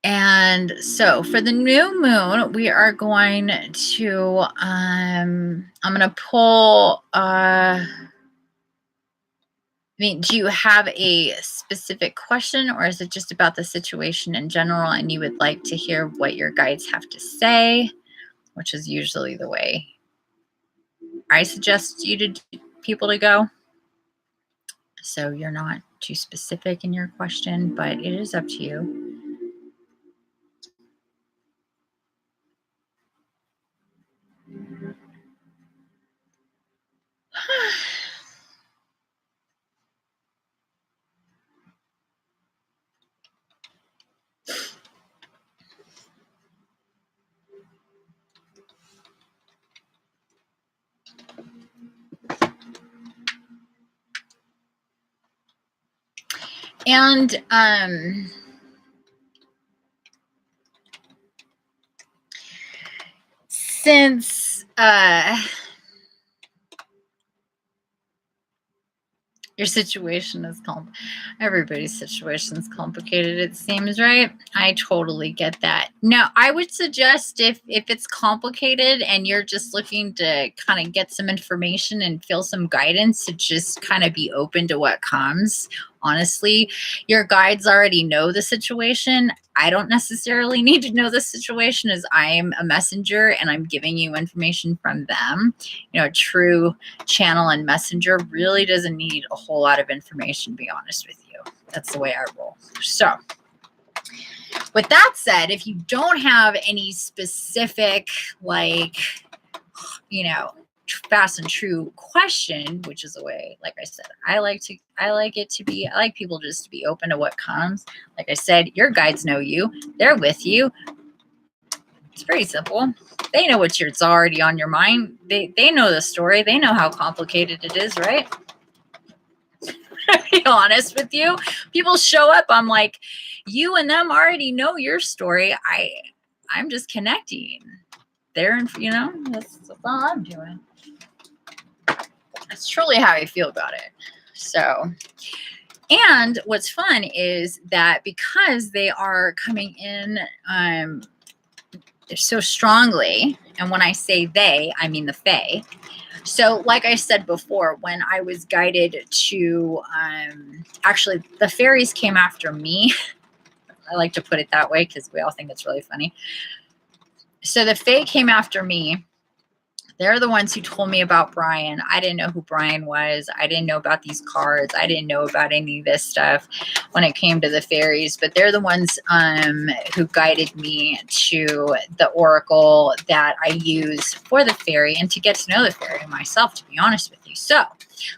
[SPEAKER 1] And so for the new moon, we are going to, I'm going to pull, I mean, do you have a specific question, or is it just about the situation in general and you would like to hear what your guides have to say, which is usually the way I suggest people to go. So you're not too specific in your question, but it is up to you. And since your situation is everybody's situation is complicated, it seems, right? I totally get that. Now, I would suggest if it's complicated and you're just looking to kind of get some information and feel some guidance, to just kind of be open to what comes. Honestly, your guides already know the situation. I don't necessarily need to know the situation, as I'm a messenger and I'm giving you information from them. You know, a true channel and messenger really doesn't need a whole lot of information, to be honest with you. That's the way I roll. So with that said, if you don't have any specific, like, you know, fast and true question, which is the way, like I said, I like people just to be open to what comes. Like I said, your guides know you, they're with you. It's very simple. They know it's already on your mind. They know the story. They know how complicated it is, right? To be honest with you, people show up, I'm like, you and them already know your story. I'm just connecting. They're, you know, that's all I'm doing. That's truly how I feel about it. So, and what's fun is that because they are coming in so strongly, and when I say they, I mean the Fae. So like I said before, when I was guided to, actually the fairies came after me. I like to put it that way because we all think it's really funny. So the Fae came after me. They're the ones who told me about Brian. I didn't know who Brian was. I didn't know about these cards. I didn't know about any of this stuff when it came to the fairies. But they're the ones who guided me to the oracle that I use for the fairy and to get to know the fairy myself, to be honest with you. So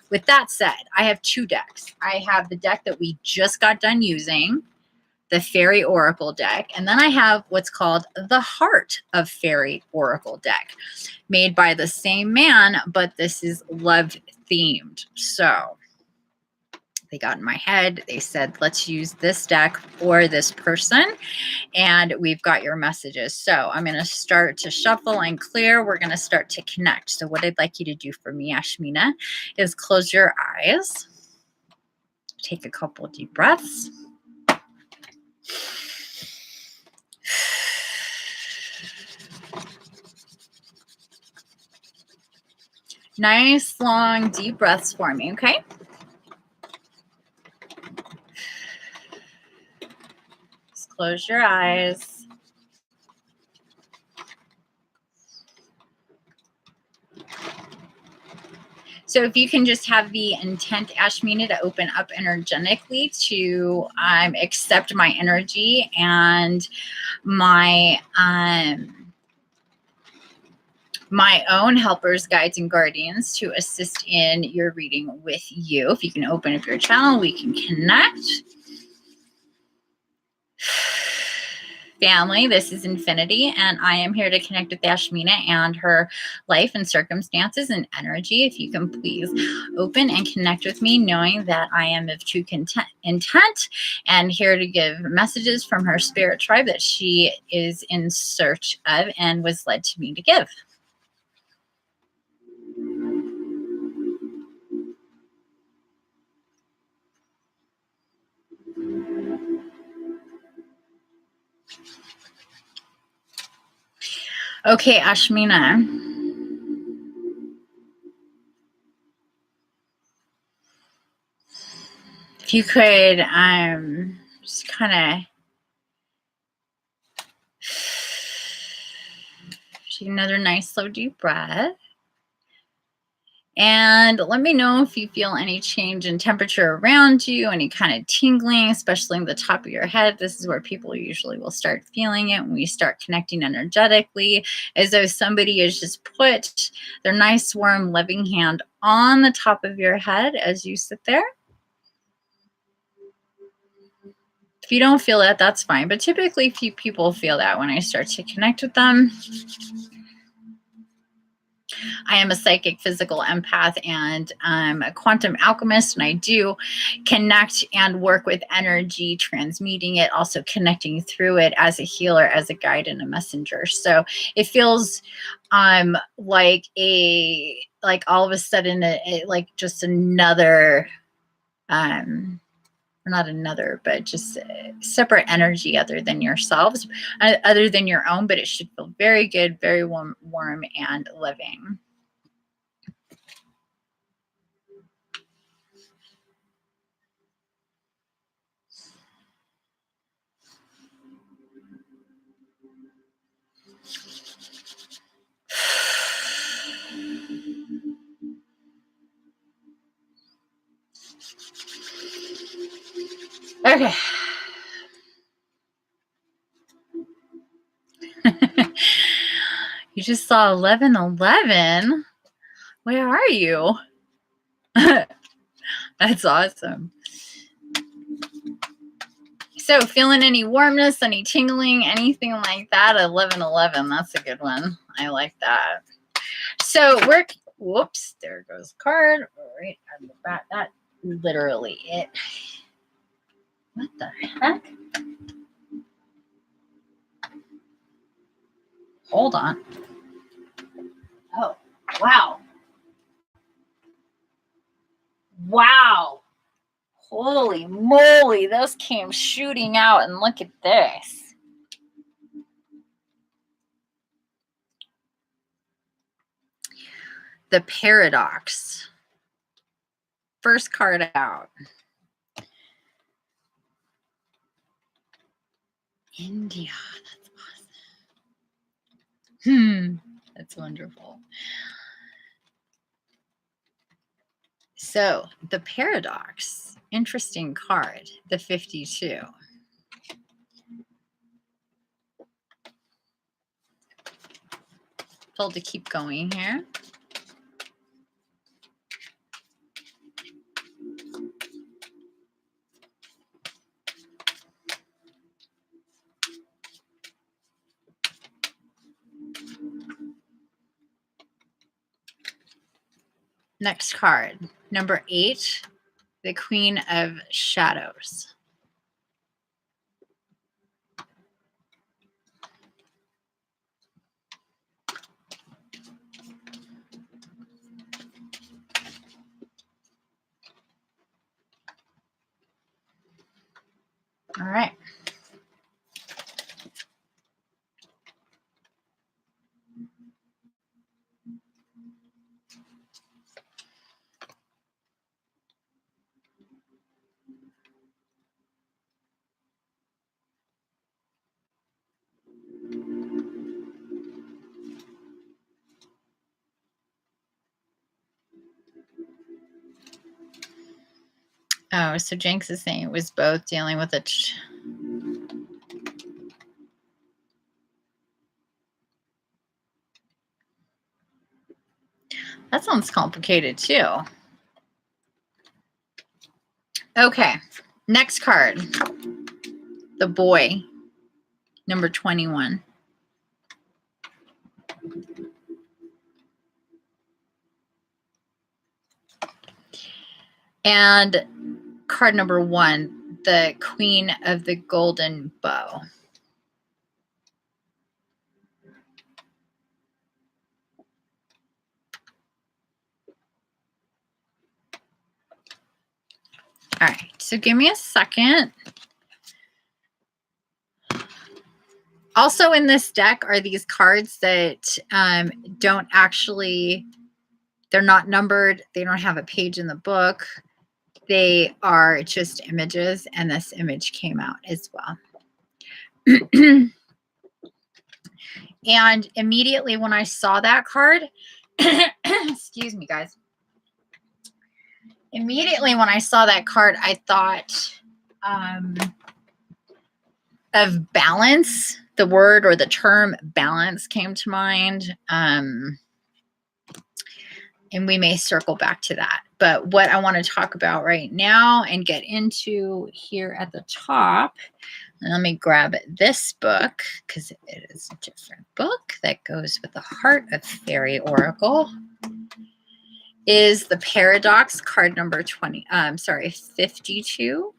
[SPEAKER 1] with that said, I have two decks. I have the deck that we just got done using, the Fairy Oracle deck, and then I have what's called the Heart of Fairy Oracle deck, made by the same man, but this is love themed. So they got in my head, they said, let's use this deck for this person, and we've got your messages. So I'm going to start to shuffle and clear. We're going to start to connect. So what I'd like you to do for me, Ashmina, is close your eyes, take a couple deep breaths. Nice, long, deep breaths for me, okay? Just close your eyes. So if you can just have the intent, Ashmina, to open up energetically to accept my energy and my my own helpers, guides, and guardians to assist in your reading with you. If you can open up your channel, we can connect. Family, this is Infiniti, and I am here to connect with Ashmina and her life and circumstances and energy. If you can please open and connect with me, knowing that I am of true intent and here to give messages from her spirit tribe that she is in search of and was led to me to give. Okay, Ashmina. If you could just kind of take another nice slow deep breath. And let me know if you feel any change in temperature around you, any kind of tingling, especially in the top of your head. This is where people usually will start feeling it when we start connecting energetically, as though somebody has just put their nice, warm, loving hand on the top of your head as you sit there. If you don't feel that, that's fine. But typically, few people feel that when I start to connect with them. I am a psychic, physical empath, and I'm a quantum alchemist, and I do connect and work with energy, transmuting it, also connecting through it as a healer, as a guide, and a messenger. So it feels like all of a sudden, like just another not another, but just a separate energy other than yourselves, other than your own, but it should feel very good, very warm and loving. Okay. You just saw 1111. Where are you? That's awesome. So feeling any warmness, any tingling, anything like that, 1111, that's a good one. I like that. So whoops, there goes the card. Right on the back. That's literally it. What the heck? Hold on. Oh, wow. Wow. Holy moly, those came shooting out, and look at this. The Paradox. First card out. India. That's awesome. That's wonderful. So the Paradox. Interesting card. The 52. Told to keep going here. Next card, number 8, the Queen of Shadows. All right. Oh, so Jenks is saying it was both dealing with a... That sounds complicated too. Okay, next card. The Boy, number 21. And card number 1, the Queen of the Golden Bow. All right, so give me a second. Also in this deck are these cards that don't actually, they're not numbered. They don't have a page in the book. They are just images, and this image came out as well. And immediately when I saw that card, excuse me, guys. Immediately when I saw that card, I thought of balance. The word or the term balance came to mind. And we may circle back to that. But what I want to talk about right now and get into here at the top, and let me grab this book because it is a different book that goes with the Heart of Fairy Oracle, is the Paradox card number 52.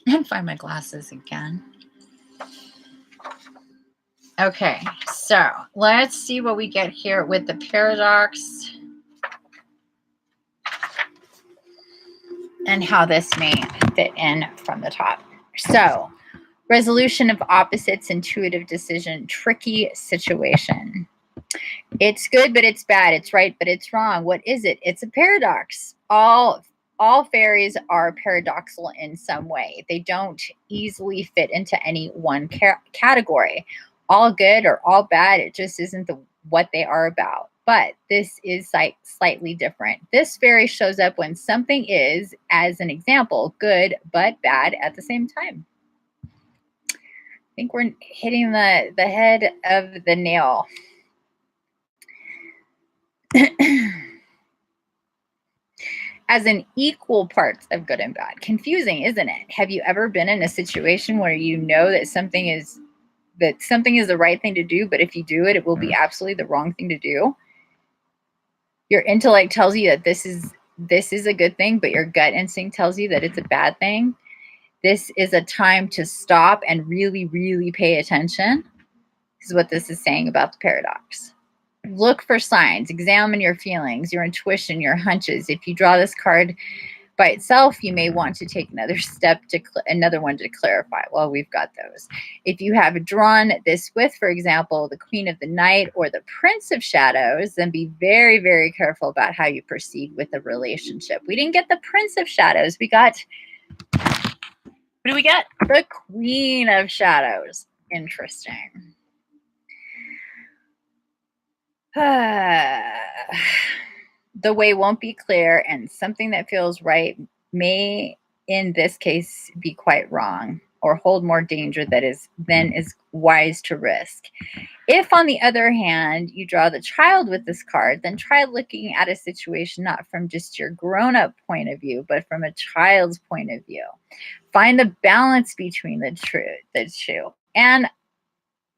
[SPEAKER 1] And find my glasses again. Okay, so let's see what we get here with the Paradox and how this may fit in from the top. So, resolution of opposites, intuitive decision, tricky situation. It's good, but it's bad. It's right, but it's wrong. What is it? It's a paradox. All fairies are paradoxical in some way. They don't easily fit into any one category. All good or all bad, it just isn't what they are about. But this is slightly different. This fairy shows up when something is, as an example, good but bad at the same time. I think we're hitting the head of the nail. As in equal parts of good and bad. Confusing, isn't it? Have you ever been in a situation where you know that something is the right thing to do, but if you do it, it will be absolutely the wrong thing to do? Your intellect tells you that this is a good thing, but your gut instinct tells you that it's a bad thing. This is a time to stop and really, really pay attention. This is what this is saying about the paradox. Look for signs, examine your feelings, your intuition, your hunches. If you draw this card by itself, you may want to take another step to another one to clarify. Well, we've got those. If you have drawn this with, for example, the Queen of the Night or the Prince of Shadows, then be very, very careful about how you proceed with a relationship. We didn't get the Prince of Shadows. We got, what do we get? The Queen of Shadows. Interesting. The way won't be clear, and something that feels right may, in this case, be quite wrong or hold more danger than is wise to risk. If, on the other hand, you draw the Child with this card, then try looking at a situation not from just your grown-up point of view, but from a child's point of view. Find the balance between the two. And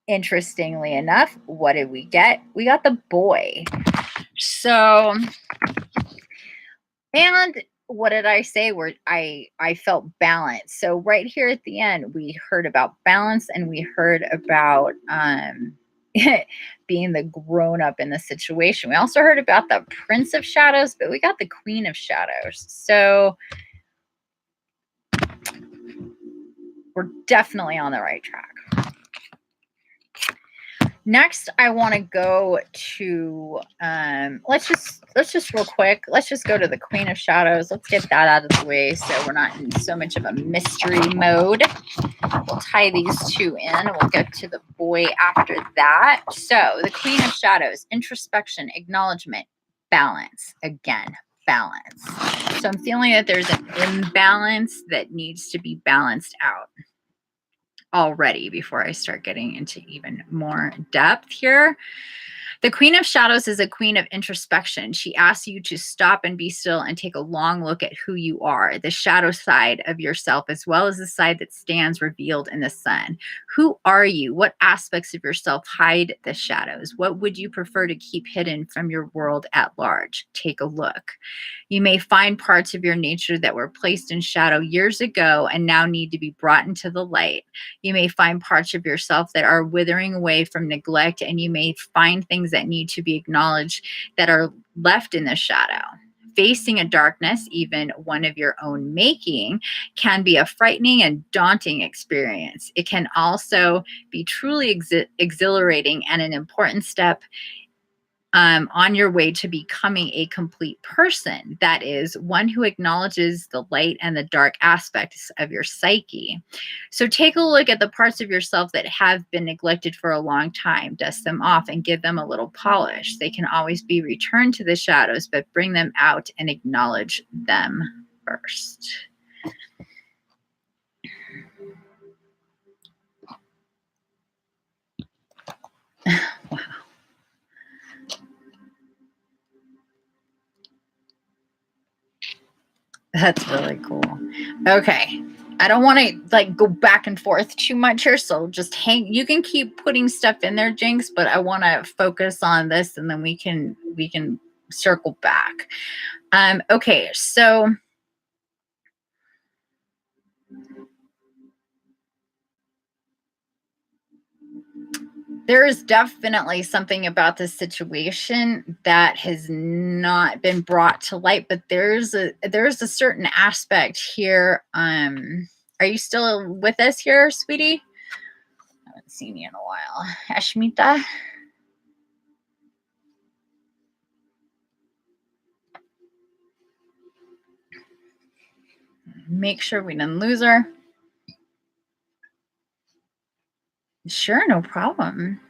[SPEAKER 1] interestingly enough, what did we get? We got the Boy. So, and what did I say? Where I felt balance. So right here at the end, we heard about balance, and we heard about being the grown up in the situation. We also heard about the Prince of Shadows, but we got the Queen of Shadows. So we're definitely on the right track. Next, I want to go to, let's just real quick, let's just go to the Queen of Shadows. Let's get that out of the way so we're not in so much of a mystery mode. We'll tie these two in. We'll get to the Boy after that. So the Queen of Shadows, introspection, acknowledgement, balance. Again, balance. So I'm feeling that there's an imbalance that needs to be balanced out already before I start getting into even more depth here. The Queen of Shadows is a queen of introspection. She asks you to stop and be still and take a long look at who you are, the shadow side of yourself, as well as the side that stands revealed in the sun. Who are you? What aspects of yourself hide the shadows? What would you prefer to keep hidden from your world at large? Take a look. You may find parts of your nature that were placed in shadow years ago and now need to be brought into the light. You may find parts of yourself that are withering away from neglect, and you may find things that need to be acknowledged that are left in the shadow. facing a darkness, even one of your own making, can be a frightening and daunting experience. It can also be truly exhilarating and an important step on your way to becoming a complete person. That is, one who acknowledges the light and the dark aspects of your psyche. So take a look at the parts of yourself that have been neglected for a long time, dust them off and give them a little polish. They can always be returned to the shadows, but bring them out and acknowledge them first. Wow. That's really cool. Okay. I don't want to like go back and forth too much here, so just hang. You can keep putting stuff in there, Jinx, but I want to focus on this, and then we can circle back. Okay, so there is definitely something about this situation that has not been brought to light, but there's a certain aspect here. Are you still with us here, sweetie? I haven't seen you in a while. Ashmita? Make sure we didn't lose her. Sure, no problem.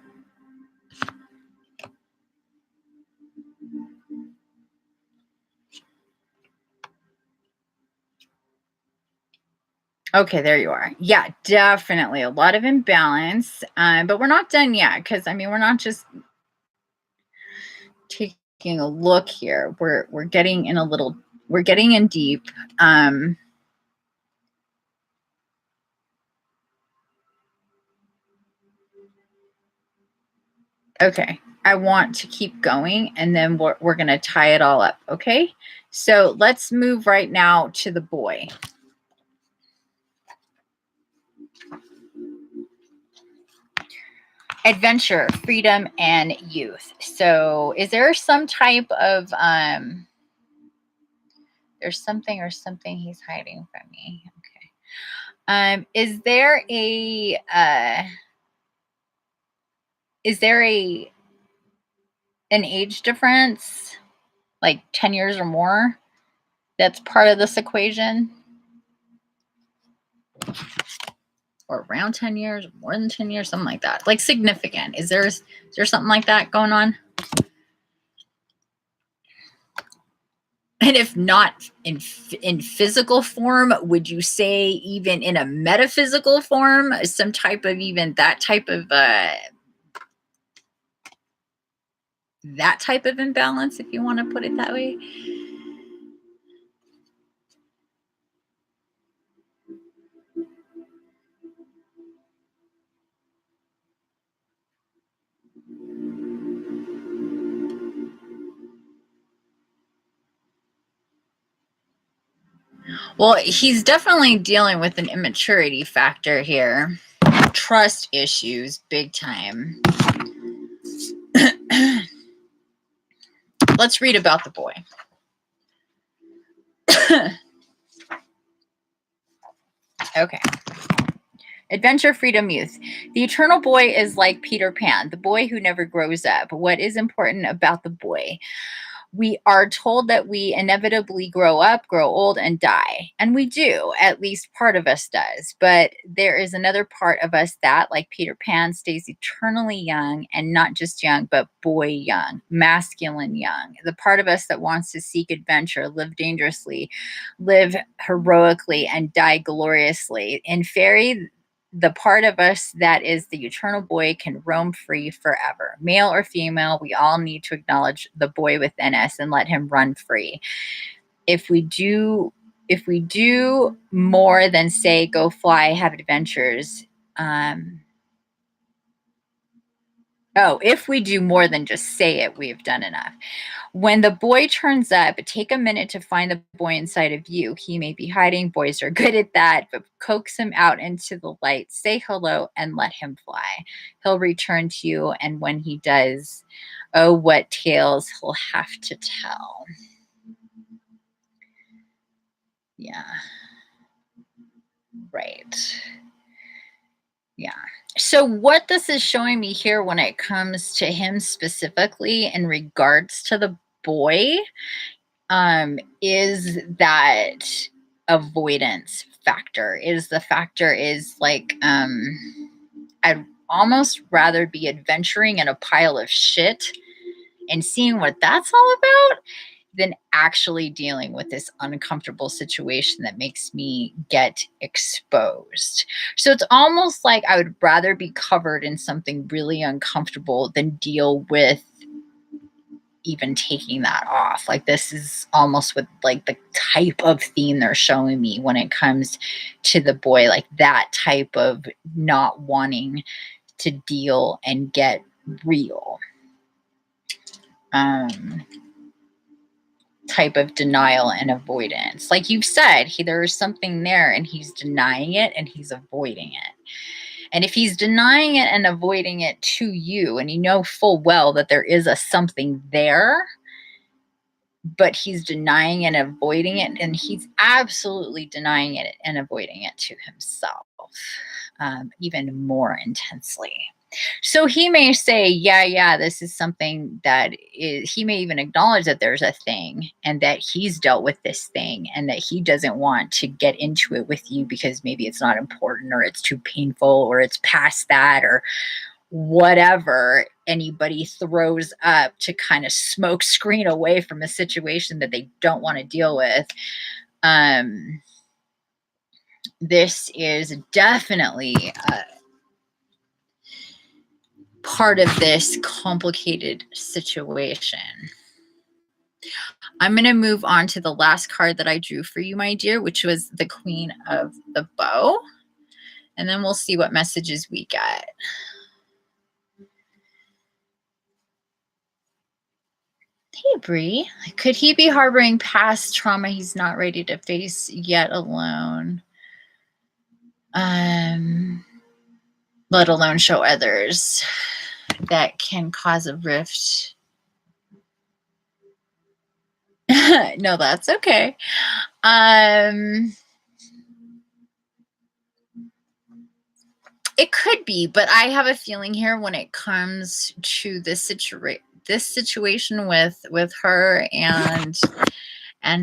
[SPEAKER 1] Okay, there you are. Yeah, definitely a lot of imbalance, but we're not done yet, because I mean, we're not just taking a look here. We're getting in a little. We're getting in deep. Okay, I want to keep going, and then we're going to tie it all up. Okay, so let's move right now to the boy. Adventure, freedom, and youth. So is there some type of there's something or something he's hiding from me? Okay. Is there an age difference, like 10 years or more, that's part of this equation? Or around 10 years, more than 10 years, something like that. Like significant. Is there something like that going on? And if not in physical form, would you say even in a metaphysical form, some type of even that type of imbalance, if you want to put it that way? Well, he's definitely dealing with an immaturity factor here. Trust issues, big time. Let's read about the boy. Okay. Adventure, freedom, youth. The eternal boy is like Peter Pan, the boy who never grows up. What is important about the boy? We are told that we inevitably grow up, grow old, and die. And we do, at least part of us does. But there is another part of us that, like Peter Pan, stays eternally young, and not just young, but boy young, masculine young. The part of us that wants to seek adventure, live dangerously, live heroically, and die gloriously. In fairy, the part of us that is the eternal boy can roam free forever. Male or female, we all need to acknowledge the boy within us and let him run free. If we do more than say go fly, have adventures, if we do more than just say it, we've done enough. When the boy turns up, take a minute to find the boy inside of you. He may be hiding. Boys are good at that, but coax him out into the light, say hello, and let him fly. He'll return to you, and when he does, oh, what tales he'll have to tell. Yeah. Right. Yeah. So what this is showing me here when it comes to him specifically in regards to the boy, is that avoidance factor. Is the factor is like, I'd almost rather be adventuring in a pile of shit and seeing what that's all about than actually dealing with this uncomfortable situation that makes me get exposed. So it's almost like I would rather be covered in something really uncomfortable than deal with even taking that off. Like, this is almost with like the type of theme they're showing me when it comes to the boy, like that type of not wanting to deal and get real. Type of denial and avoidance. Like you've said, there's something there and he's denying it and he's avoiding it. And if he's denying it and avoiding it to you, and you know full well that there is a something there, but he's denying and avoiding it, and he's absolutely denying it and avoiding it to himself, even more intensely. So he may say, yeah, this is something that is, he may even acknowledge that there's a thing and that he's dealt with this thing and that he doesn't want to get into it with you because maybe it's not important or it's too painful or it's past that or whatever anybody throws up to kind of smoke screen away from a situation that they don't want to deal with. This is definitely part of this complicated situation. I'm going to move on to the last card that I drew for you, my dear, which was the Queen of the Bow. And then we'll see what messages we get. Hey, Bree. Could he be harboring past trauma he's not ready to face yet alone? Let alone show others, that can cause a rift. No, that's okay. It could be, but I have a feeling here when it comes to this situation with her and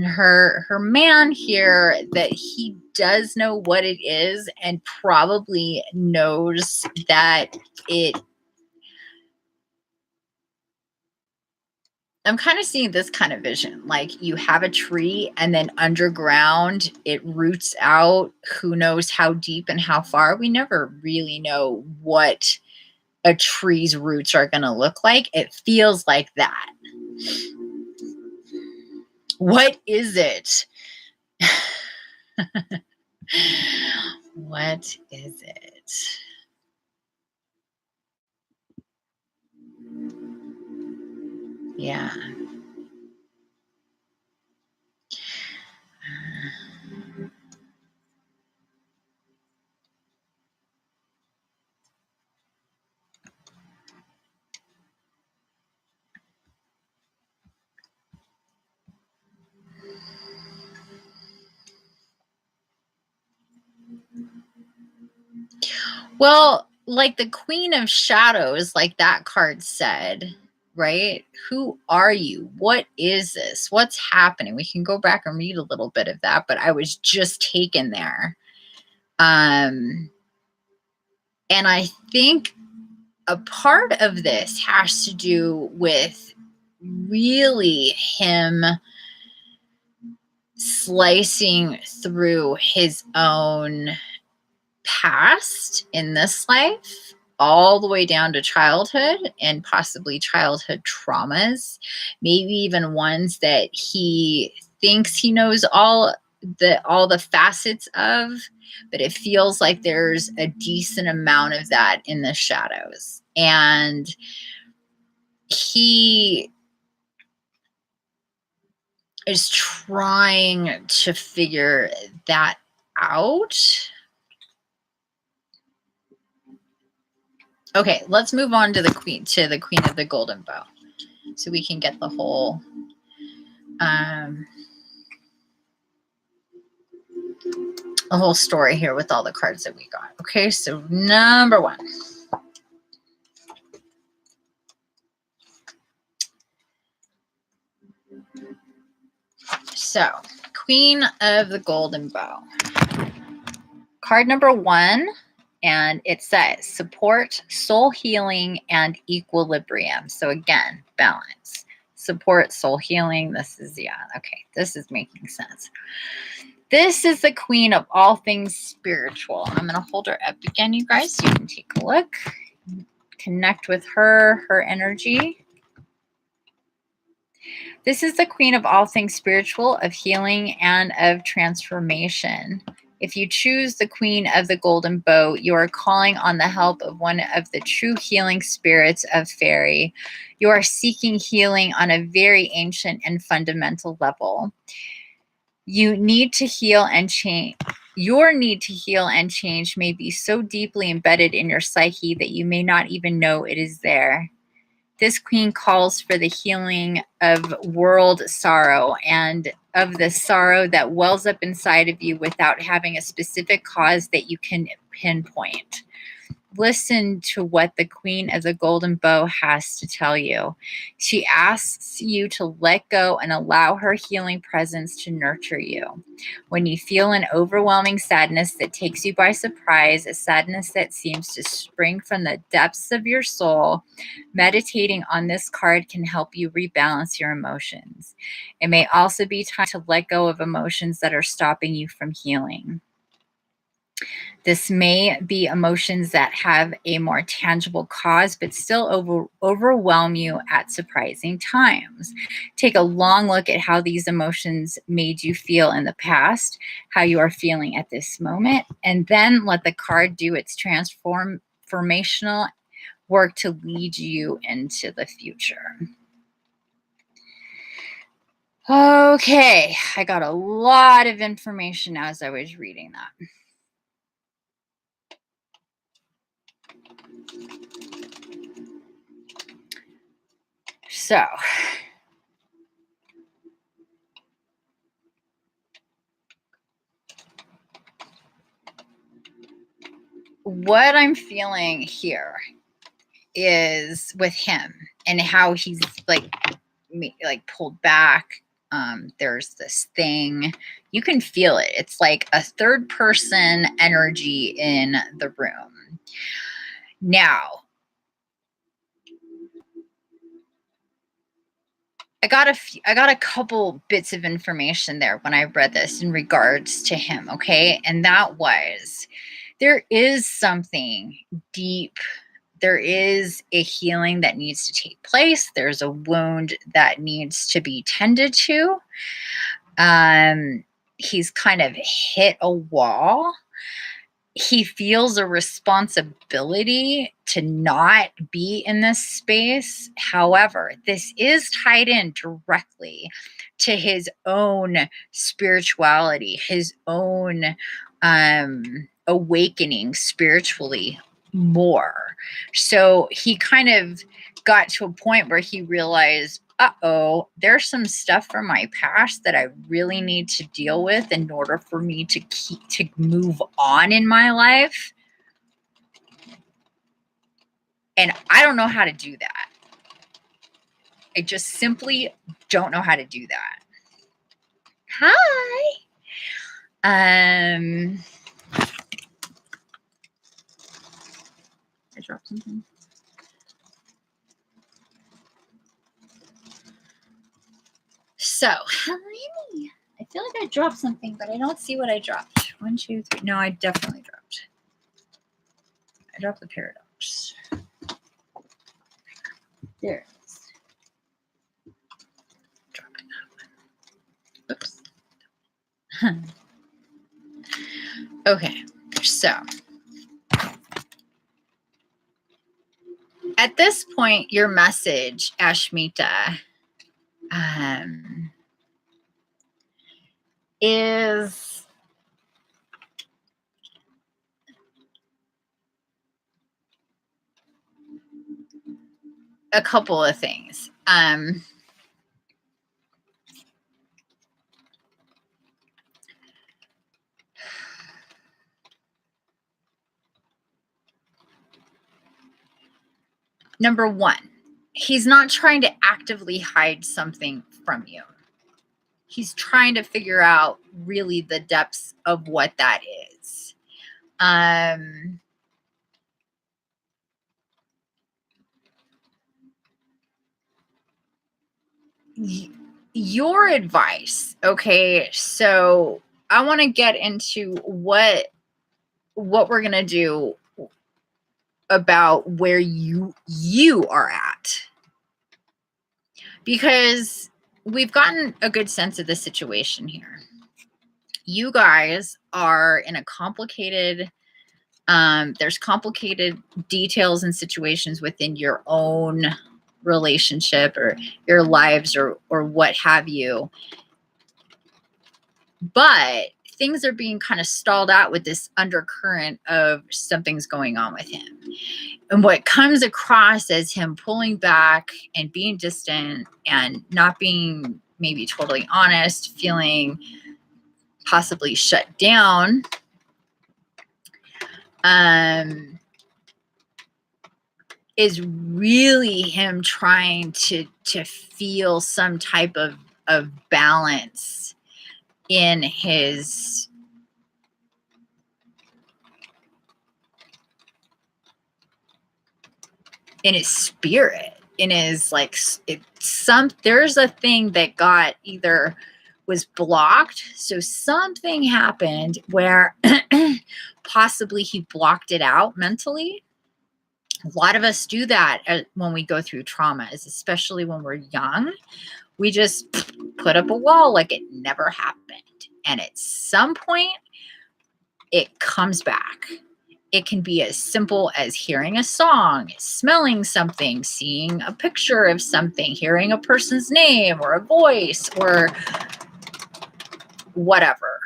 [SPEAKER 1] her man here, that he does know what it is and probably knows that it. I'm kind of seeing this kind of vision, like you have a tree and then underground it roots out who knows how deep and how far. We never really know what a tree's roots are going to look like. It feels like that. What is it? What is it? Yeah. Well, like the Queen of Shadows, like that card said, right? Who are you? What is this? What's happening? We can go back and read a little bit of that, but I was just taken there. And I think a part of this has to do with really him slicing through his own past in this life, all the way down to childhood and possibly childhood traumas, maybe even ones that he thinks he knows all the facets of, but it feels like there's a decent amount of that in the shadows. And he is trying to figure that out. Okay, let's move on to the Queen of the Golden Bow, so we can get the whole. a whole story here with all the cards that we got. Okay, so number one. So, Queen of the Golden Bow. Card number one, and it says support, soul healing, and equilibrium. So again, balance. Support, soul healing. This is, yeah, okay. This is making sense. This is the queen of all things spiritual. I'm going to hold her up again, you guys, so you can take a look. Connect with her energy. This is the queen of all things spiritual, of healing, and of transformation. If you choose the queen of the golden bow, you are calling on the help of one of the true healing spirits of fairy. You are seeking healing on a very ancient and fundamental level. You need to heal and change. Your need to heal and change may be so deeply embedded in your psyche that you may not even know it is there. This queen calls for the healing of world sorrow and of the sorrow that wells up inside of you without having a specific cause that you can pinpoint. Listen to what the queen of the golden bow has to tell you. She asks you to let go and allow her healing presence to nurture you. When you feel an overwhelming sadness that takes you by surprise, a sadness that seems to spring from the depths of your soul, meditating on this card can help you rebalance your emotions. It may also be time to let go of emotions that are stopping you from healing. This may be emotions that have a more tangible cause, but still overwhelm you at surprising times. Take a long look at how these emotions made you feel in the past, how you are feeling at this moment, and then let the card do its transformational work to lead you into the future. Okay, I got a lot of information as I was reading that. So, what I'm feeling here is with him and how he's like pulled back. There's this thing, you can feel it. It's like a third person energy in the room. Now, I got a couple bits of information there when I read this in regards to him, okay? And that was, there is something deep. There is a healing that needs to take place. There's a wound that needs to be tended to. He's kind of hit a wall. He feels a responsibility to not be in this space. However, this is tied in directly to his own spirituality, his own awakening spiritually more. So he kind of got to a point where he realized, uh-oh, there's some stuff from my past that I really need to deal with in order for me to move on in my life. And I don't know how to do that. I just simply don't know how to do that. Hi. I dropped something. So, I feel like I dropped something, but I don't see what I dropped. 1, 2, 3. No, I definitely dropped. I dropped the paradox. There it is. Dropping that one. Oops. Okay, so at this point, your message, Ashmita, is a couple of things. Number one, he's not trying to actively hide something from you. He's trying to figure out really the depths of what that is. Your advice, okay? So I want to get into what we're gonna do about where you are at, because we've gotten a good sense of the situation here. You guys are in a complicated, there's complicated details and situations within your own relationship or your lives or what have you. But things are being kind of stalled out with this undercurrent of something's going on with him. And what comes across as him pulling back and being distant and not being maybe totally honest, feeling possibly shut down, is really him trying to feel some type of balance in his spirit, in his like, there's a thing that got either was blocked. So something happened where possibly he blocked it out mentally. A lot of us do that when we go through traumas, especially when we're young. We just put up a wall like it never happened. And at some point, it comes back. It can be as simple as hearing a song, smelling something, seeing a picture of something, hearing a person's name or a voice or whatever.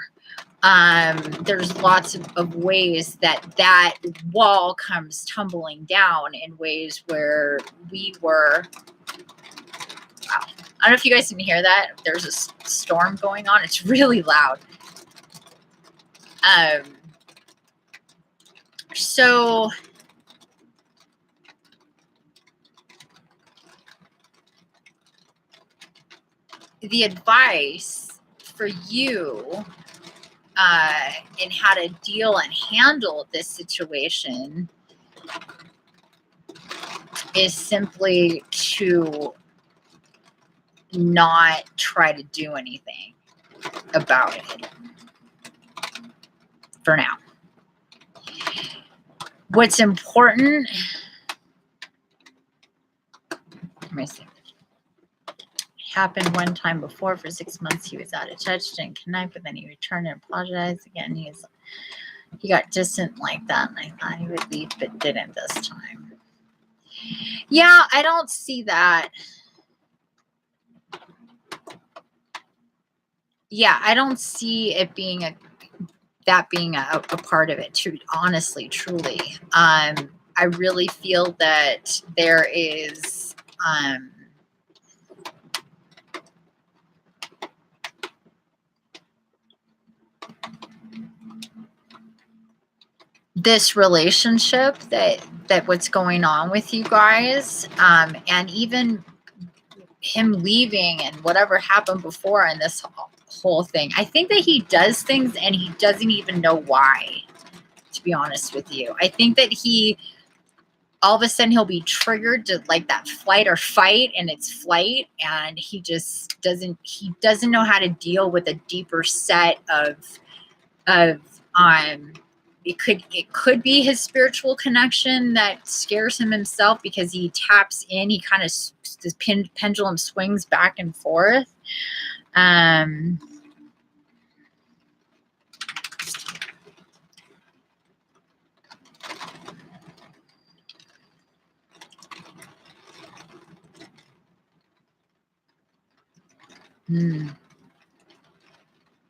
[SPEAKER 1] There's lots of ways that wall comes tumbling down in ways where we were. Wow. I don't know if you guys can hear that. There's a storm going on. It's really loud. So the advice for you in how to deal and handle this situation is simply to not try to do anything about it for now. What's important, let me see. Happened one time before. For 6 months he was out of touch, didn't connect, but then he returned and apologized again. He got distant like that, and I thought he would leave, but didn't this time. Yeah, I don't see that. Yeah, I don't see it being that being a part of it. Honestly, truly, I really feel that there is this relationship that what's going on with you guys, and even him leaving and whatever happened before in this whole thing. I think that he does things and he doesn't even know why, to be honest with you. I think that all of a sudden he'll be triggered to like that flight or fight, and it's flight, and he just doesn't know how to deal with a deeper set of it could be his spiritual connection that scares him himself, because he taps in, he kind of, this pendulum swings back and forth.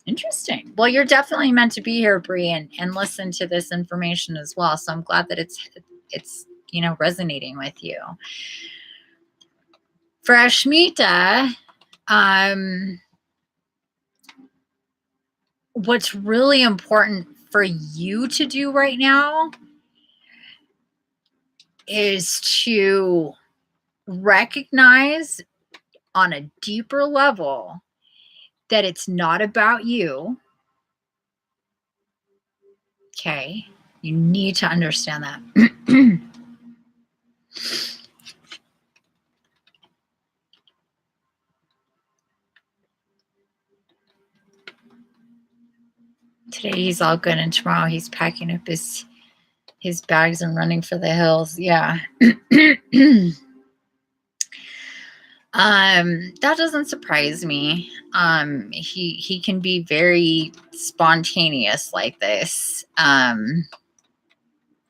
[SPEAKER 1] Interesting. Well, you're definitely meant to be here, Bree, and listen to this information as well. So I'm glad that it's resonating with you. For Ashmita, what's really important for you to do right now is to recognize on a deeper level that it's not about you. Okay. You need to understand that. Today he's all good, and tomorrow he's packing up his bags and running for the hills. Yeah. That doesn't surprise me. He can be very spontaneous like this.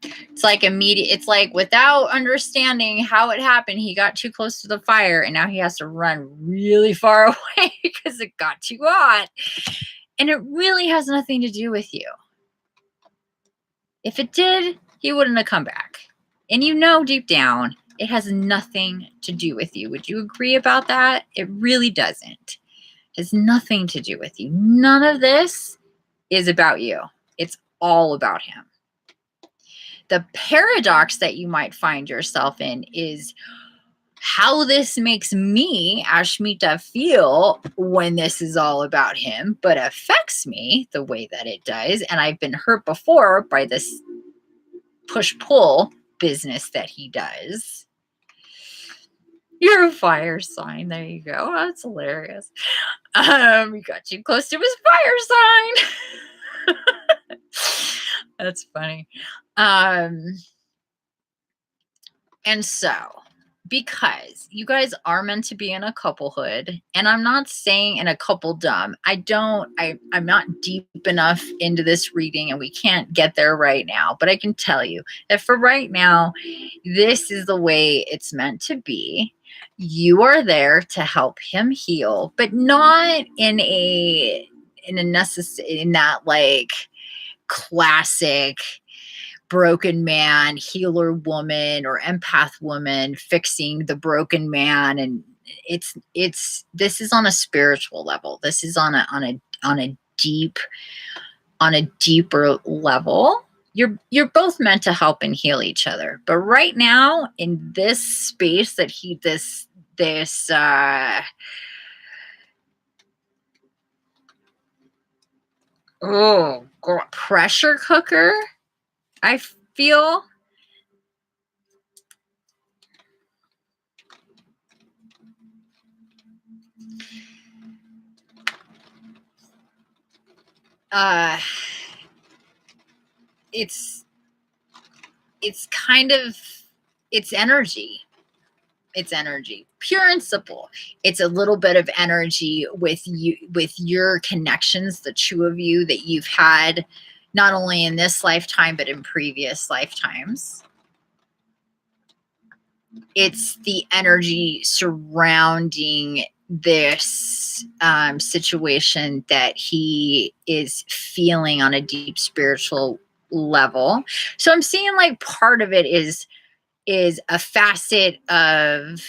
[SPEAKER 1] It's like immediate. It's like without understanding how it happened, he got too close to the fire, and now he has to run really far away because it got too hot. And it really has nothing to do with you. If it did, he wouldn't have come back. And you know deep down, it has nothing to do with you. Would you agree about that? It really doesn't. It has nothing to do with you. None of this is about you. It's all about him. The paradox that you might find yourself in is how this makes me, Ashmita, feel when this is all about him, but affects me the way that it does. And I've been hurt before by this push-pull business that he does. You're a fire sign. There you go. Oh, that's hilarious. You got too close to his fire sign. That's funny. And so, because you guys are meant to be in a couplehood, and I'm not saying in a coupledom. I'm not deep enough into this reading, and we can't get there right now, but I can tell you that for right now, this is the way it's meant to be. You are there to help him heal, but not in that like classic broken man, healer woman, or empath woman fixing the broken man. And this is on a spiritual level. This is on a deeper level. You're both meant to help and heal each other. But right now, in this space that pressure cooker, I feel it's kind of, it's energy. It's energy, pure and simple. It's a little bit of energy with you, with your connections, the two of you that you've had, not only in this lifetime, but in previous lifetimes. It's the energy surrounding this situation that he is feeling on a deep spiritual level. So I'm seeing like part of it is a facet of,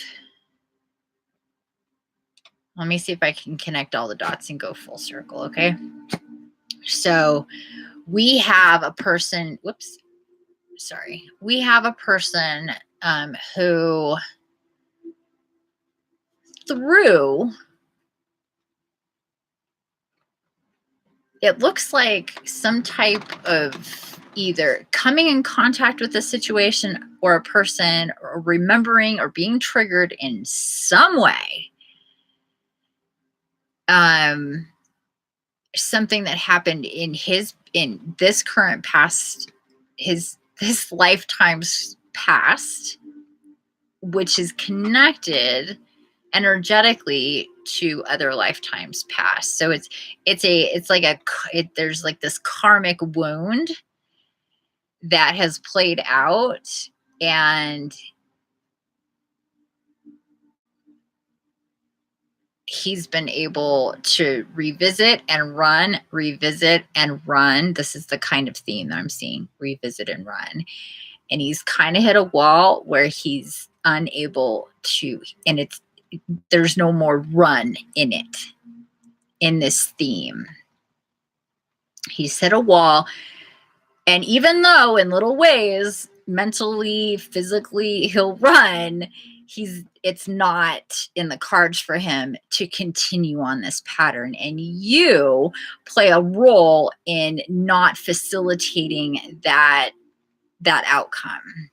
[SPEAKER 1] let me see if I can connect all the dots and go full circle. Okay. So we have a person, we have a person who through, it looks like some type of either coming in contact with a situation or a person, or remembering or being triggered in some way. Something that happened in this current past, this lifetime's past, which is connected energetically to other lifetimes past. So there's like this karmic wound that has played out, and he's been able to revisit and run. This is the kind of theme that I'm seeing, revisit and run. And he's kind of hit a wall where he's unable to, and there's no more run in it, in this theme. He's hit a wall. And even though in little ways, mentally, physically, he'll run. It's not in the cards for him to continue on this pattern. And you play a role in not facilitating that outcome.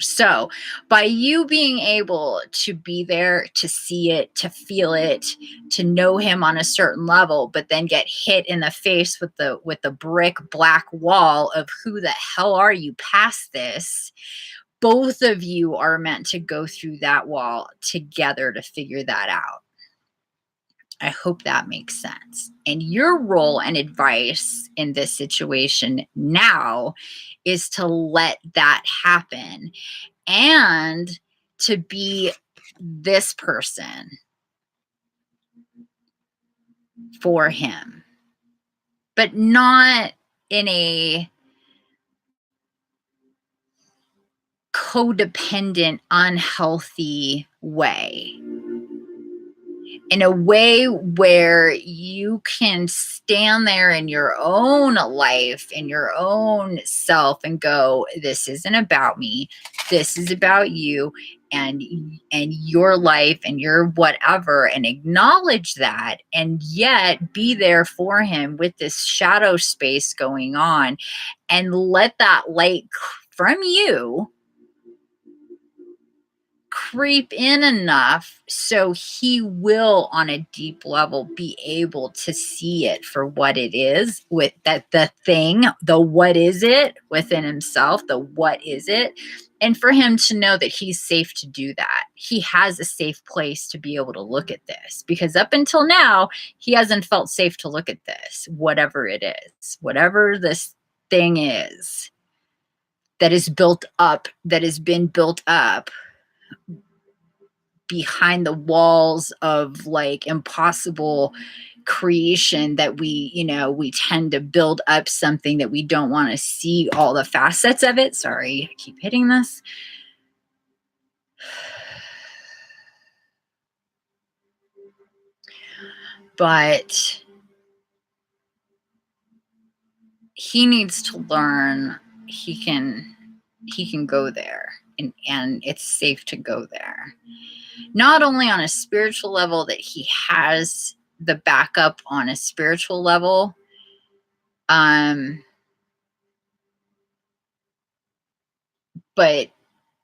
[SPEAKER 1] So by you being able to be there, to see it, to feel it, to know him on a certain level, but then get hit in the face with the brick black wall of who the hell are you past this, both of you are meant to go through that wall together to figure that out. I hope that makes sense. And your role and advice in this situation now is to let that happen and to be this person for him, but not in a codependent, unhealthy way. In a way where you can stand there in your own life, in your own self, and go, this isn't about me. This is about you and your life and your whatever, and acknowledge that, and yet be there for him with this shadow space going on, and let that light from you creep in enough so he will, on a deep level, be able to see it for what it is, with that the thing, the what is it within himself, the what is it, and for him to know that he's safe to do that. He has a safe place to be able to look at this, because up until now, he hasn't felt safe to look at this, whatever it is, whatever this thing is that is built up, that has been built up behind the walls of like impossible creation, that we tend to build up something that we don't want to see all the facets of it. Sorry, I keep hitting this. But he needs to learn he can go there, and it's safe to go there. Not only on a spiritual level, that he has the backup on a spiritual level, but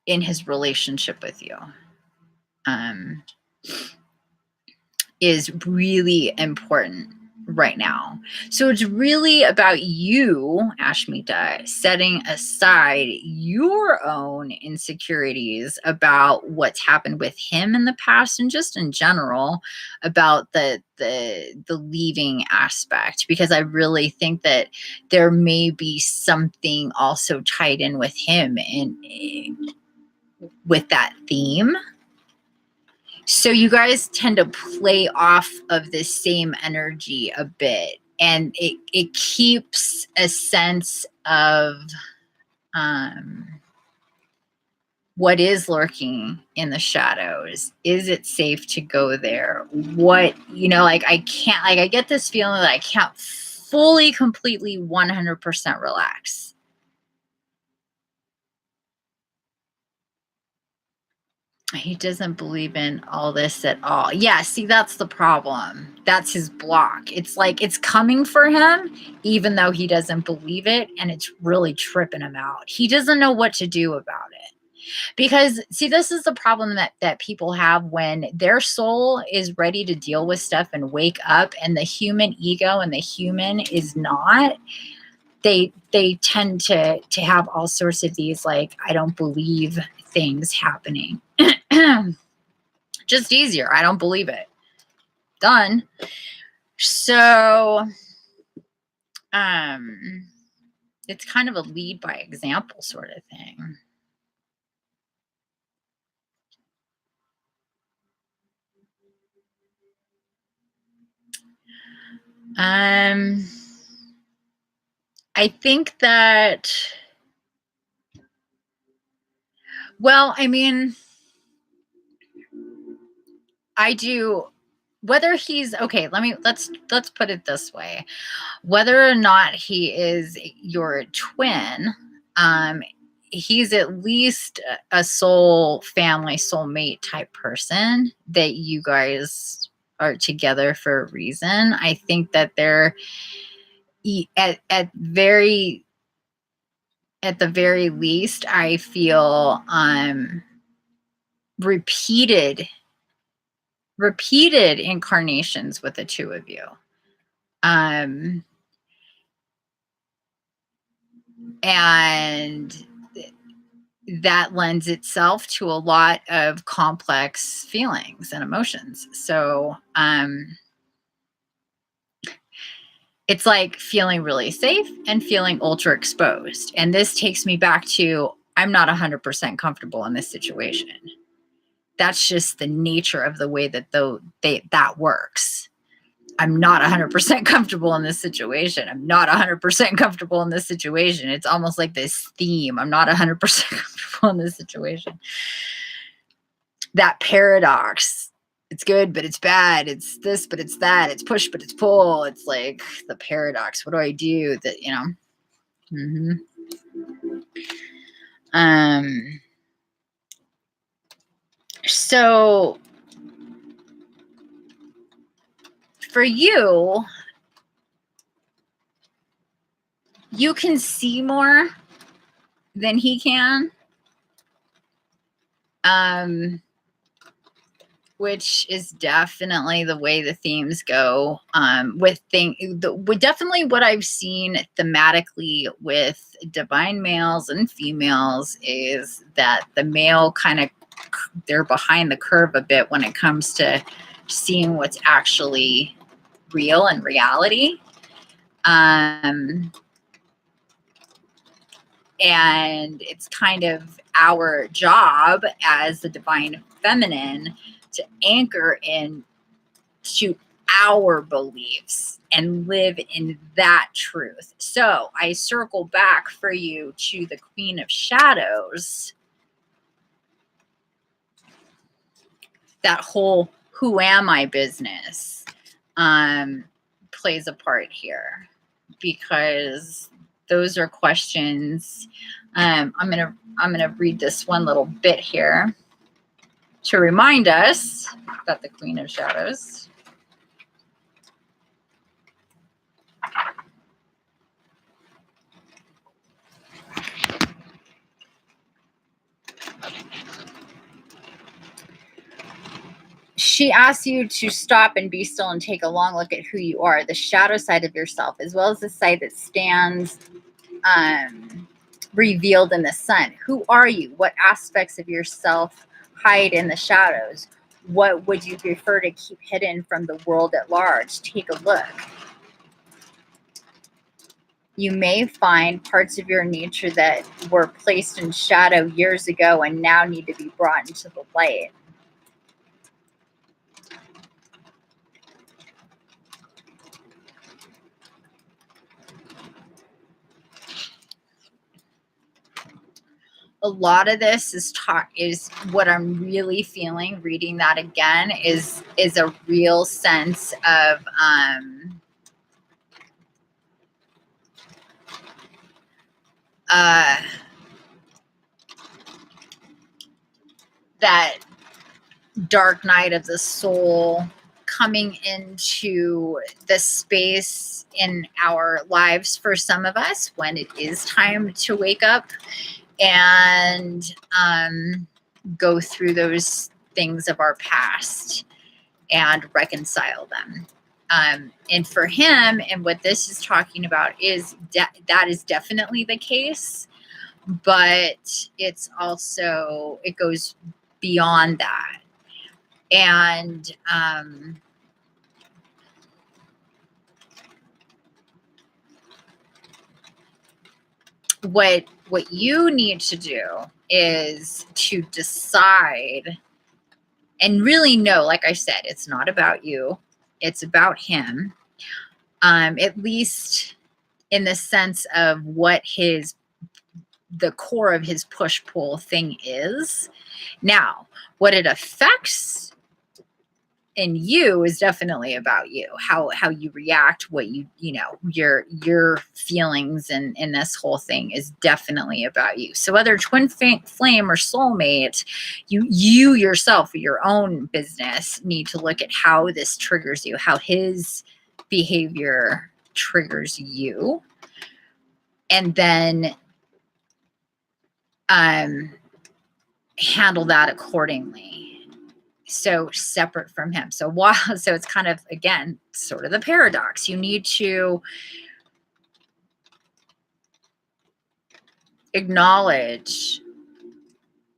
[SPEAKER 1] in his relationship with you, is really important right now. So it's really about you, Ashmita, setting aside your own insecurities about what's happened with him in the past, and just in general about the leaving aspect, because I really think that there may be something also tied in with him with that theme. So you guys tend to play off of this same energy a bit, and it keeps a sense of what is lurking in the shadows. Is it safe to go there? What, I can't, I get this feeling that I can't fully, completely, 100% relax. He doesn't believe in all this at all. Yeah, see, that's the problem. That's his block. It's like it's coming for him, even though he doesn't believe it, and it's really tripping him out. He doesn't know what to do about it. Because, see, this is the problem that people have when their soul is ready to deal with stuff and wake up, and the human ego and the human is not. They tend to have all sorts of these, like, I don't believe things happening. Just easier. I don't believe it. Done. So it's kind of a lead by example sort of thing. I think that, well, I mean, I do, whether he's okay, let's put it this way. Whether or not he is your twin, he's at least a soul family, soulmate type person that you guys are together for a reason. I think that they're at the very least, I feel repeated incarnations with the two of you. And that lends itself to a lot of complex feelings and emotions. So it's like feeling really safe and feeling ultra exposed. And this takes me back to, I'm not 100% comfortable in this situation. That's just the nature of the way that that works. I'm not 100% comfortable in this situation. I'm not 100% comfortable in this situation. It's almost like this theme. I'm not 100% comfortable in this situation. That paradox. It's good, but it's bad. It's this, but it's that. It's push, but it's pull. It's like the paradox. What do I do that, you know? So for you, you can see more than he can. Which is definitely the way the themes go. Definitely what I've seen thematically with divine males and females is that the male they're behind the curve a bit when it comes to seeing what's actually real and reality. And it's kind of our job as the divine feminine to anchor in to our beliefs and live in that truth. So I circle back for you to the Queen of Shadows. That whole who am I business plays a part here, because those are questions. I'm gonna read this one little bit here to remind us that the Queen of Shadows she asks you to stop and be still and take a long look at who you are, the shadow side of yourself, as well as the side that stands revealed in the sun. Who are you? What aspects of yourself hide in the shadows? What would you prefer to keep hidden from the world at large? Take a look. You may find parts of your nature that were placed in shadow years ago and now need to be brought into the light. A lot of this is what I'm really feeling reading that again is a real sense of that dark night of the soul coming into the space in our lives for some of us when it is time to wake up and go through those things of our past and reconcile them. And for him, and what this is talking about is that is definitely the case, but it's also, it goes beyond that. And what you need to do is to decide and really know, like I said, it's not about you, it's about him, at least in the sense of what the core of his push-pull thing is. Now, what it affects and you is definitely about you, how you react, what you know, your feelings in this whole thing is definitely about you. So whether twin flame or soulmate, you yourself, your own business, need to look at how this triggers you, how his behavior triggers you, and then handle that accordingly. So separate from him. So it's kind of, again, sort of the paradox. You need to acknowledge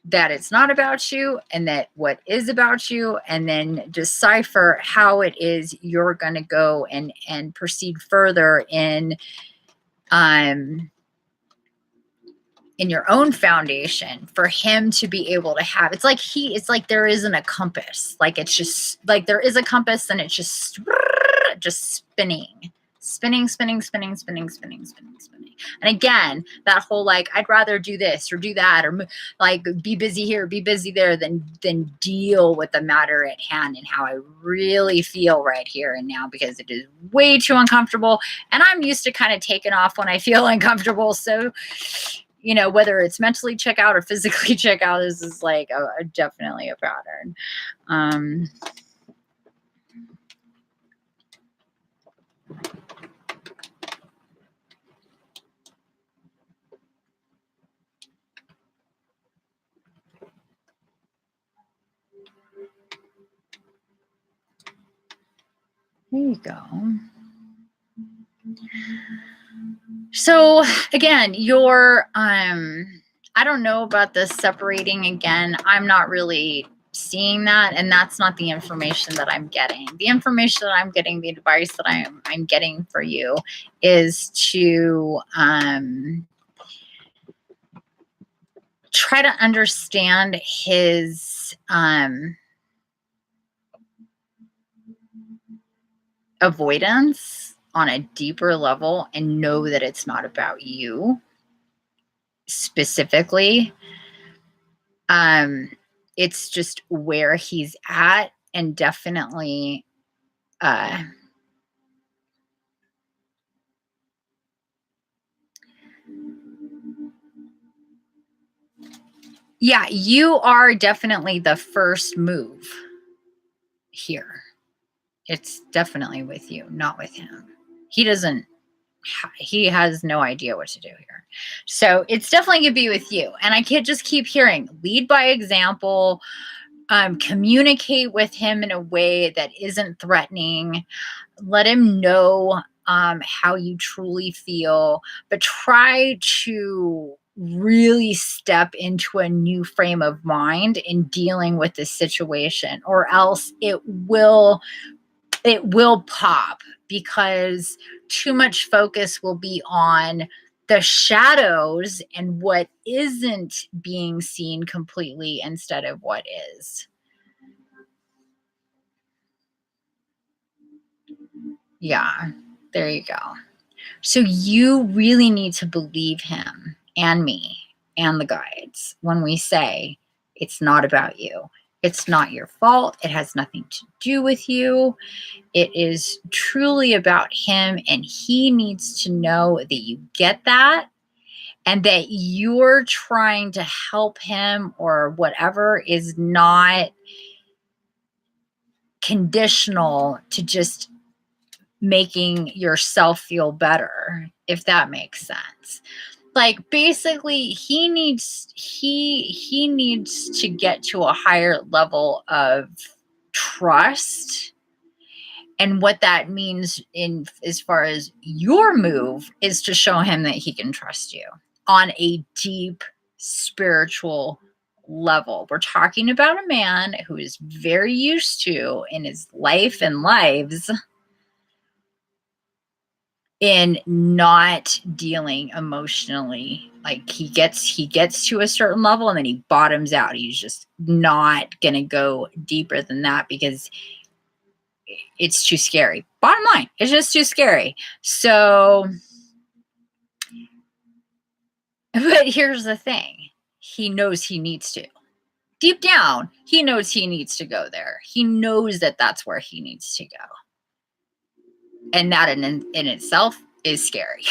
[SPEAKER 1] that it's not about you and that what is about you, and then decipher how it is you're going to go and proceed further in your own foundation for him to be able to have. It's like there isn't a compass. Like it's just like there is a compass and it's just spinning. And again, that whole like, I'd rather do this or do that, or like be busy here, be busy there, than deal with the matter at hand and how I really feel right here and now, because it is way too uncomfortable. And I'm used to kind of taking off when I feel uncomfortable. So, you know, whether it's mentally check out or physically check out, this is like definitely a pattern. There you go. So again, your I don't know about this separating again. I'm not really seeing that, and that's not the information that I'm getting. The information that I'm getting, the advice that I'm getting for you is to try to understand his avoidance on a deeper level and know that it's not about you specifically. It's just where he's at, and definitely yeah, you are definitely the first move here. It's definitely with you, not with him. He has no idea what to do here. So it's definitely going to be with you. And I can't just keep hearing, lead by example, communicate with him in a way that isn't threatening. Let him know how you truly feel, but try to really step into a new frame of mind in dealing with this situation, or else it will pop, because too much focus will be on the shadows and what isn't being seen completely instead of what is. Yeah, there you go. So you really need to believe him and me and the guides when we say it's not about you. It's not your fault. It has nothing to do with you. It is truly about him, and he needs to know that you get that, and that you're trying to help him or whatever is not conditional to just making yourself feel better, if that makes sense. Like basically he needs to get to a higher level of trust. And what that means in as far as your move is to show him that he can trust you on a deep spiritual level. We're talking about a man who is very used to in his life and lives in not dealing emotionally. Like he gets to a certain level and then he bottoms out. He's just not going to go deeper than that because it's too scary. Bottom line, it's just too scary. So, but here's the thing. He knows he needs to. deep down, he knows he needs to go there. He knows that that's where he needs to go. And that in itself is scary.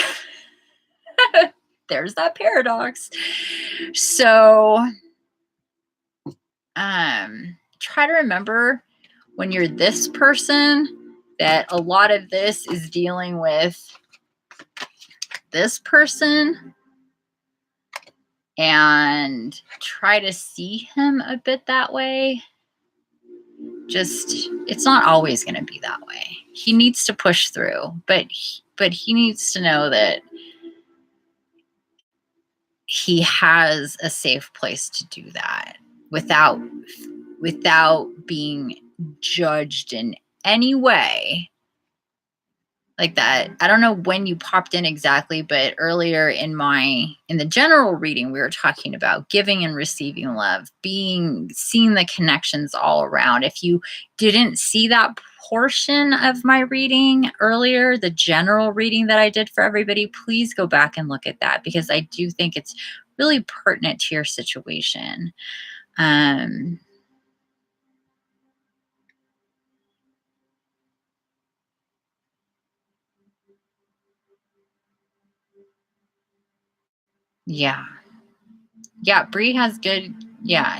[SPEAKER 1] There's that paradox. So try to remember when you're this person that a lot of this is dealing with this person, and try to see him a bit that way. Just, it's not always going to be that way. He needs to push through, but he needs to know that he has a safe place to do that without being judged in any way. Like that. I don't know when you popped in exactly, but earlier in the general reading, we were talking about giving and receiving love, seeing the connections all around. If you didn't see that portion of my reading earlier, the general reading that I did for everybody, please go back and look at that, because I do think it's really pertinent to your situation. Yeah. Yeah, Bree has good,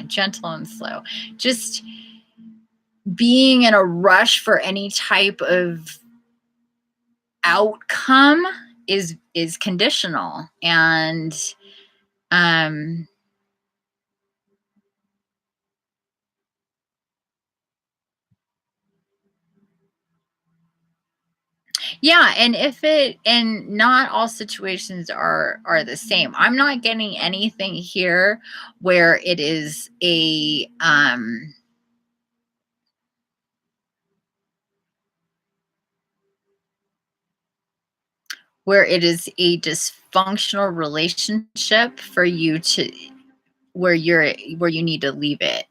[SPEAKER 1] gentle and slow. Just being in a rush for any type of outcome is conditional. And yeah, and not all situations are the same. I'm not getting anything here where it is a dysfunctional relationship for you to where you need to leave it.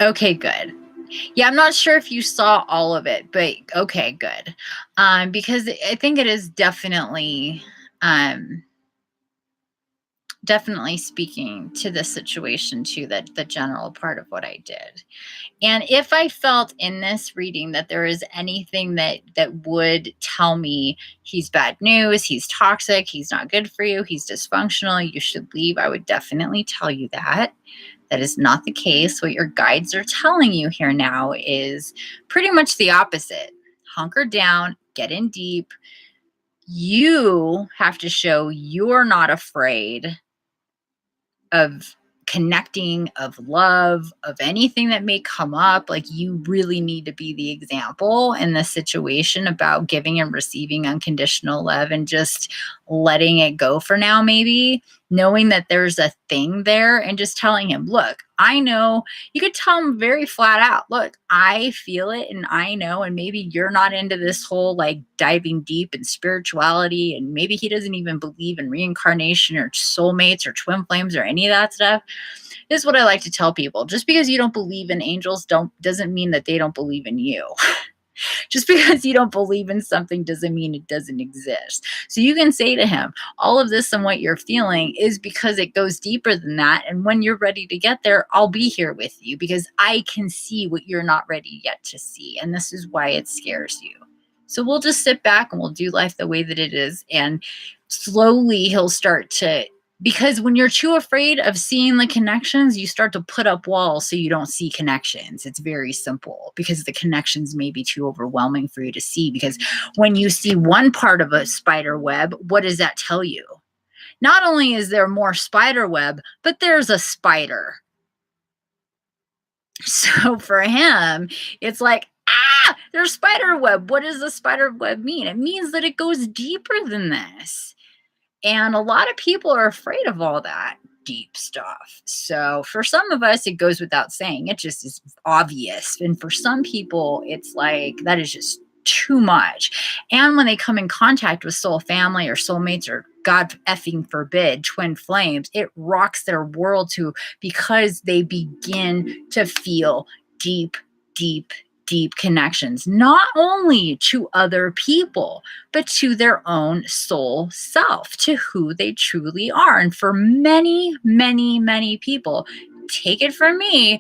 [SPEAKER 1] Okay, good. Yeah, I'm not sure if you saw all of it, but okay, good. Because I think it is definitely speaking to the situation too, that the general part of what I did. And if I felt in this reading that there is anything that would tell me he's bad news, he's toxic, he's not good for you, he's dysfunctional, you should leave, I would definitely tell you that. That is not the case. What your guides are telling you here now is pretty much the opposite. Hunker down, get in deep. You have to show you're not afraid of connecting, of love, of anything that may come up. Like, you really need to be the example in this situation about giving and receiving unconditional love and just letting it go for now, maybe knowing that there's a thing there and just telling him, look, I know. You could tell him very flat out, look, I feel it and I know, and maybe you're not into this whole like diving deep in spirituality, and maybe he doesn't even believe in reincarnation or soulmates or twin flames or any of that stuff. This is what I like to tell people. Just because you don't believe in angels doesn't mean that they don't believe in you. Just because you don't believe in something doesn't mean it doesn't exist. So you can say to him, all of this and what you're feeling is because it goes deeper than that. And when you're ready to get there, I'll be here with you, because I can see what you're not ready yet to see. And this is why it scares you. So we'll just sit back and we'll do life the way that it is. And slowly he'll start to, because when you're too afraid of seeing the connections, you start to put up walls so you don't see connections. It's very simple, because the connections may be too overwhelming for you to see. Because when you see one part of a spider web, what does that tell you? Not only is there more spider web, but there's a spider. So for him, it's like, there's spider web. What does the spider web mean? It means that it goes deeper than this. And a lot of people are afraid of all that deep stuff. So for some of us, it goes without saying. It just is obvious. And for some people, it's like, that is just too much. And when they come in contact with soul family or soulmates, or God effing forbid, twin flames, it rocks their world too, because they begin to feel deep, deep, deep connections, not only to other people, but to their own soul self, to who they truly are. And for many, many, many people, take it from me,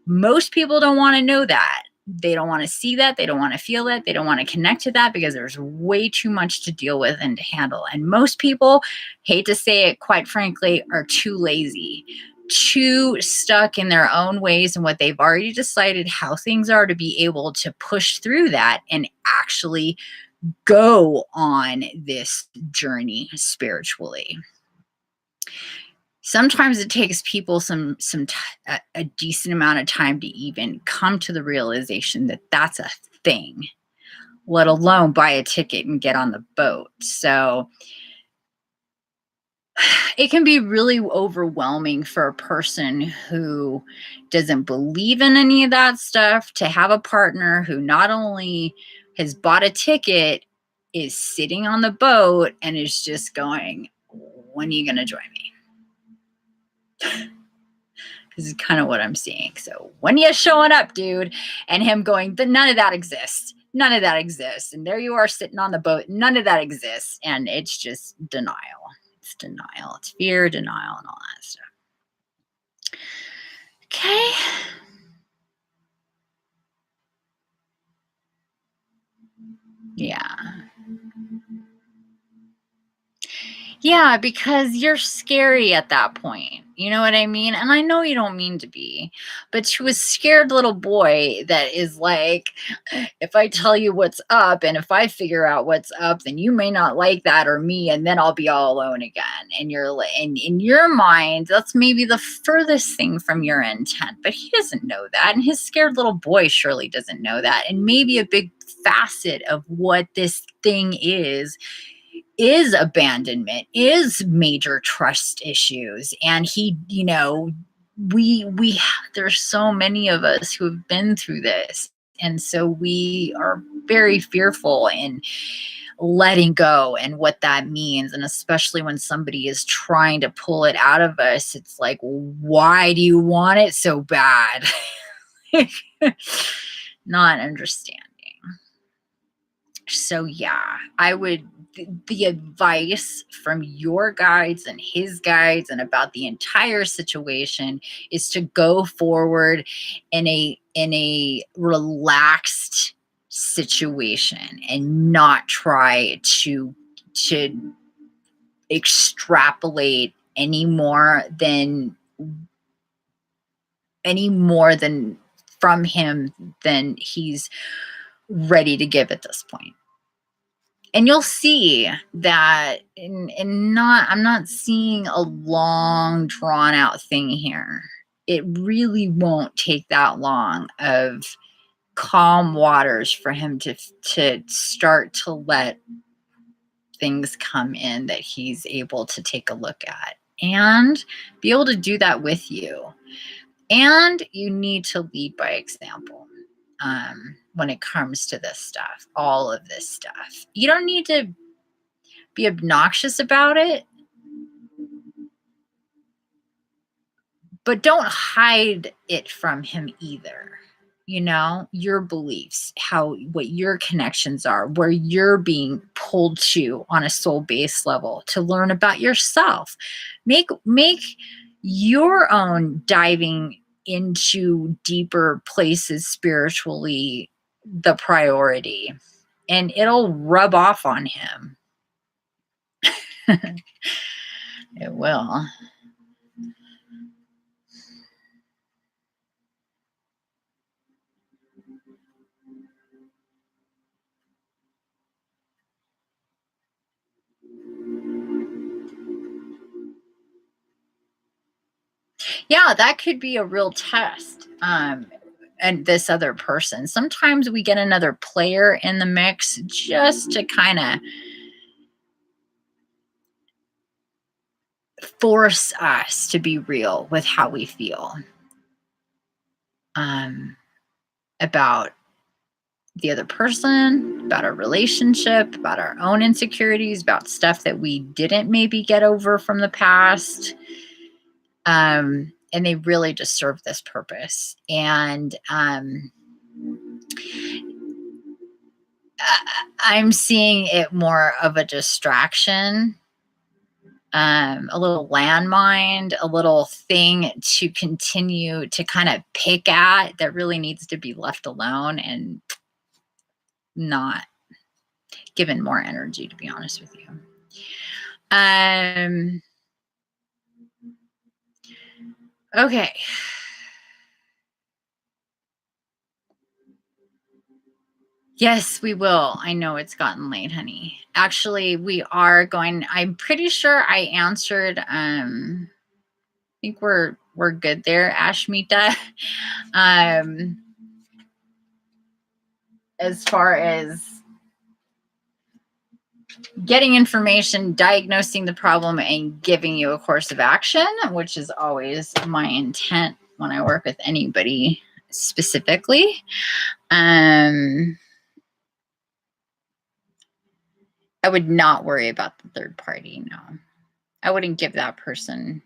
[SPEAKER 1] most people don't want to know that. They don't want to see that. They don't want to feel it. They don't want to connect to that because there's way too much to deal with and to handle. And most people, hate to say it, quite frankly, are too lazy, too stuck in their own ways and what they've already decided how things are to be able to push through that and actually go on this journey spiritually. Sometimes it takes people a decent amount of time to even come to the realization that that's a thing, let alone buy a ticket and get on the boat. So it can be really overwhelming for a person who doesn't believe in any of that stuff to have a partner who not only has bought a ticket, is sitting on the boat and is just going, when are you going to join me? This is kind of what I'm seeing. So when you showing up, dude, and him going, none of that exists. None of that exists. And there you are sitting on the boat. None of that exists. And it's just denial. It's denial. It's fear, denial, and all that stuff. Okay. Yeah. Yeah, because you're scary at that point. You know what I mean? And I know you don't mean to be, but to a scared little boy that is like, if I tell you what's up and if I figure out what's up, then you may not like that or me, and then I'll be all alone again. And you're like, and in your mind, that's maybe the furthest thing from your intent, but he doesn't know that. And his scared little boy surely doesn't know that. And maybe a big facet of what this thing is abandonment, is major trust issues. And he, you know, we there's so many of us who have been through this, and so we are very fearful in letting go and what that means. And especially when somebody is trying to pull it out of us, it's like, why do you want it so bad? Not understanding. So yeah, I would, the advice from your guides and his guides and about the entire situation is to go forward in a relaxed situation and not try to extrapolate any more than from him than he's ready to give at this point. And you'll see that I'm not seeing a long drawn out thing here. It really won't take that long of calm waters for him to start to let things come in that he's able to take a look at and be able to do that with you. And you need to lead by example. When it comes to this stuff, all of this stuff. You don't need to be obnoxious about it, but don't hide it from him either. You know, your beliefs, what your connections are, where you're being pulled to on a soul-based level to learn about yourself. Make your own diving into deeper places spiritually the priority, and it'll rub off on him. It will. Yeah, that could be a real test. And this other person. Sometimes we get another player in the mix just to kind of force us to be real with how we feel about the other person, about our relationship, about our own insecurities, about stuff that we didn't maybe get over from the past. And they really just serve this purpose. And I'm seeing it more of a distraction, a little landmine, a little thing to continue to kind of pick at that really needs to be left alone and not given more energy, to be honest with you. Okay. Yes, we will. I know it's gotten late, honey. Actually, we are going, I'm pretty sure I answered, I think we're good there, Ashmita. As far as getting information, diagnosing the problem, and giving you a course of action, which is always my intent when I work with anybody specifically. I would not worry about the third party. No, I wouldn't give that person.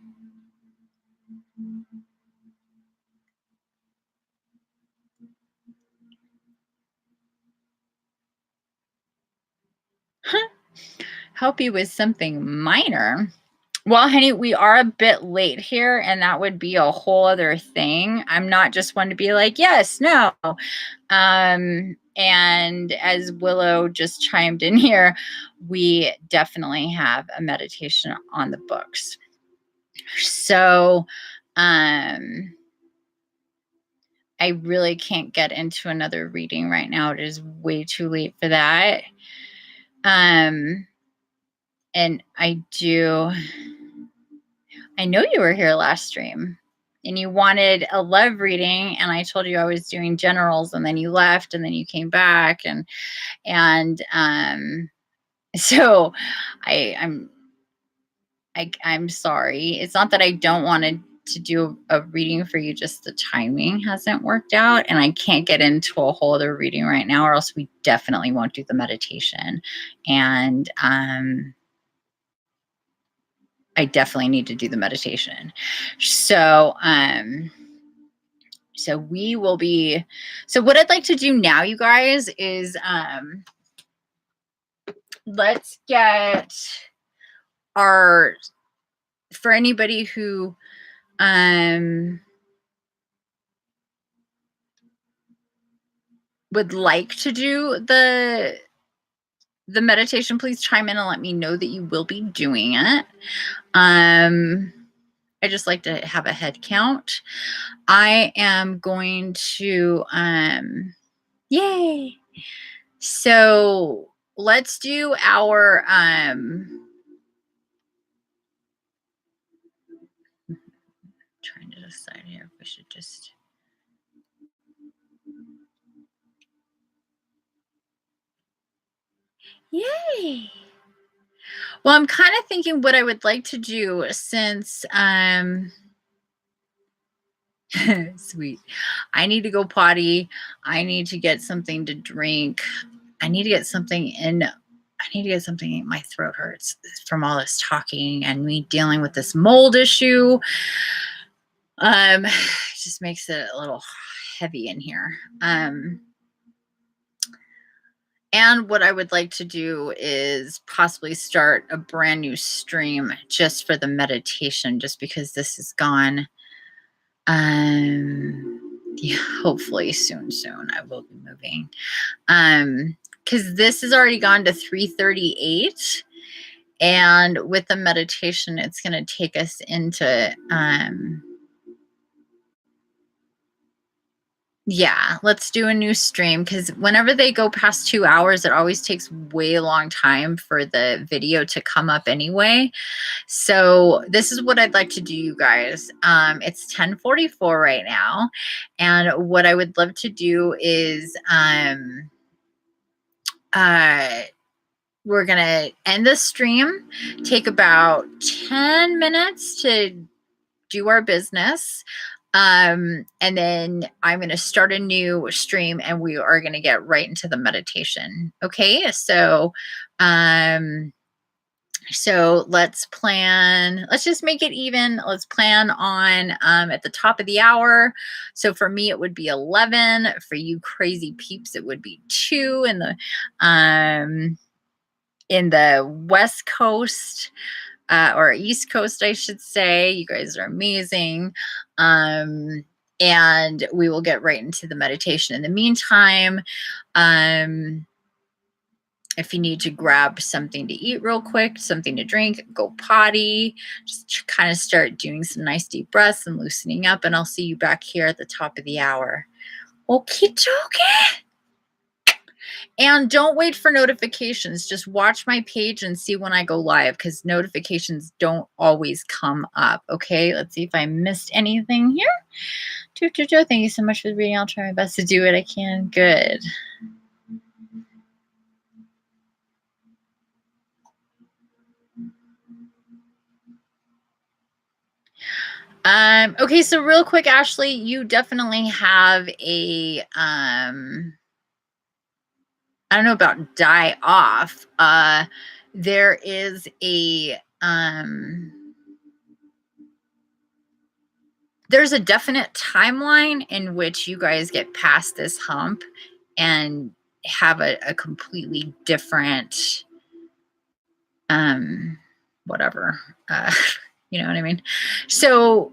[SPEAKER 1] Help you with something minor. Well, honey, we are a bit late here, and that would be a whole other thing. I'm not just one to be like, yes, no. And as Willow just chimed in here, we definitely have a meditation on the books. So I really can't get into another reading right now. It is way too late for that. And I know you were here last stream and you wanted a love reading, and I told you I was doing generals, and then you left and then you came back, and so I'm sorry. It's not that I don't want to do a reading for you, just the timing hasn't worked out, and I can't get into a whole other reading right now, or else we definitely won't do the meditation. And I definitely need to do the meditation. So so we will be, so what I'd like to do now, you guys, is let's get our, for anybody who would like to do the meditation, please chime in and let me know that you will be doing it. I just like to have a head count. I am going to, yay. So let's do our, trying to decide here if we should just, yay. Well, I'm kind of thinking what I would like to do, since, sweet, I need to go potty. I need to get something to drink. I need to get something in. I need to get something in. My throat hurts from all this talking and me dealing with this mold issue. It just makes it a little heavy in here. And what I would like to do is possibly start a brand new stream just for the meditation, just because this is gone. Yeah, hopefully soon I will be moving. Because this has already gone to 3:38, and with the meditation, it's going to take us into yeah, let's do a new stream, because whenever they go past 2 hours, it always takes way a long time for the video to come up anyway. So this is what I'd like to do, you guys. It's 10:44 right now, and what I would love to do is we're gonna end the stream, take about 10 minutes to do our business. And then I'm going to start a new stream, and we are going to get right into the meditation. Okay. So, So let's just make it even. Let's plan on at the top of the hour. So for me, it would be 11. For you crazy peeps, it would be 2 in the West Coast, or East Coast, I should say. You guys are amazing. And we will get right into the meditation. In the meantime, if you need to grab something to eat real quick, something to drink, go potty, just kind of start doing some nice deep breaths and loosening up. And I'll see you back here at the top of the hour. Okie dokie. And don't wait for notifications. Just watch my page and see when I go live, because notifications don't always come up. Okay, let's see if I missed anything here. Thank you so much for the reading. I'll try my best to do what I can. Good. Okay, so real quick, Ashley, you definitely have a, I don't know about die off. There is a, there's a definite timeline in which you guys get past this hump and have a completely different, whatever, you know what I mean? So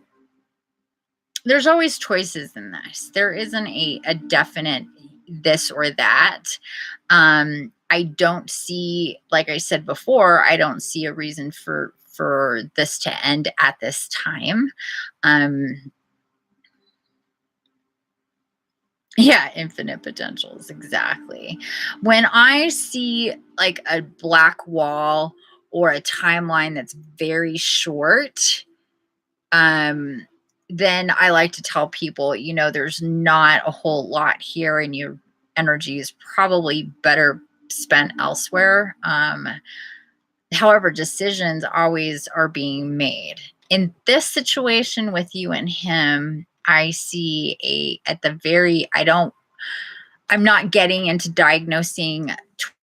[SPEAKER 1] there's always choices in this. There isn't a definite this or that. I don't see, like I said before, I don't see a reason for this to end at this time. Yeah, infinite potentials, exactly. When I see like a black wall or a timeline that's very short, then I like to tell people, you know, there's not a whole lot here and your energy is probably better spent elsewhere. However, decisions always are being made. In this situation with you and him, I see I'm not getting into diagnosing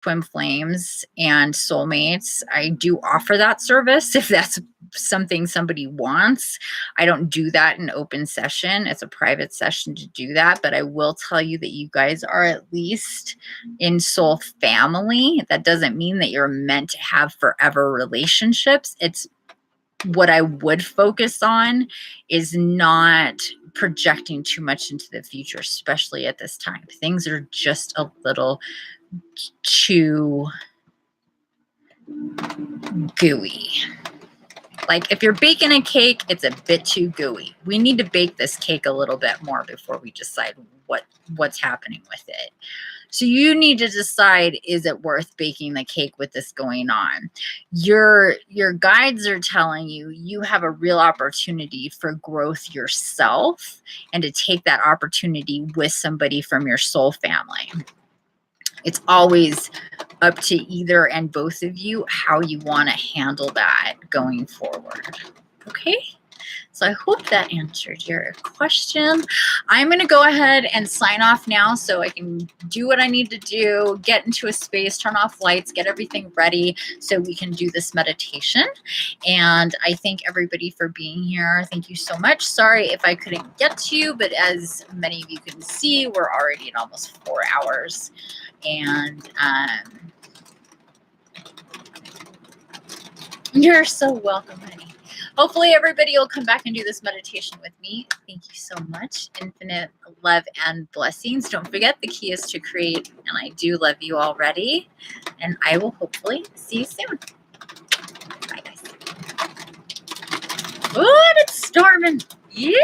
[SPEAKER 1] twin flames and soulmates. I do offer that service if that's something somebody wants. I don't do that in open session. It's a private session to do that, but I will tell you that you guys are at least in soul family. That doesn't mean that you're meant to have forever relationships. It's what I would focus on is not projecting too much into the future, especially at this time. Things are just a little too gooey. Like if you're baking a cake, it's a bit too gooey. We need to bake this cake a little bit more before we decide what's happening with it. So you need to decide, is it worth baking the cake with this going on? Your guides are telling you you have a real opportunity for growth yourself and to take that opportunity with somebody from your soul family. It's always up to either and both of you how you want to handle that going forward. Okay? So I hope that answered your question. I'm going to go ahead and sign off now so I can do what I need to do, get into a space, turn off lights, get everything ready so we can do this meditation. And I thank everybody for being here. Thank you so much. Sorry if I couldn't get to you, but as many of you can see, we're already at almost 4 hours. And you're so welcome, honey. Hopefully everybody will come back and do this meditation with me. Thank you so much. Infinite love and blessings. Don't forget, the key is to create, and I do love you already. And I will hopefully see you soon. Bye, guys. Oh, it's storming. Yeah.